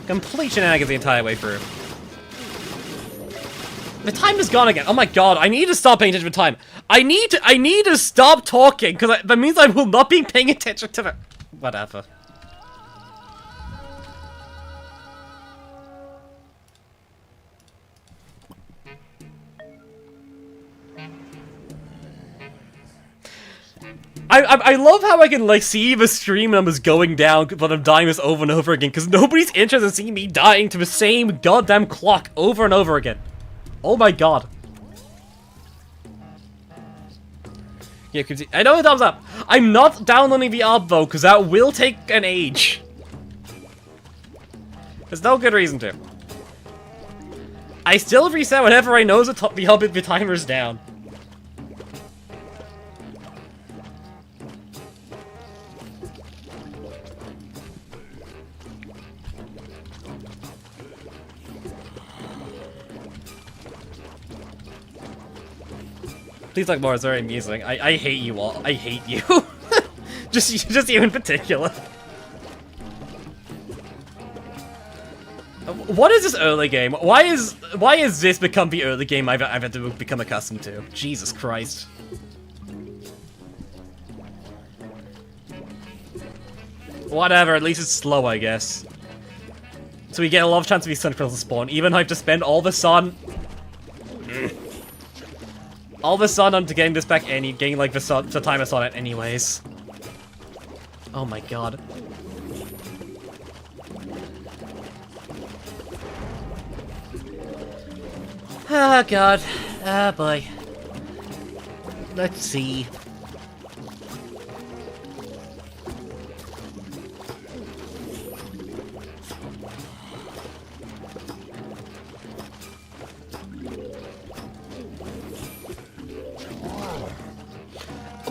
Complete shenanigans the entire way through. The time is gone again. Oh my god, I need to stop paying attention to time. I need to stop talking, because that means I will not be paying attention to the... Whatever. I love how I can, like, see the stream numbers going down, but I'm dying this over and over again, because nobody's interested in seeing me dying to the same goddamn clock over and over again. Oh my god. Yeah, I know the thumbs up. I'm not downloading the app, though, because that will take an age. There's no good reason to. I still reset whenever I know the timer's down. Please like more, it's very amusing. I hate you all. I hate you. just you in particular. What is this early game? Why is this become the early game I've had to become accustomed to? Jesus Christ. Whatever, at least it's slow, I guess. So we get a lot of chance to be sun crystals spawn, even though I have to spend all the sun... all the sun onto getting this back and getting like the timer on it anyways. Oh my god. Oh god. Oh boy. Let's see.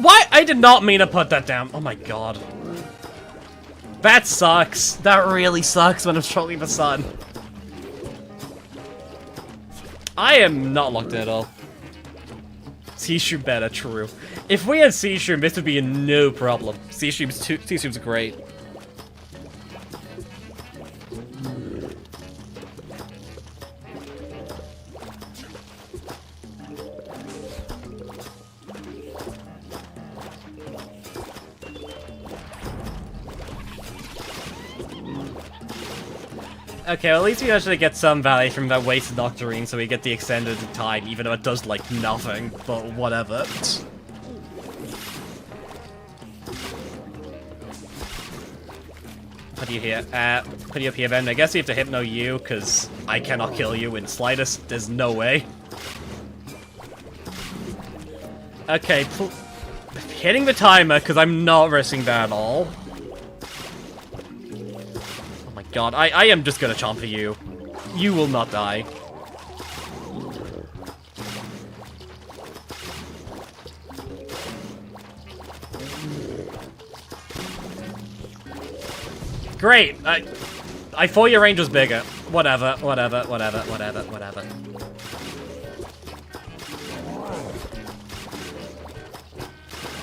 Why? I did not mean to put that down. Oh my god. That sucks. That really sucks when I'm trolling the sun. I am not locked in at all. Sea-Shroom better, true. If we had Sea-Shroom, this would be a no problem. Sea-Shroom's great. Okay, well, at least we actually get some value from that wasted Octarine, so we get the extended time, even though it does, like, nothing, but whatever. Put you here. Put you up here, then. I guess we have to Hypno you, because I cannot kill you in the slightest. There's no way. Okay, hitting the timer, because I'm not risking that at all. God, I am just gonna chomp for you. You will not die. Great! I thought your range was bigger. Whatever.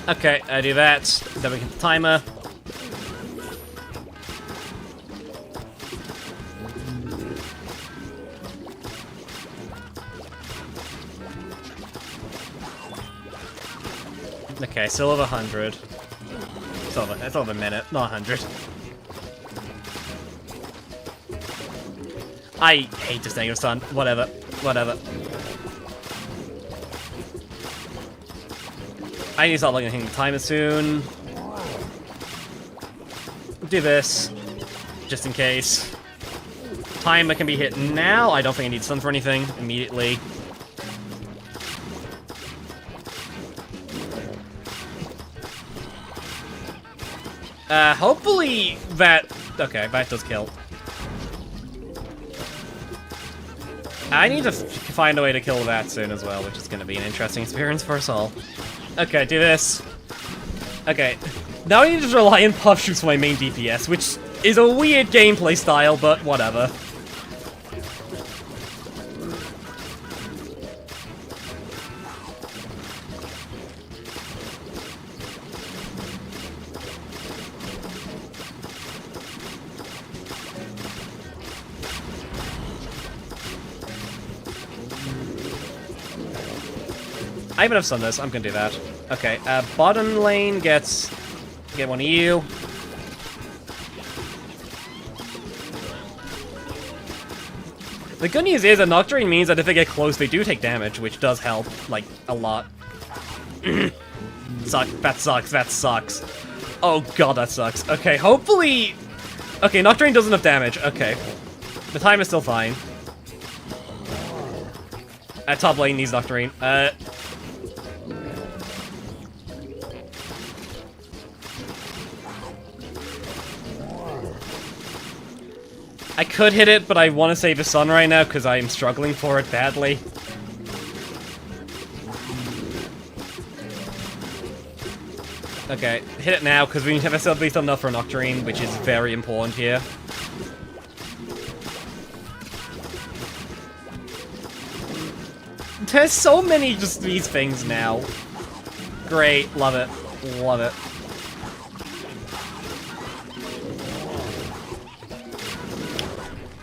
Okay, I do that. Then we get the timer. Okay, still over 100. It's over a minute, not 100. I hate this negative stun. Whatever. I need to start looking at the timer soon. Do this. Just in case. Timer can be hit now. I don't think I need stun for anything immediately. Hopefully that... Okay, that does kill. I need to find a way to kill that soon as well, which is going to be an interesting experience for us all. Okay, do this. Okay, now I need to rely on puff shoots for my main DPS, which is a weird gameplay style, but whatever. I even have stun this. I'm gonna do that. Okay, bottom lane get one of you. The good news is that Nocturne means that if they get close, they do take damage, which does help, like, a lot. That sucks. Oh god, that sucks. Okay, hopefully... Okay, Nocturne does enough damage. Okay. The time is still fine. Top lane needs Nocturne. I could hit it, but I want to save the sun right now because I am struggling for it badly. Okay, hit it now because we have at least enough for Nocturne, which is very important here. There's so many just these things now. Great, love it.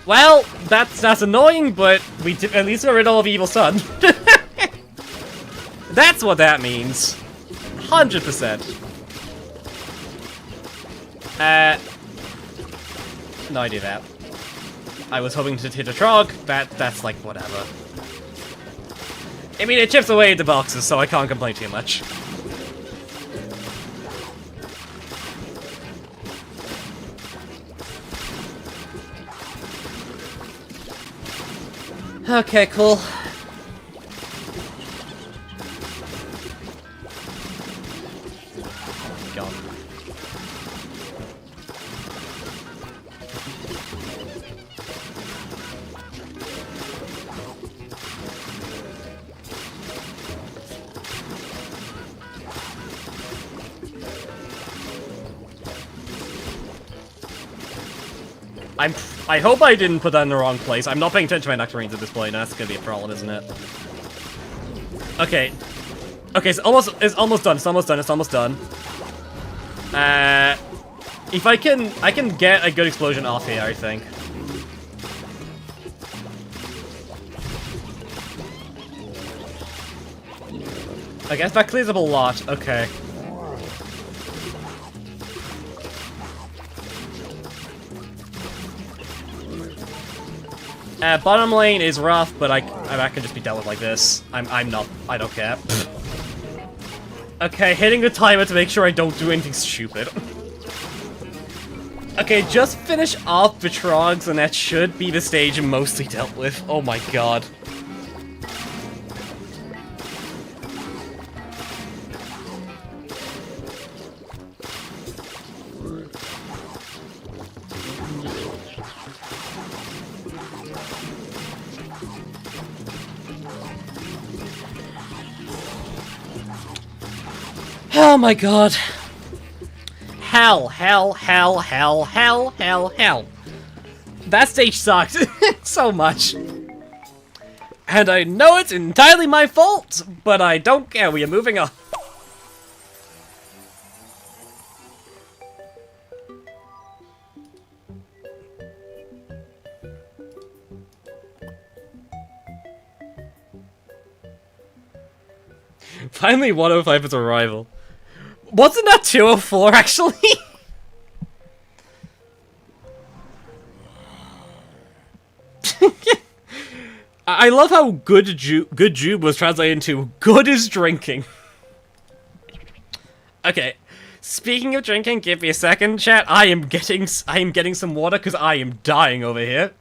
Well, that's annoying, but we at least got rid of all of Evil Sun. That's what that means. 100%. No idea that. I was hoping to hit a Trog. That's like whatever. I mean, it chips away at the boxes, so I can't complain too much. Okay, cool. God. I hope I didn't put that in the wrong place. I'm not paying attention to my nectarines at this point, and that's gonna be a problem, isn't it? Okay. Okay, it's almost done. It's almost done. It's almost done. If I can get a good explosion off here, I think. I guess that clears up a lot. Okay. Bottom lane is rough, but I can just be dealt with like this. I don't care. Okay, hitting the timer to make sure I don't do anything stupid. Okay, just finish off the Trogs and that should be the stage mostly dealt with. Oh my god. Oh my god. Hell. That stage sucked so much. And I know it's entirely my fault, but I don't care. We are moving on. Finally 105 is a rival. Wasn't that 204 actually? I love how good Jube was translated into good is drinking. Okay, speaking of drinking, give me a second, chat. I am getting some water because I am dying over here.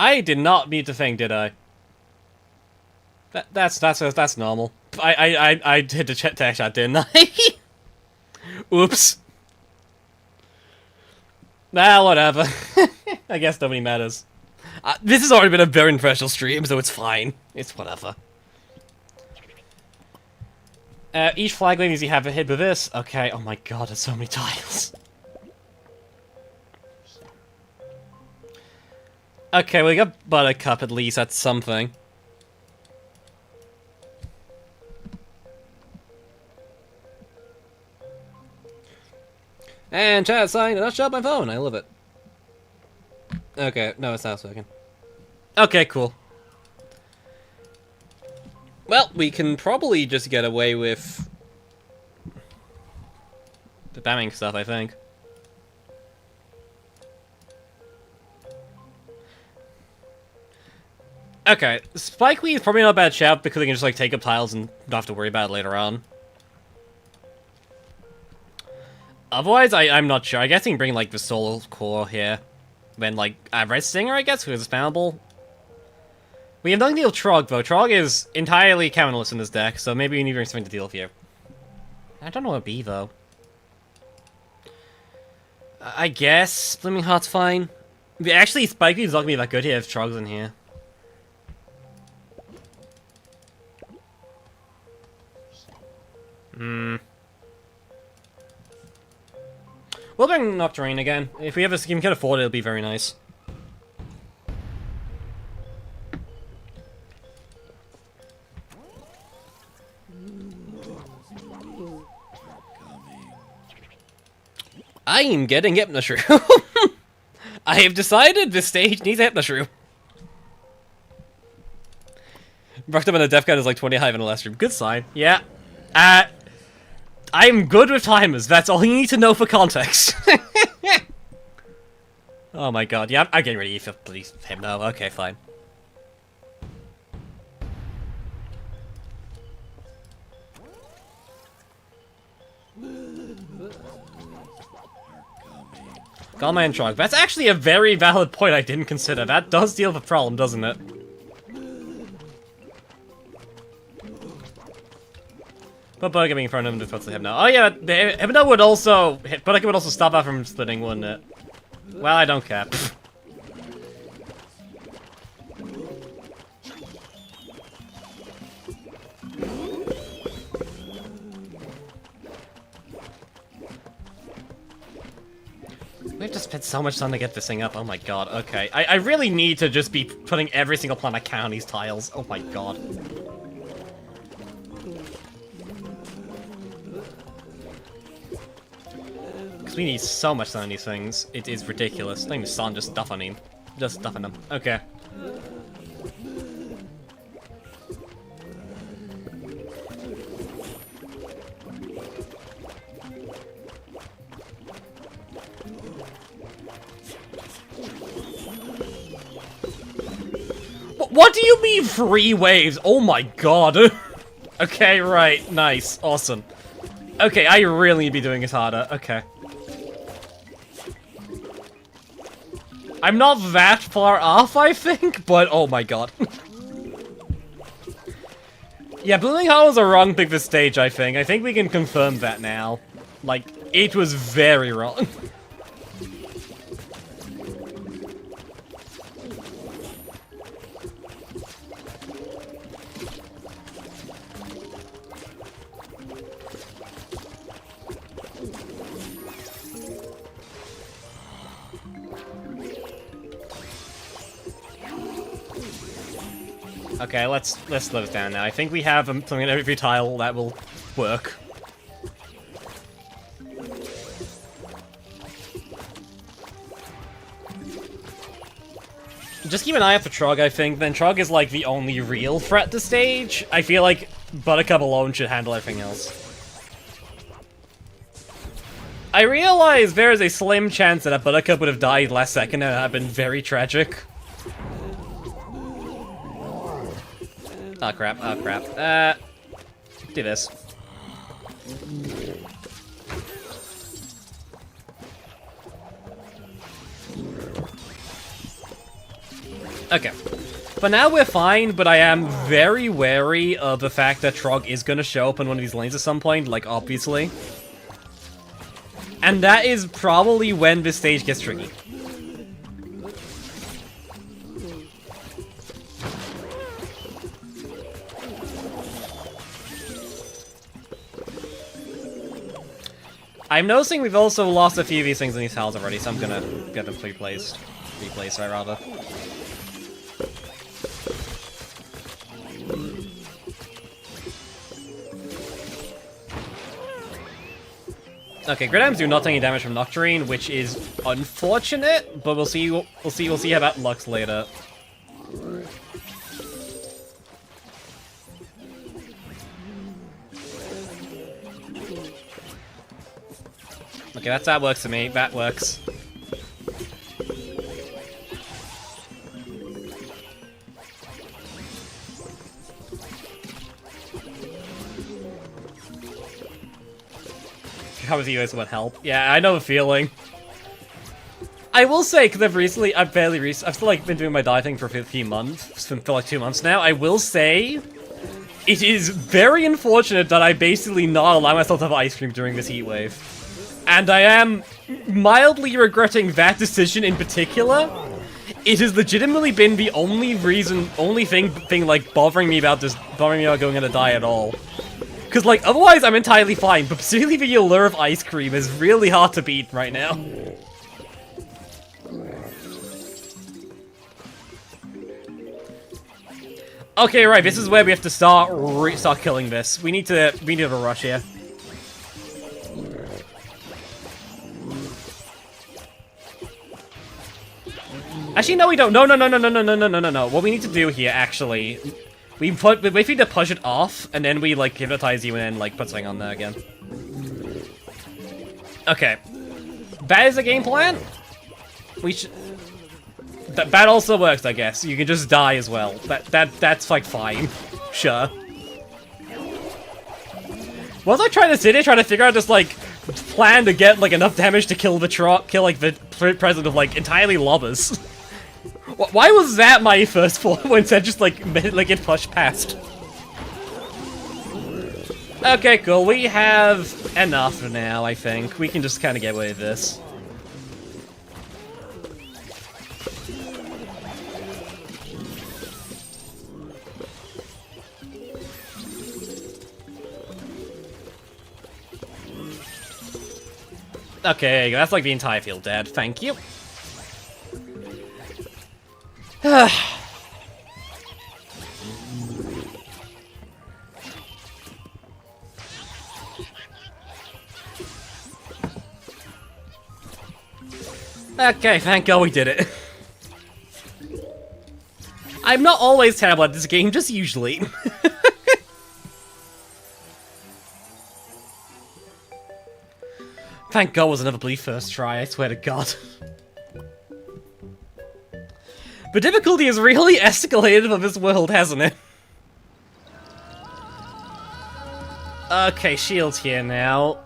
I did not mean to think, did I? That's normal. I hit the tech shot, didn't I? Oops. Nah, whatever. I guess nobody matters. This has already been a very professional stream, so it's fine. It's whatever. Each flag lane needs to have a hit with this. Okay, oh my god, there's so many tiles. Okay, we got Buttercup at least, that's something. And chat sign, and I'll shut my phone, I love it. Okay, no, it's not working. Okay, cool. Well, we can probably just get away with the damning stuff, I think. Okay, Spike Lee is probably not a bad shout because they can just like take up tiles and not have to worry about it later on. Otherwise, I'm not sure. I guess you can bring like the Soul Core here. Then like Red Stinger, I guess, because it's spammable. We have nothing to deal with Trog though. Trog is entirely counterless in this deck, so maybe we need to bring something to deal with here. I don't know what it'd be though. I guess Flaming Heart's fine. Actually, Spike Lee's not gonna be that good here if Trog's in here. We'll bring Nocturne again. If we can afford it, it'll be very nice. I am getting Hypnoshrew. I have decided this stage needs a Hypnoshrew. Brucked up on the Def Count is like 20 high in the last stream. Good sign. Yeah. I'm good with timers. That's all you need to know for context. Oh my god, yeah, I'm getting ready for please him now. Okay, fine. Galma and Trog. That's actually a very valid point I didn't consider. That does deal with a problem, doesn't it? But Burger being in front of him defense to him now. Oh yeah, the Hypno would also Burger would also stop that from splitting, wouldn't it? Well, I don't care. We have to spend so much time to get this thing up. Oh my god, okay. I really need to just be putting every single plan I can on these tiles. Oh my god. Because we need so much time on these things. It is ridiculous. Not even sun, just stuff on him. Just stuff on them. Okay. What do you mean 3 waves? Oh my god. Okay, right. Nice. Awesome. Okay, I really need to be doing this harder. Okay. I'm not that far off, I think, but oh my god. Yeah, Blooming Hollow is a wrong pick for stage, I think. I think we can confirm that now. Like, it was very wrong. Okay, let's slow this down now. I think we have something in every tile that will work. Just keep an eye out for Trog, I think. Then Trog is like the only real threat to stage. I feel like Buttercup alone should handle everything else. I realize there is a slim chance that a Buttercup would have died last second and it would have been very tragic. Oh crap, oh crap. Do this. Okay. For now we're fine, but I am very wary of the fact that Trog is gonna show up in one of these lanes at some point, like obviously. And that is probably when this stage gets tricky. I'm noticing we've also lost a few of these things in these tiles already, so I'm gonna get them replaced. Replaced, right, rather. Okay, Gridams do not take any damage from Nocturne, which is unfortunate, but we'll see how that looks later. Okay, that works for me. That works. How was you guys want help? Yeah, I know the feeling. I will say, because I've still like been doing my diet thing for a few months, for like 2 months now. I will say, it is very unfortunate that I basically not allow myself to have ice cream during this heat wave. And I am mildly regretting that decision in particular. It has legitimately been the only thing like bothering me about going on a diet at all. Because like otherwise I'm entirely fine, but specifically the allure of ice cream is really hard to beat right now. Okay, right, this is where we have to start killing this. We need to have a rush here. Actually, no, we don't. No. What we need to do here, actually, we need to push it off, and then we, like, hypnotize you and then, like, put something on there again. Okay. That is the game plan. We should... That also works, I guess. You can just die as well. That's like fine. Sure. Was I trying to sit here trying to figure out just like plan to get like enough damage to kill the president of like entirely lobbers? Why was that my first thought instead just like it flushed past? Okay, cool. We have enough now, I think. We can just kind of get away with this. Okay, that's like the entire field dead. Thank you. Okay, thank God we did it. I'm not always terrible at this game, just usually. Thank God it was another bloody first try, I swear to God. The difficulty has really escalated for this world, hasn't it? Okay, shield's here now.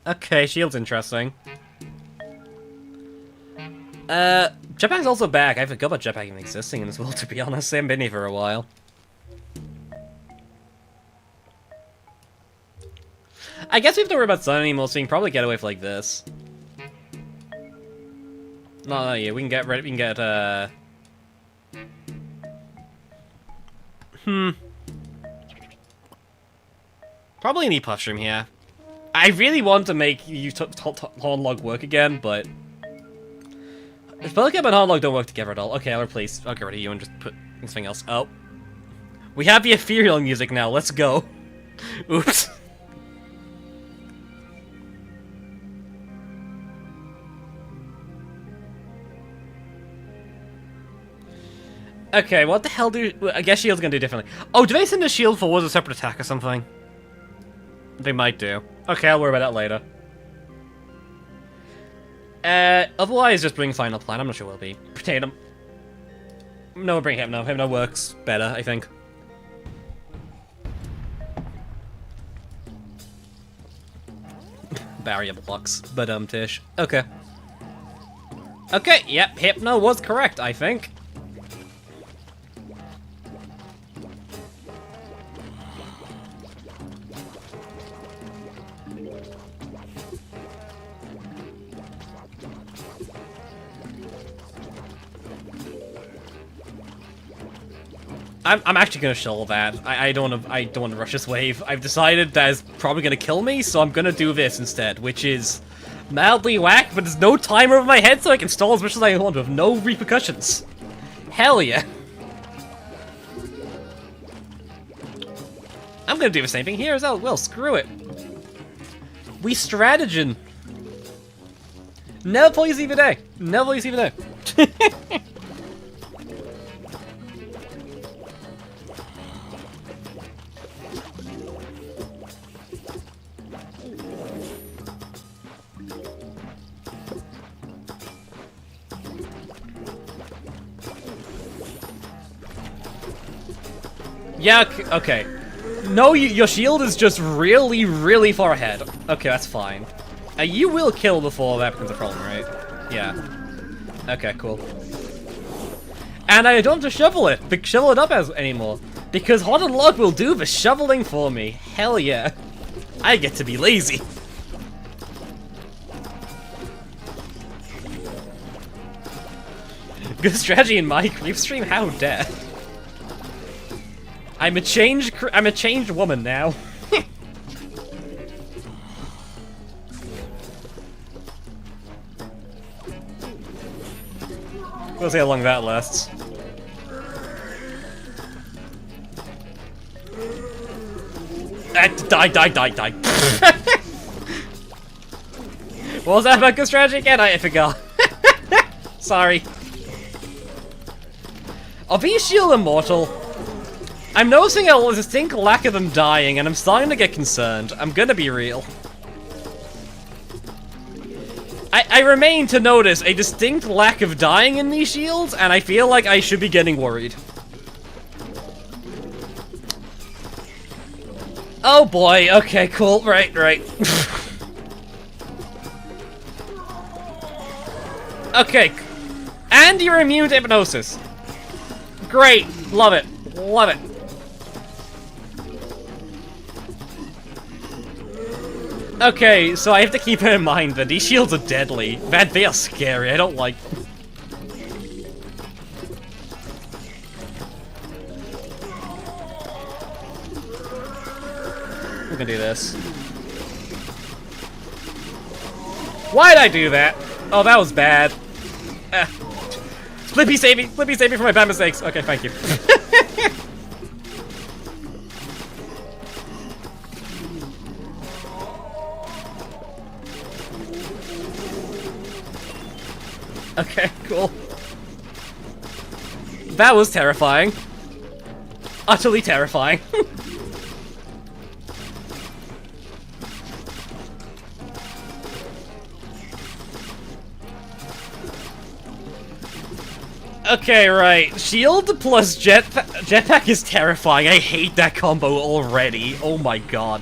Okay, shield's interesting. Jetpack's also back. I forgot about Jetpack even existing in this world, to be honest. I haven't been here for a while. I guess we have to worry about sun anymore, so we can probably get away with like this. No, yeah, we can get rid. We can get. Probably need puff stream here. I really want to make you horn log work again, but if Bellcap and horn log don't work together at all, okay, I'll get rid of you and just put something else. Oh, we have the ethereal music now. Let's go. Oops. Okay, what the hell I guess shield's gonna do differently. Oh, do they send a shield forward as a separate attack or something? They might do. Okay, I'll worry about that later. Otherwise, just bring final plan. I'm not sure we'll be. Potato. No, we'll bring Hypno. Hypno works better, I think. Barrier blocks. Tish. Okay. Okay, yep, Hypno was correct, I think. I'm actually gonna shovel that. I don't want to rush this wave. I've decided that is probably gonna kill me, so I'm gonna do this instead, which is mildly whack, but there's no timer over my head, so I can stall as much as I want with no repercussions. Hell yeah! I'm gonna do the same thing here as well. Screw it. We stratagem. Never plays even day. Never plays even day. Yeah, okay. No, your shield is just really, really far ahead. Okay, that's fine. You will kill before that becomes a problem, right? Yeah. Okay, cool. And I don't have to shovel it up anymore. Because Hot and Log will do the shoveling for me. Hell yeah. I get to be lazy. Good strategy in my creep stream, how dare. I'm a changed woman now. We'll see how long that lasts. Die. What was that about good strategy again? I forgot. Sorry. Are these shield immortal? I'm noticing a distinct lack of them dying, and I'm starting to get concerned. I'm gonna be real. I remain to notice a distinct lack of dying in these shields, and I feel like I should be getting worried. Oh boy, okay, cool, right. Okay, and you're immune to hypnosis. Great, love it. Okay, so I have to keep in mind that these shields are deadly. Man, they are scary, I don't like them. We're gonna do this. Why'd I do that? Oh, that was bad. Flippy save me for my bad mistakes. Okay, thank you. Okay, cool. That was terrifying. Utterly terrifying. Okay, right. Shield plus jetpack is terrifying. I hate that combo already. Oh my god.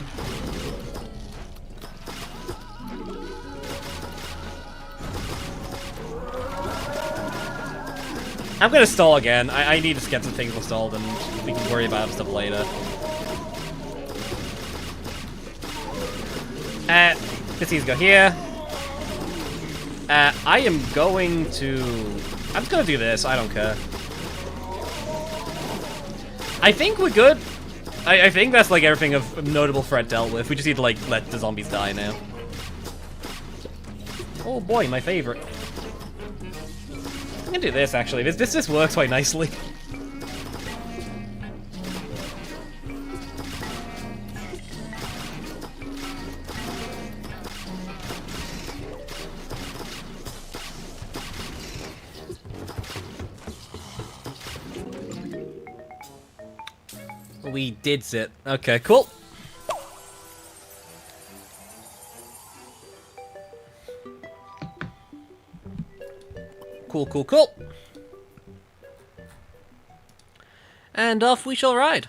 I'm gonna stall again. I need to get some things installed and we can worry about stuff later. Let's see, go here. I am going to... I'm just gonna do this, I don't care. I think we're good. I think that's like everything of notable threat dealt with. We just need to like let the zombies die now. Oh boy, my favorite. I'm gonna do this actually. This works quite nicely. We did sit. Okay, cool. Cool. And off we shall ride.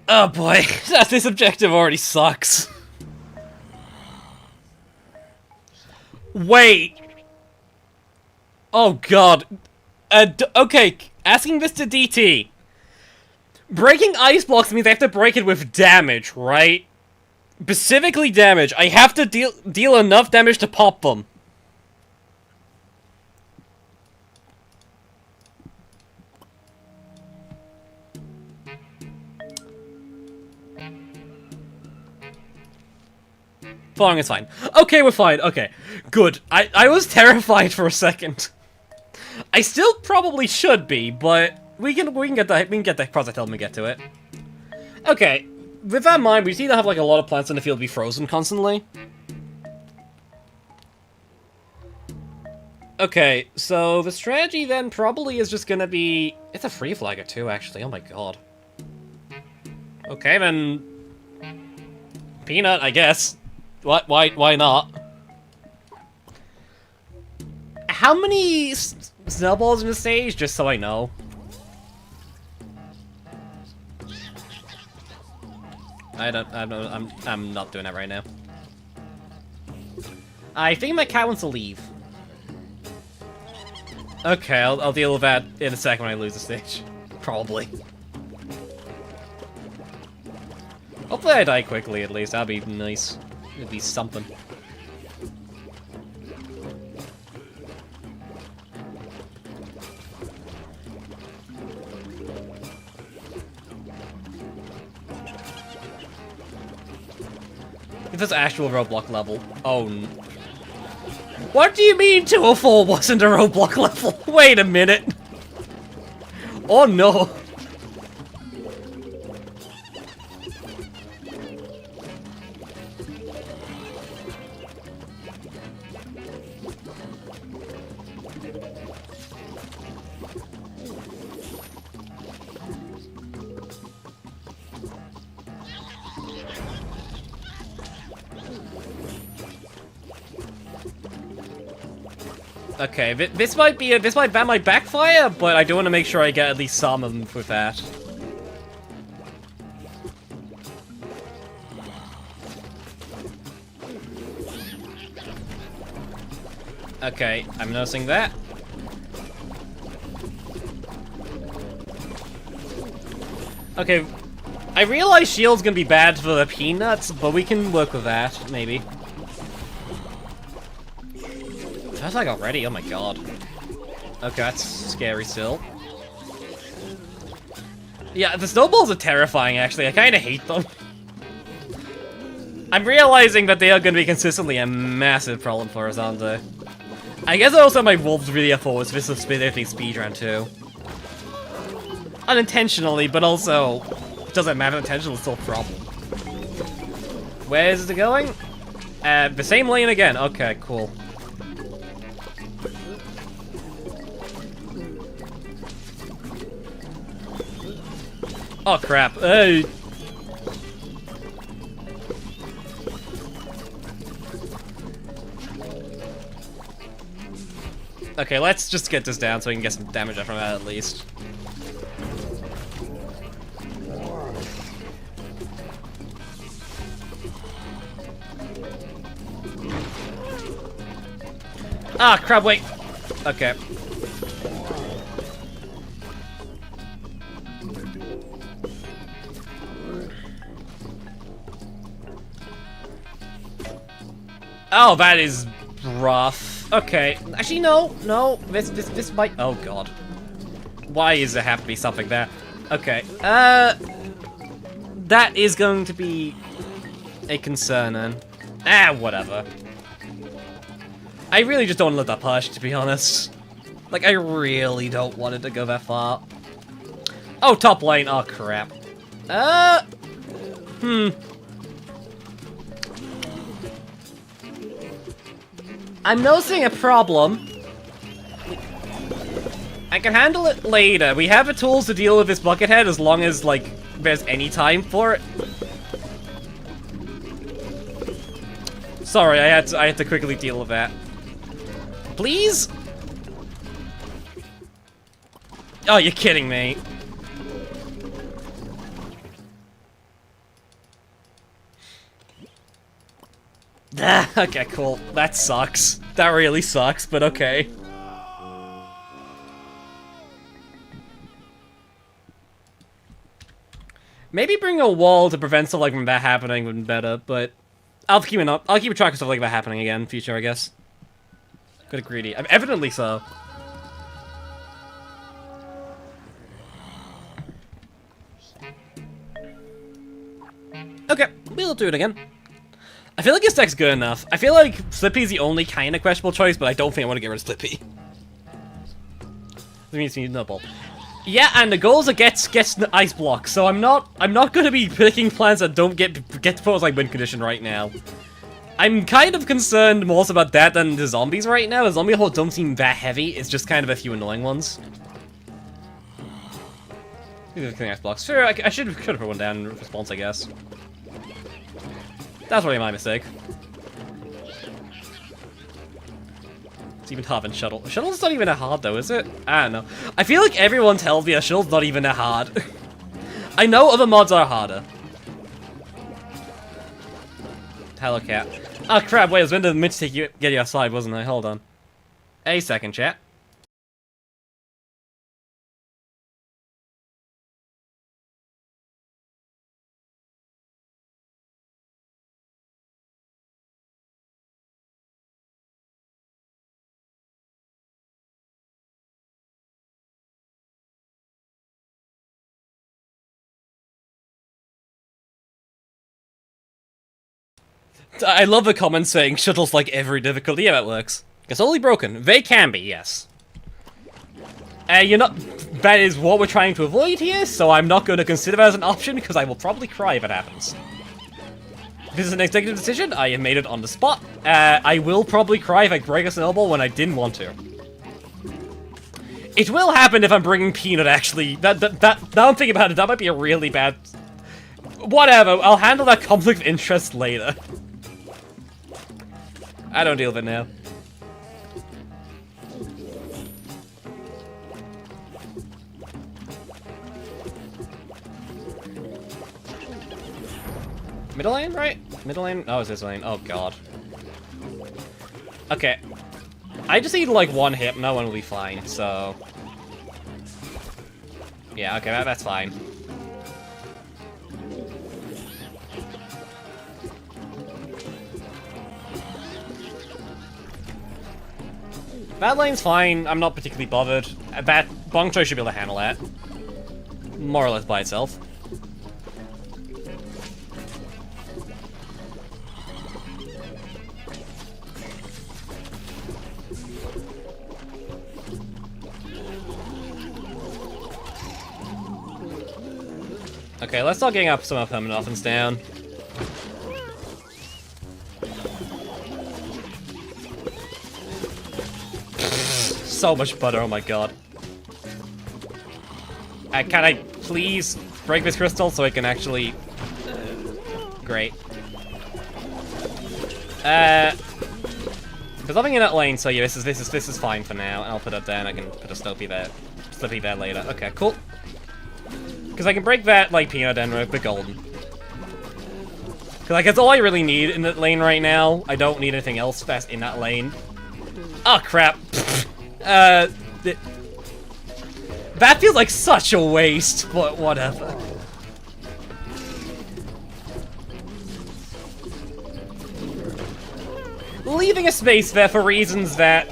Oh boy, this objective already sucks. Wait. Oh god. Okay, asking this to DT. Breaking ice blocks means I have to break it with damage, right? Specifically damage. I have to deal enough damage to pop them. Falling is fine. Okay, we're fine. Okay, good. I was terrified for a second. I still probably should be, but we can get that project when we get to it. Okay, with that in mind, we just need to have like a lot of plants in the field be frozen constantly. Okay, so the strategy then probably is just gonna be... It's a free flagger too, actually. Oh my god. Okay, then... Peanut, I guess. What? Why not? How many snowballs in the stage? Just so I know. I'm not doing that right now. I think my cat wants to leave. Okay, I'll deal with that in a second when I lose the stage. Probably. Hopefully I die quickly at least, that'd be nice. It'd be something. If it's actual roadblock level. Oh. What do you mean 204 wasn't a roadblock level? Wait a minute. Oh no. Okay, that might backfire, but I do want to make sure I get at least some of them with that. Okay, I'm noticing that. Okay, I realize shield's gonna be bad for the peanuts, but we can work with that, maybe. That's like already, oh my god. Okay, that's scary still. Yeah, the snowballs are terrifying, actually. I kinda hate them. I'm realizing that they are gonna be consistently a massive problem for us, aren't they? I guess also my wolves really have forwards, this is specifically speedrun too. Unintentionally, but also, it doesn't matter, intentional is still a problem. Where is it going? The same lane again, okay, cool. Oh crap, hey! Okay, let's just get this down so we can get some damage from that at least. Ah, crap, wait. Okay. Oh, that is rough. Okay. Actually, no. This might. Oh god. Why does there have to be something there? Okay. That is going to be a concern then. Ah, whatever. I really just don't want to let that push, to be honest. Like, I really don't want it to go that far. Oh, top lane. Oh, crap. I'm noticing a problem. I can handle it later. We have the tools to deal with this buckethead as long as, like, there's any time for it. Sorry, I had to quickly deal with that. Please? Oh, you're kidding me. Okay, cool. That sucks. That really sucks, but okay. Maybe bring a wall to prevent stuff like that happening would be better, but I'll keep a track of stuff like that happening again in the future, I guess. Good greedy. Evidently so. Okay, we'll do it again. I feel like this deck's good enough. I feel like Slippy's the only kind of questionable choice, but I don't think I want to get rid of Slippy. That means you need no bulb. Yeah, and the goals are gets the ice block, so I'm not gonna be picking plans that don't get put as like win condition right now. I'm kind of concerned more so about that than the zombies right now. The zombie horde don't seem that heavy. It's just kind of a few annoying ones. Killing ice blocks. Sure, I should have put one down in response, I guess. That's really my mistake. It's even hard than Shuttle. Shuttle's not even that hard though, is it? I don't know. I feel like everyone tells me that Shuttle's not even that hard. I know other mods are harder. Hello, cat. Oh crap, wait, I was meant to get you outside, wasn't I? Hold on. A second, chat. I love the comments saying Shuttle's like every difficulty. Yeah, that works. It's only broken. They can be, yes. You're not... That is what we're trying to avoid here, so I'm not going to consider that as an option, because I will probably cry if it happens. This is an executive decision. I have made it on the spot. I will probably cry if I break a snowball when I didn't want to. It will happen if I'm bringing Peanut, actually. Now I'm thinking about it, that might be a really bad... Whatever, I'll handle that conflict of interest later. I don't deal with it now. Middle lane, right? Middle lane? Oh, it's this lane. Oh, God. Okay. I just need, like, one hit. No one will be fine, so... Yeah, okay, that's fine. That lane's fine. I'm not particularly bothered. That Bong Choy should be able to handle that. More or less by itself. Okay, let's start getting up some of permanent offense down. So much butter, oh my god. Can I please break this crystal so I can actually... Great. There's nothing in that lane, so yeah, this is fine for now. And I'll put it there and I can put a Slippy there later. Okay, cool. Because I can break that, like, Peanut and the golden. Because, like, that's all I really need in that lane right now. I don't need anything else that's in that lane. Oh, crap. That feels like such a waste, but whatever. Leaving a space there for reasons that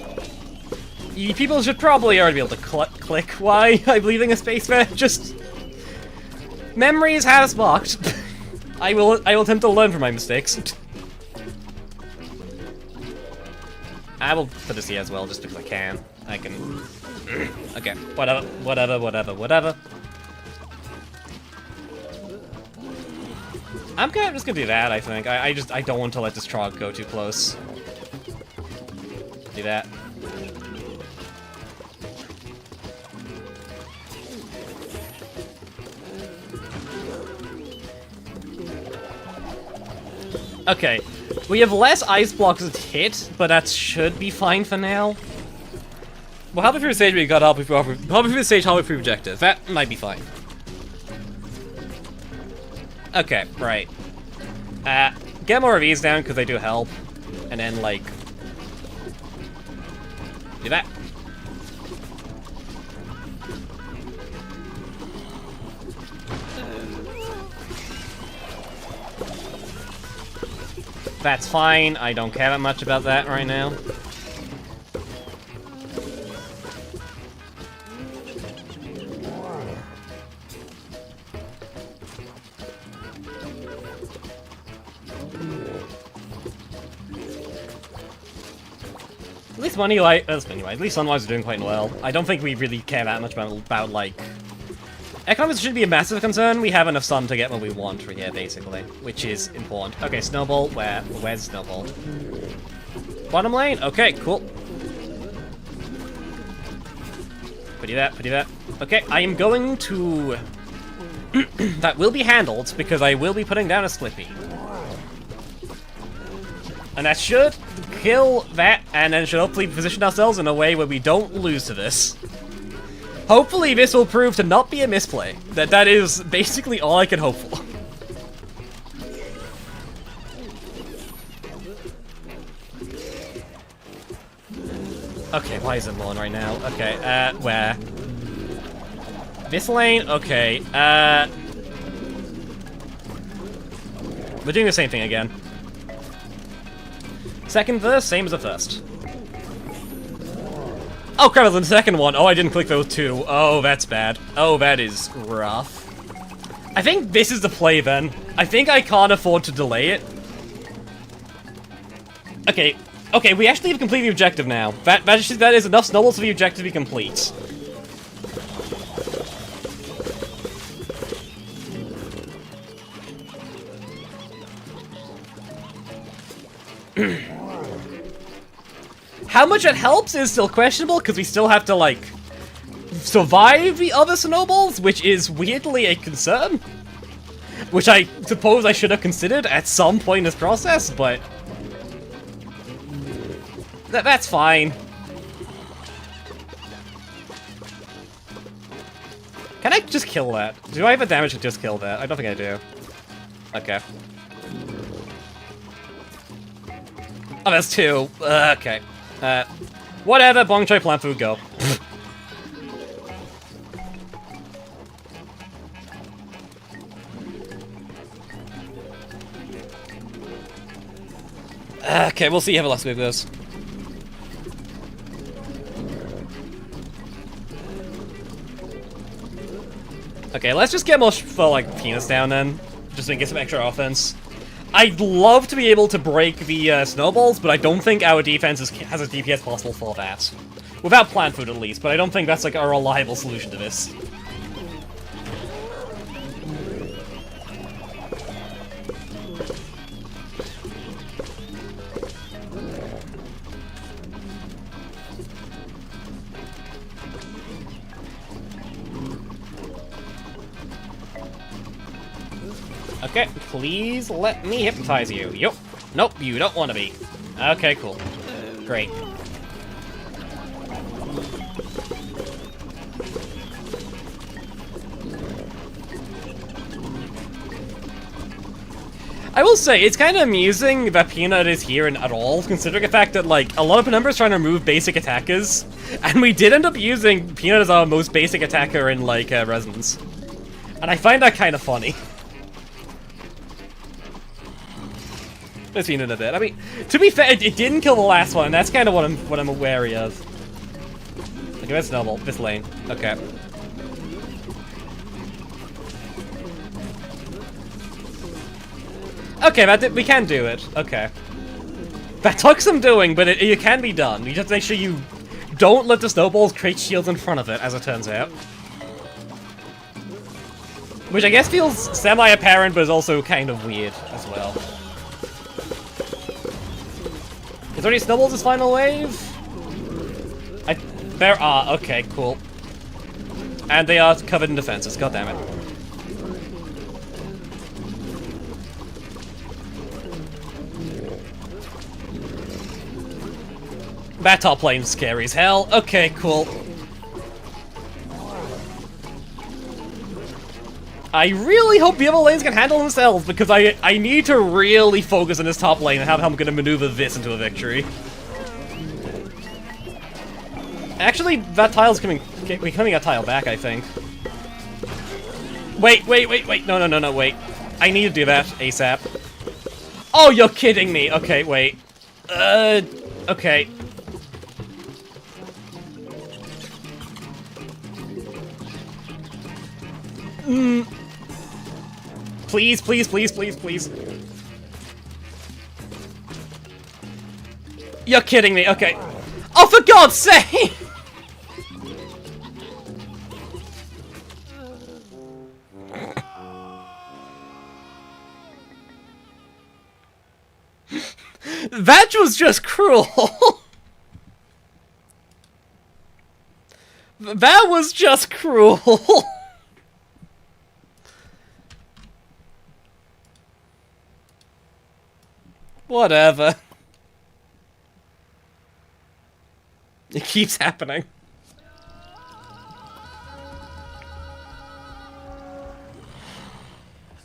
people should probably already be able to click why I'm leaving a space there. Just... Memories have sparked. I will attempt to learn from my mistakes. I will put this here as well, just because I can. I can... Okay, whatever. I'm just gonna do that, I think. I don't want to let this Trog go too close. Do that. Okay, we have less ice blocks to hit, but that should be fine for now. Well, halfway through the stage we got halfway through the stage, halfway through objective. That might be fine. Okay, right. Get more of these down because they do help, and then like do that. That's fine. I don't care that much about that right now. At least at least Sunwise are doing quite well. I don't think we really care that much about like... Economics should be a massive concern. We have enough sun to get what we want from here, basically, which is important. Okay, Snowball, where's Snowball? Bottom lane? Okay, cool. Putty that. Okay, I am going to... That will be handled, because I will be putting down a Slippy. And that should kill that, and then should hopefully position ourselves in a way where we don't lose to this. Hopefully this will prove to not be a misplay. That is basically all I can hope for. Okay, why is it Mullen right now? Okay, where? This lane? Okay, we're doing the same thing again. Second verse, same as the first. Oh crap, the second one. Oh, I didn't click those two. Oh, that's bad. Oh, that is rough. I think this is the play then. I think I can't afford to delay it. Okay, we actually have completed the objective now. That is enough snowballs for the objective to be complete. How much it helps is still questionable, because we still have to, like, survive the other snowballs, which is weirdly a concern. Which I suppose I should have considered at some point in this process, but... That's fine. Can I just kill that? Do I have a damage to just kill that? I don't think I do. Okay. Oh, that's 2. Okay. Whatever, bong choy plant food, go. Okay, we'll see how last week goes. Okay, let's just get more for like penis down then, just to get some extra offense. I'd love to be able to break the snowballs, but I don't think our defense has a DPS possible for that. Without plant food at least, but I don't think that's like a reliable solution to this. Okay, please let me hypnotize you. Yup. Nope, you don't want to be. Okay, cool. Great. I will say, it's kind of amusing that Peanut is here at all, considering the fact that, like, a lot of Penumbra is trying to remove basic attackers, and we did end up using Peanut as our most basic attacker in, like, Resonance. And I find that kind of funny. I've seen it a bit. I mean, to be fair, it didn't kill the last one, and that's kind of what I'm wary of. Okay, let's snowball this lane. Okay. Okay, we can do it. Okay. That took some doing, but it can be done. You just make sure you don't let the snowballs create shields in front of it, as it turns out. Which I guess feels semi-apparent, but is also kind of weird as well. Is there any snowballs this final wave? There are. Okay, cool. And they are covered in defenses. God damn it. That top lane's scary as hell. Okay, cool. I really hope the other lanes can handle themselves, because I need to really focus on this top lane and how I'm going to maneuver this into a victory. Actually, that tile's we're coming a tile back, I think. Wait. No, wait. I need to do that ASAP. Oh, you're kidding me. Okay, wait. Okay. Please. You're kidding me, okay. Oh, for God's sake! That was just cruel. That was just cruel. Whatever. It keeps happening.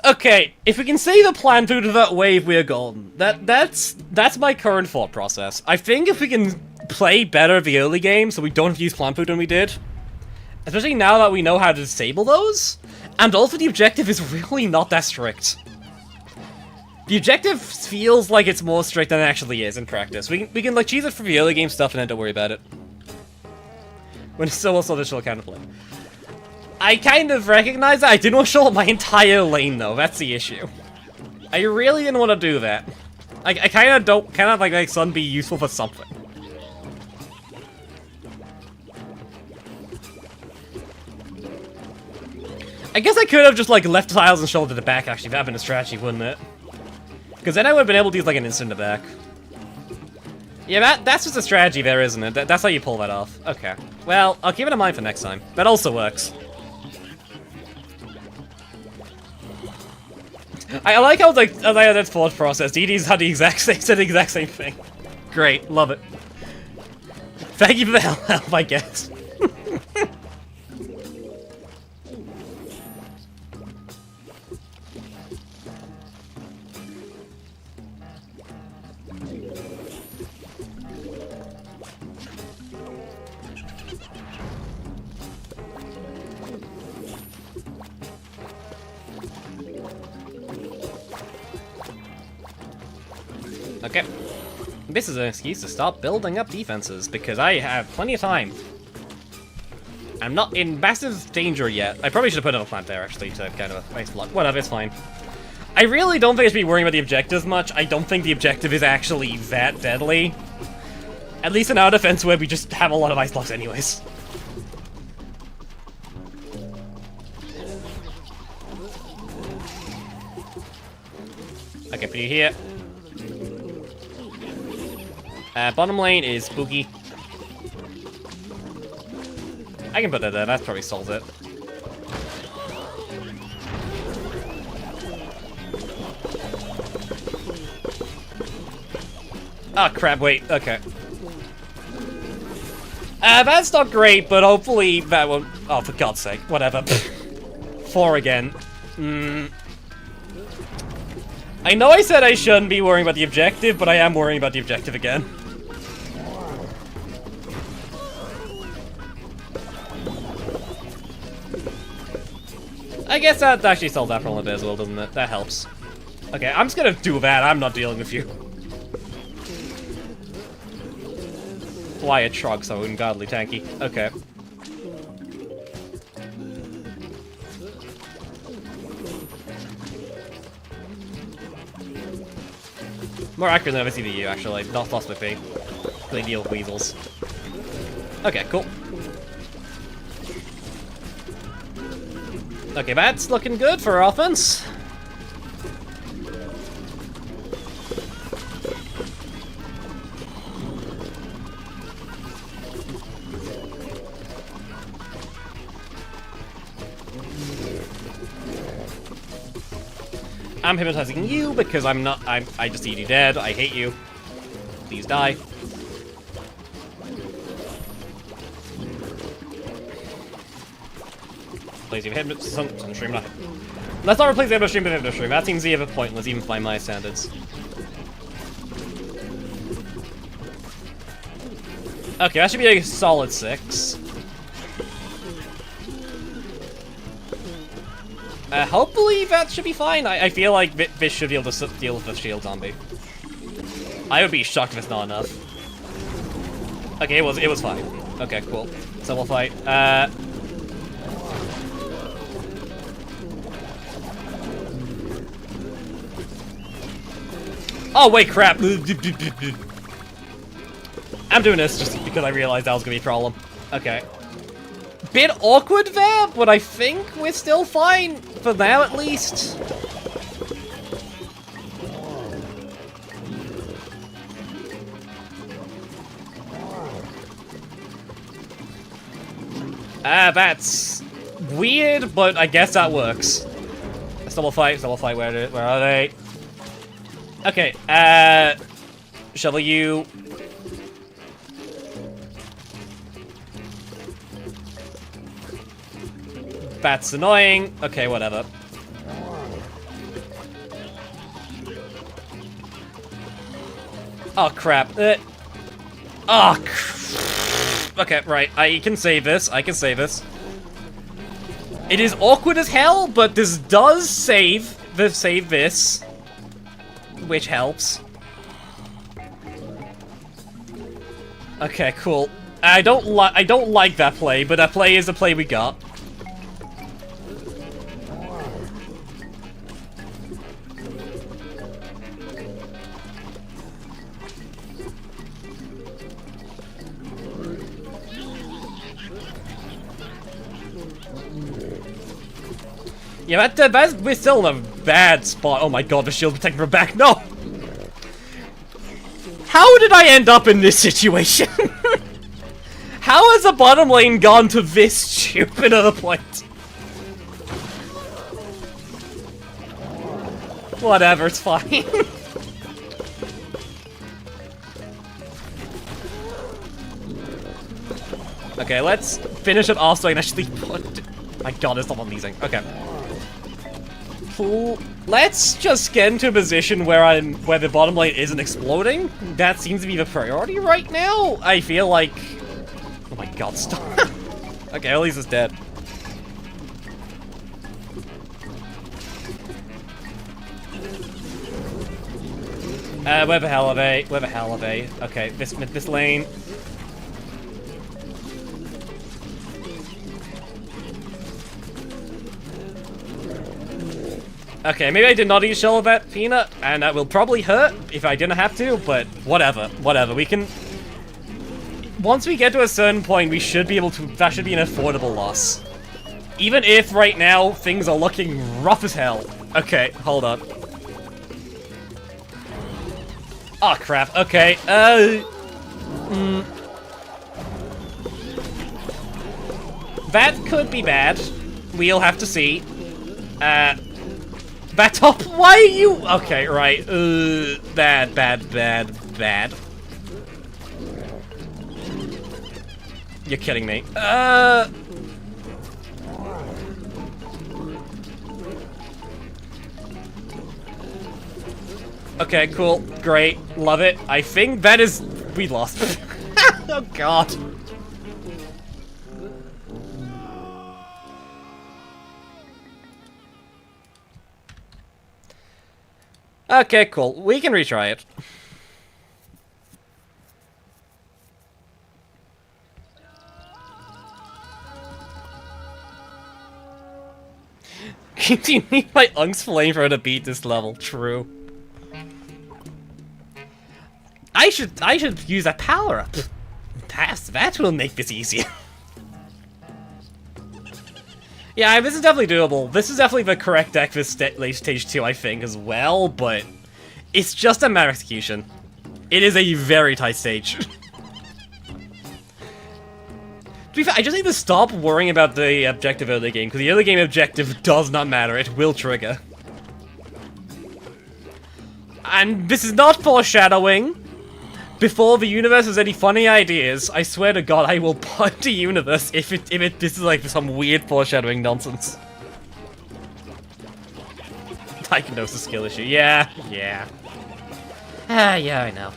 Okay, if we can save the plant food to that wave, we're golden. That's my current thought process. I think if we can play better the early game, so we don't have to use plant food than we did, especially now that we know how to disable those, and also the objective is really not that strict. The objective feels like it's more strict than it actually is in practice. We can like cheese it for the early game stuff and then don't worry about it. When it's still also additional counterplay. I kind of recognize that. I didn't want to show up my entire lane though. That's the issue. I really didn't want to do that. I kind of don't. Kind of like Sun be useful for something. I guess I could have just like left tiles and shouldered the back. Actually, that'd been a strategy, wouldn't it? Because then I would have been able to use like an instant attack. Yeah, that's just a strategy there, isn't it? That's how you pull that off. Okay. Well, I'll keep it in mind for next time. That also works. I like how like that thought process. DD's had the exact same thing. Great, love it. Thank you for the help, I guess. Okay. This is an excuse to stop building up defenses, because I have plenty of time. I'm not in massive danger yet. I probably should have put in a plant there, actually, to kind of waste block. Whatever, it's fine. I really don't think I should be worrying about the objectives much. I don't think the objective is actually that deadly. At least in our defense where we just have a lot of ice blocks anyways. Okay, put you here. Bottom lane is spooky. I can put it there, that probably solves it. Oh crap, wait, okay. That's not great, but hopefully that won't... Oh, for God's sake, whatever. 4 again. I know I said I shouldn't be worrying about the objective, but I am worrying about the objective again. I guess that actually solves that problem a bit as well, doesn't it? That helps. Okay, I'm just gonna do that. I'm not dealing with you. Why a Trog so ungodly tanky? Okay. More accurate than MCVU, actually. Not lost with me. They deal with weasels. Okay, cool. Okay, that's looking good for our offense. I'm hypnotizing you because I just need you dead. I hate you. Please die. Please even Sunstream. Let's not replace the Hypnostream with Hypnostream. That seems even pointless, even by my standards. Okay, that should be a solid 6. Hopefully that should be fine. I feel like this should be able to deal with the shield zombie. I would be shocked if it's not enough. Okay, it was fine. Okay, cool. So we'll fight. Oh wait, crap. I'm doing this just because I realized that was gonna be a problem. Okay. Bit awkward there, but I think we're still fine, for now at least. That's weird, but I guess that works. Double fight, where are they? Okay, shovel you. That's annoying. Okay, whatever. Oh, crap. Oh, okay, right. I can save this. I can save this. It is awkward as hell, but this does save this, which helps. Okay, cool. I don't like that play, but that play is the play we got. Yeah, we're still in a bad spot. Oh my god, the shield protecting from back. No! How did I end up in this situation? How has the bottom lane gone to this stupid other point? Whatever, it's fine. Okay, let's finish it off so I can actually put... My god, it's not amazing. Okay. Let's just get into a position where the bottom lane isn't exploding. That seems to be the priority right now. I feel like... Oh my god, stop. Okay, at least it's dead. Where the hell are they? Where the hell are they? Okay, this lane. Okay, maybe I did not eat shell of that peanut, and that will probably hurt if I didn't have to, but whatever, whatever. We can... Once we get to a certain point, we should be able to... That should be an affordable loss. Even if, right now, things are looking rough as hell. Okay, hold up. Oh, crap. Okay, That could be bad. We'll have to see. That top, why are you? Okay, right. Bad, bad, bad, bad. You're kidding me. Okay, cool. Great. Love it. I think that is... We lost. Oh, God. Okay, cool. We can retry it. Do you need my Unk's flamethrower to beat this level? True. I should use a power-up. That will make this easier. Yeah, this is definitely doable. This is definitely the correct deck for stage 2, I think, as well, but it's just a matter of execution. It is a very tight stage. To be fair, I just need to stop worrying about the objective early game, because the early game objective does not matter. It will trigger. And this is not foreshadowing. Before the universe has any funny ideas, I swear to God, I will punch the universe if this is like some weird foreshadowing nonsense. Diagnose a skill issue. Yeah. Yeah, I know.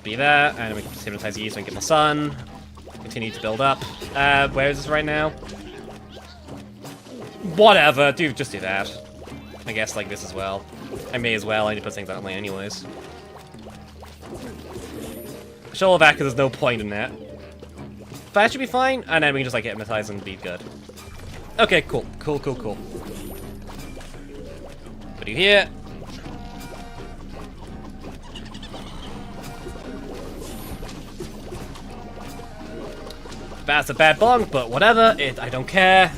Be there, and we can just hypnotize you so we can get more sun. Continue to build up. Where is this right now? Whatever, dude, just do that. I guess like this as well. I may as well, I need to put things out lane anyways. Show back because there's no point in that. That should be fine, and then we can just like hypnotize and be good. Okay, cool. Cool. Put you here. That's a bad bonk, but whatever, I don't care.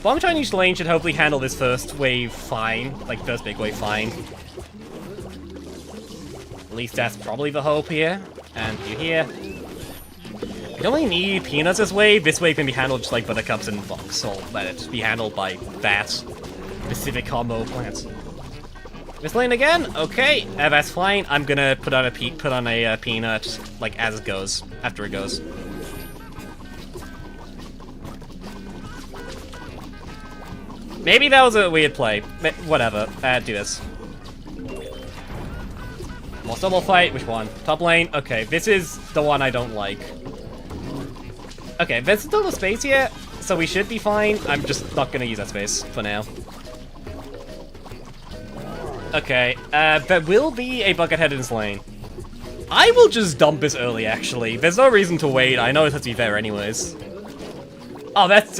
Bonk Chinese lane should hopefully handle this first wave fine. Like, first big wave fine. At least that's probably the hope here. And you here. We don't really need peanuts this wave. This wave can be handled just like buttercups and bonks, so let it be handled by that specific combo of plants. This lane again? Okay, that's fine. I'm gonna put on a peanut, like, as it goes, after it goes. Maybe that was a weird play. Whatever. Do this. More snowball fight. Which one? Top lane? Okay, this is the one I don't like. Okay, there's still a space here, so we should be fine. I'm just not gonna use that space for now. Okay, there will be a Buckethead in this lane. I will just dump this early, actually. There's no reason to wait. I know it has to be fair anyways. Oh, that's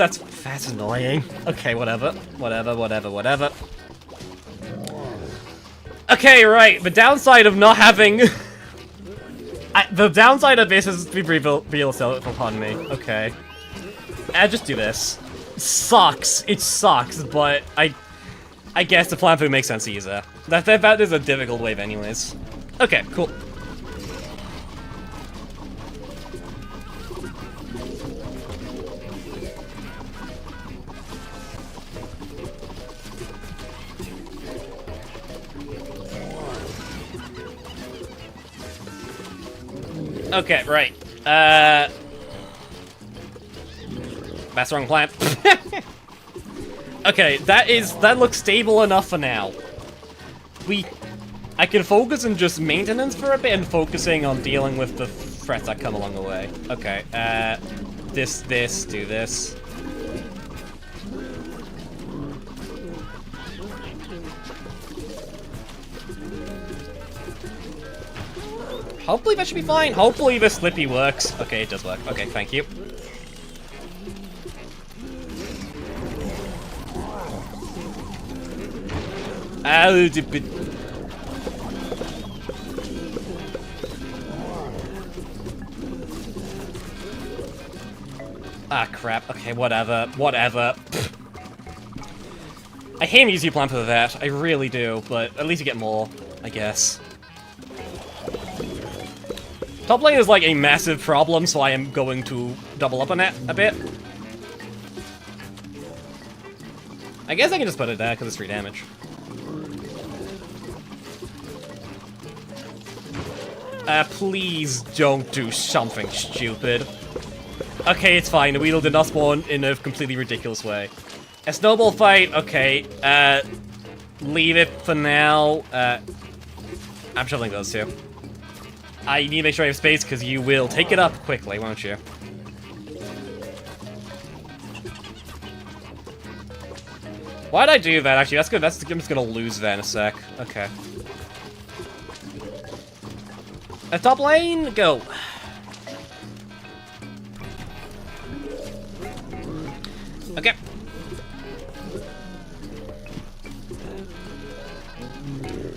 annoying. Okay, whatever. Whatever. Okay, right. The downside of not having... the downside of this is to be able to sell it upon me. Okay. Just do this. Sucks. It sucks, but I guess the plan food makes sense to use that. That is a difficult wave anyways. Okay, cool. Okay, right. That's the wrong plan. Okay, that looks stable enough for now. I can focus on just maintenance for a bit and focusing on dealing with the threats that come along the way. Okay, do this. Hopefully that should be fine. Hopefully the Slippy works. Okay, it does work. Okay, thank you. Ah, crap. Okay, whatever. Whatever. I hate using plan for that. I really do, but at least you get more, I guess. Top lane is like a massive problem, so I am going to double up on that a bit. I guess I can just put it there because it's free damage. Please don't do something stupid. Okay, it's fine. The Weedle did not spawn in a completely ridiculous way. A snowball fight, okay. Leave it for now. I'm shuffling those two. I need to make sure I have space because you will take it up quickly, won't you? Why'd I do that? Actually, that's good. I'm just gonna lose that in a sec. Okay. Top lane, go. Okay.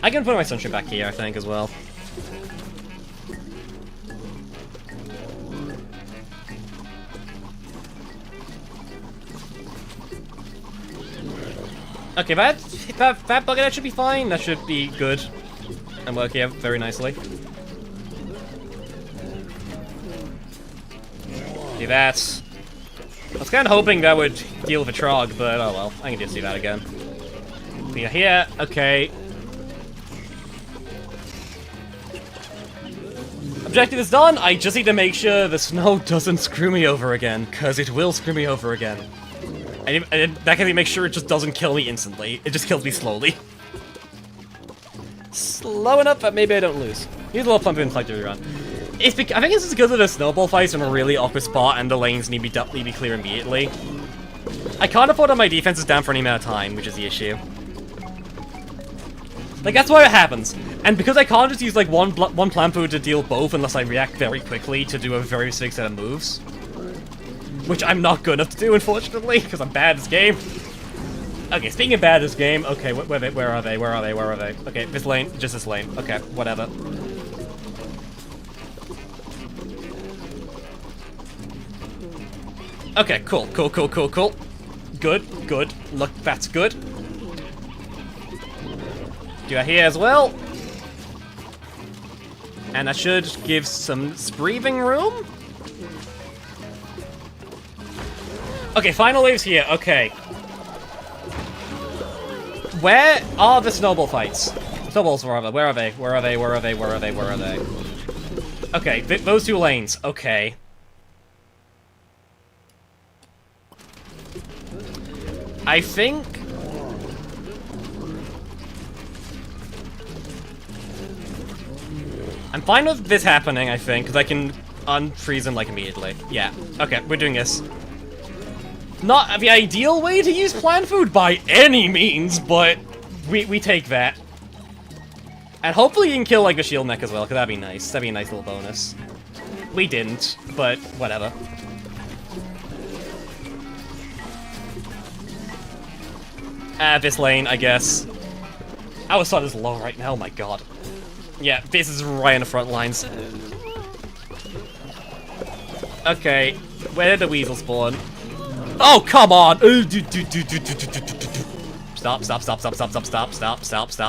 I can put my sunshine back here, I think, as well. Okay, that bucket that should be fine. That should be good and work here very nicely. Do that. I was kind of hoping that would deal with a Trog, but oh well. I can just do that again. Clear here. Okay. Objective is done. I just need to make sure the snow doesn't screw me over again, because it will screw me over again. And that can make sure it just doesn't kill me instantly. It just kills me slowly. Slow enough that maybe I don't lose. Here's a little plump inflict every run. I think this is because of the snowball fights in a really awkward spot and the lanes need to be clear immediately. I can't afford that my defense is down for any amount of time, which is the issue. Like, that's why it happens. And because I can't just use, like, one plant food to deal both unless I react very quickly to do a very specific set of moves. Which I'm not good enough to do, unfortunately, because I'm bad at this game. Okay, speaking of bad at this game, okay, where are they? Where are they? Where are they? Okay, this lane, just this lane. Okay, whatever. Okay, cool. Good. Look, that's good. Do that here as well. And that should give some breathing room. Okay, final waves here. Okay. Where are the snowball fights? Snowballs, where are they? Where are they? Okay, those two lanes. Okay. I think... I'm fine with this happening, I think, because I can unfreeze them, like, immediately. Yeah. Okay, we're doing this. Not the ideal way to use plant food by any means, but we take that. And hopefully you can kill, like, the shield mech as well, because that'd be nice. That'd be a nice little bonus. We didn't, but whatever. This lane, I guess. Our sun is low right now, oh my god. Yeah, this is right in the front lines. Okay, where did the weasel spawn? Oh, come on!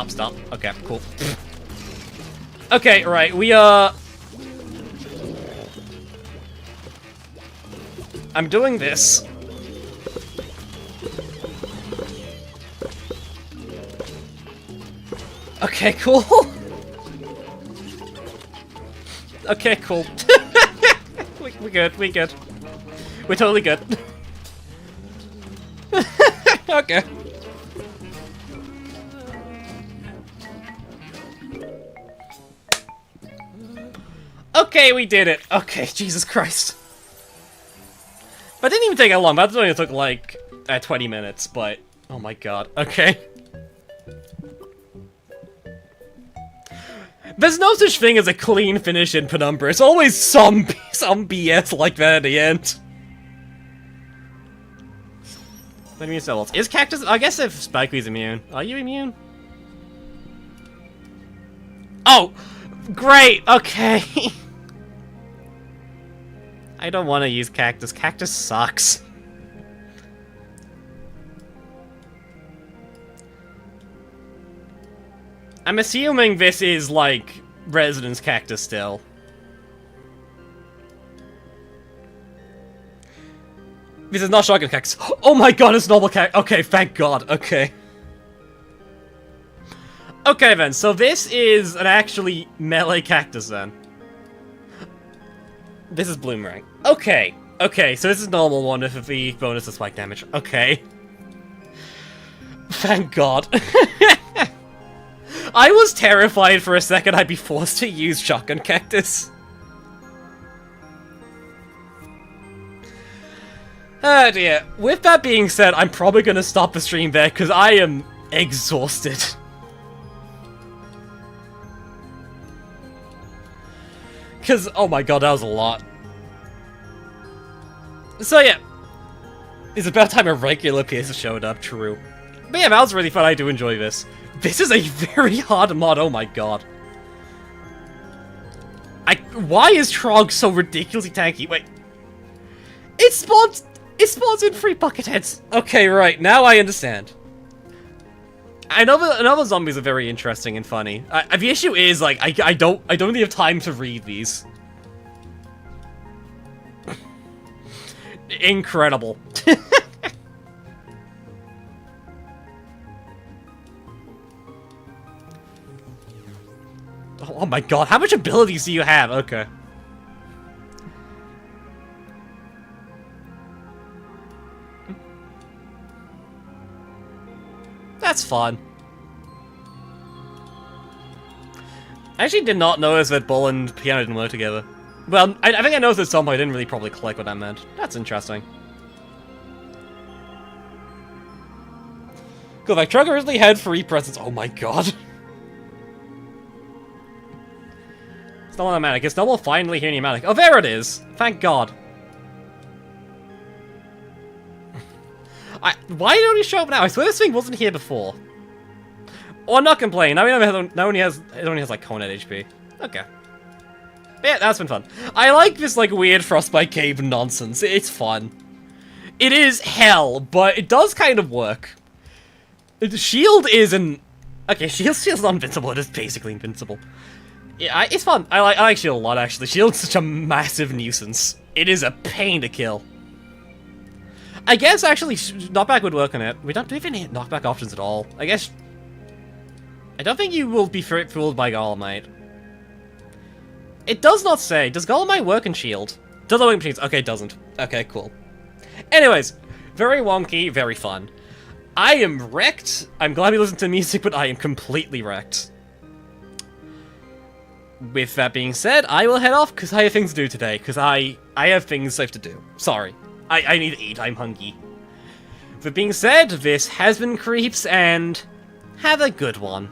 Stop. Okay, cool. Okay, right, we are... I'm doing this. Okay, cool. Okay, cool. We're good, we're good. We're totally good. Okay. Okay, we did it. Okay, Jesus Christ. But it didn't even take that long. That only took like 20 minutes, but oh my god. Okay. There's no such thing as a clean finish in Penumbra. It's always some BS like that at the end. Let me use levels. Is Cactus? I guess if Spikeweed's immune. Are you immune? Oh! Great! Okay. I don't want to use Cactus. Cactus sucks. I'm assuming this is, like, Residence Cactus still. This is not Shotgun Cactus. Oh my god, it's normal Cactus. Okay, thank god. Okay. Okay then, so this is an actually melee Cactus then. This is Bloomerang. Okay. Okay, so this is normal one with the bonus to spike damage. Okay. Thank god. I was terrified for a second I'd be forced to use Shotgun Cactus. Oh dear. With that being said, I'm probably gonna stop the stream there, because I am exhausted. Because, oh my god, that was a lot. So yeah. It's about time a regular PS showed up, true. But yeah, that was really fun, I do enjoy this. This is a very hard mod, oh my god. Why is Trog so ridiculously tanky? Wait. It spawns in 3 bucket heads. Okay, right, now I understand. I know the zombies are very interesting and funny. The issue is, like, I don't really have time to read these. Incredible. Oh my god, how much abilities do you have? Okay. That's fun. I actually did not notice that Bull and Piano didn't work together. Well, I think I noticed at some point, I didn't really probably click what that meant. That's interesting. Cool, like, Trug originally had 3 presents. Oh my god. It's not automatic. It's not finally hearing automatic. Oh, there it is! Thank god. Why did it only show up now? I swear this thing wasn't here before. Oh, I'm not complaining. Now it only has like Conet HP. Okay. But yeah, that's been fun. I like this like weird Frostbite Cave nonsense. It's fun. It is hell, but it does kind of work. Shield isn't. Okay, Shield's not invincible. It is basically invincible. Yeah, it's fun. I like Shield a lot actually. Shield's such a massive nuisance. It is a pain to kill. I guess, actually, knockback would work on it. We don't even hit knockback options at all. I guess... I don't think you will be fooled by Golemite. It does not say. Does Golemite work in Shield? Does it work in machines? Okay, it doesn't. Okay, cool. Anyways, very wonky, very fun. I am wrecked. I'm glad we listened to music, but I am completely wrecked. With that being said, I will head off, because I have things to do today, because I have things I have to do. Sorry. I need to eat, I'm hungry. That being said, this has been Creeps, and have a good one.